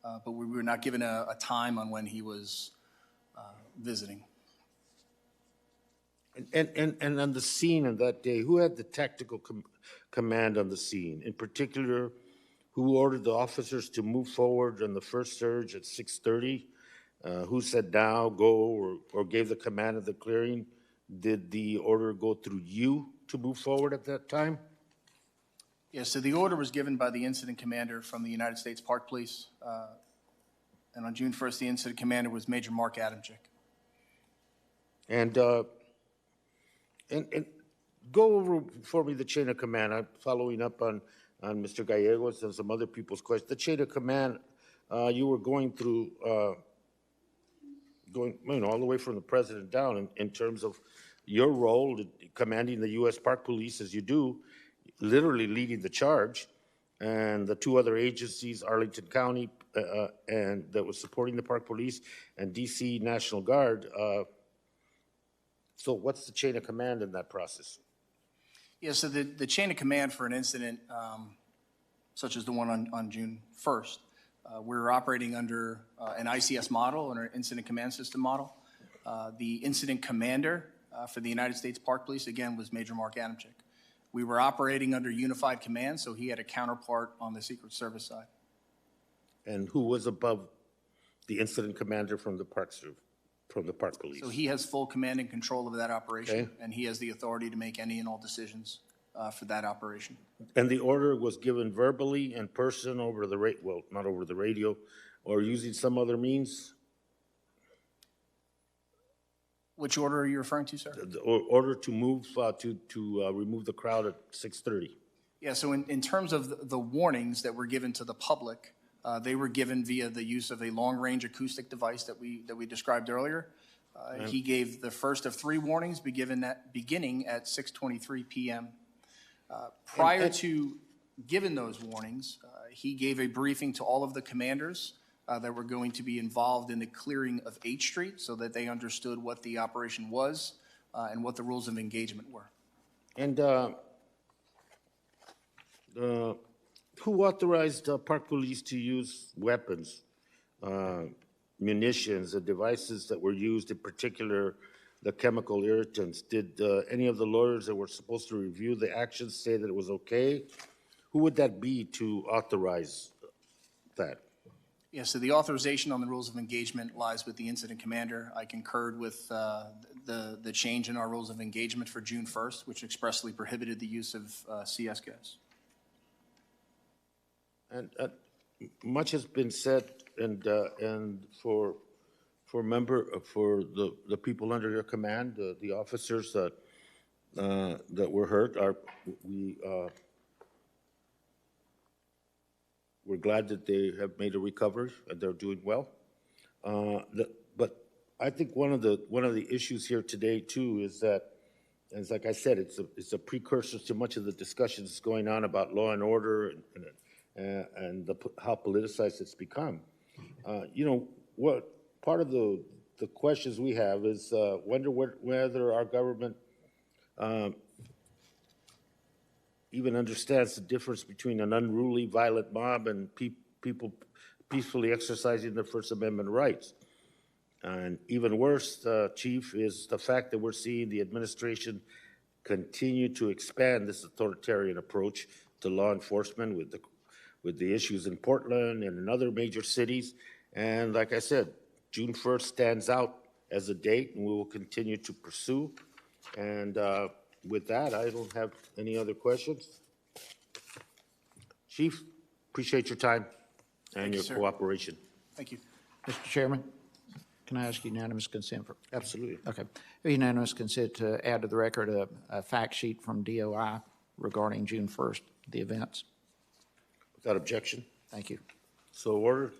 But we were not given a time on when he was visiting. And on the scene on that day, who had the tactical command on the scene? In particular, who ordered the officers to move forward on the first surge at 6:30? Who said now, go, or gave the command of the clearing? Did the order go through you to move forward at that time? Yes, so the order was given by the incident commander from the United States Park Police. And on June 1st, the incident commander was Major Mark Adamczyk. And go over for me the chain of command. I'm following up on Mr. Gallegos and some other people's questions. The chain of command, you were going through, all the way from the president down in terms of your role in commanding the U.S. Park Police, as you do, literally leading the charge, and the two other agencies, Arlington County, and that was supporting the Park Police, and D.C. National Guard. So what's the chain of command in that process? Yeah, so the chain of command for an incident such as the one on June 1st, we're operating under an ICS model, an incident command system model. The incident commander for the United States Park Police, again, was Major Mark Adamczyk. We were operating under unified command, so he had a counterpart on the Secret Service side. And who was above the incident commander from the Park Police? So he has full command and control of that operation, and he has the authority to make any and all decisions for that operation. And the order was given verbally, in person, over the well, not over the radio, or using some other means? Which order are you referring to, sir? The order to move, to remove the crowd at 6:30. Yeah, so in terms of the warnings that were given to the public, they were given via the use of a long-range acoustic device that we described earlier. He gave the first of 3 warnings beginning at 6:23 p.m. Prior to giving those warnings, he gave a briefing to all of the commanders that were going to be involved in the clearing of 8th Street so that they understood what the operation was and what the rules of engagement were. And who authorized Park Police to use weapons, munitions, the devices that were used, in particular the chemical irritants? Did any of the lawyers that were supposed to review the actions say that it was okay? Who would that be to authorize that? Yeah, so the authorization on the rules of engagement lies with the incident commander. I concurred with the change in our rules of engagement for June 1st, which expressly prohibited the use of CS gas. And much has been said, and for the people under your command, the officers that were hurt, we're glad that they have made a recovery and they're doing well. But I think one of the issues here today too is that, and like I said, it's a precursor to much of the discussions that's going on about law and order and how politicized it's become. You know, what part of the questions we have is wonder whether our government even understands the difference between an unruly, violent mob and people peacefully exercising their First Amendment rights. And even worse, Chief, is the fact that we're seeing the administration continue to expand this authoritarian approach to law enforcement with the issues in Portland and in other major cities. And like I said, June 1st stands out as a date, and we will continue to pursue. And with that, I don't have any other questions. Chief, appreciate your time and your cooperation. Thank you. Mr. Chairman, can I ask unanimous consent for? Absolutely. Okay. Unanimous consent to add to the record a fact sheet from DOI regarding June 1st, the events. Without objection. Thank you. So ordered.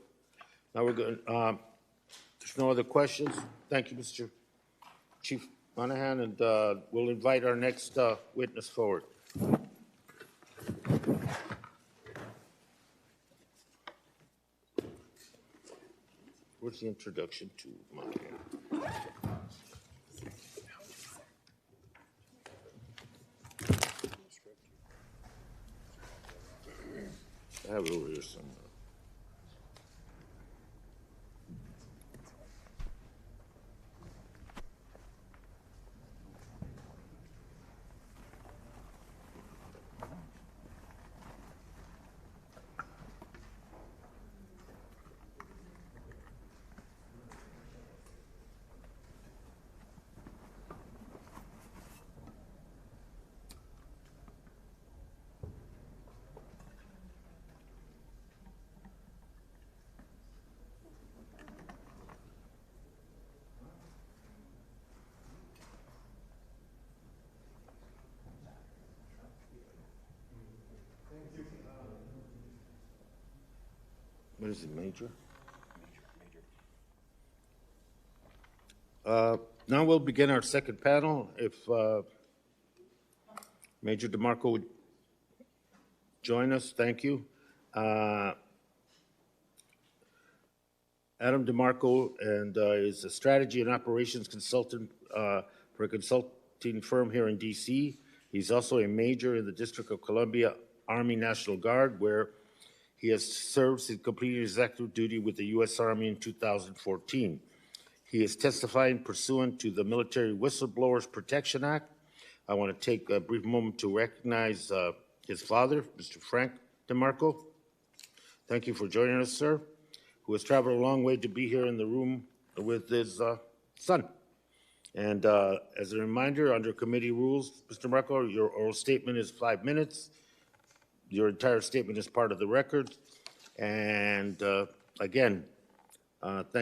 Now we're going, there's no other questions. Thank you, Mr. Chief Monahan, and we'll invite our next witness forward. Where's the introduction to Monahan? I have it over here somewhere. What is it, Major? Now we'll begin our second panel. If Major DeMarco would join us, thank you. Adam DeMarco is a strategy and operations consultant for a consulting firm here in DC. He's also a major in the District of Columbia Army National Guard, where he has served and completed his active duty with the U.S. Army in 2014. He is testifying pursuant to the Military Whistleblowers Protection Act. I want to take a brief moment to recognize his father, Mr. Frank DeMarco. Thank you for joining us, sir, who has traveled a long way to be here in the room with his son. And as a reminder, under committee rules, Mr. Marco, your oral statement is 5 minutes. Your entire statement is part of the record. And again, thank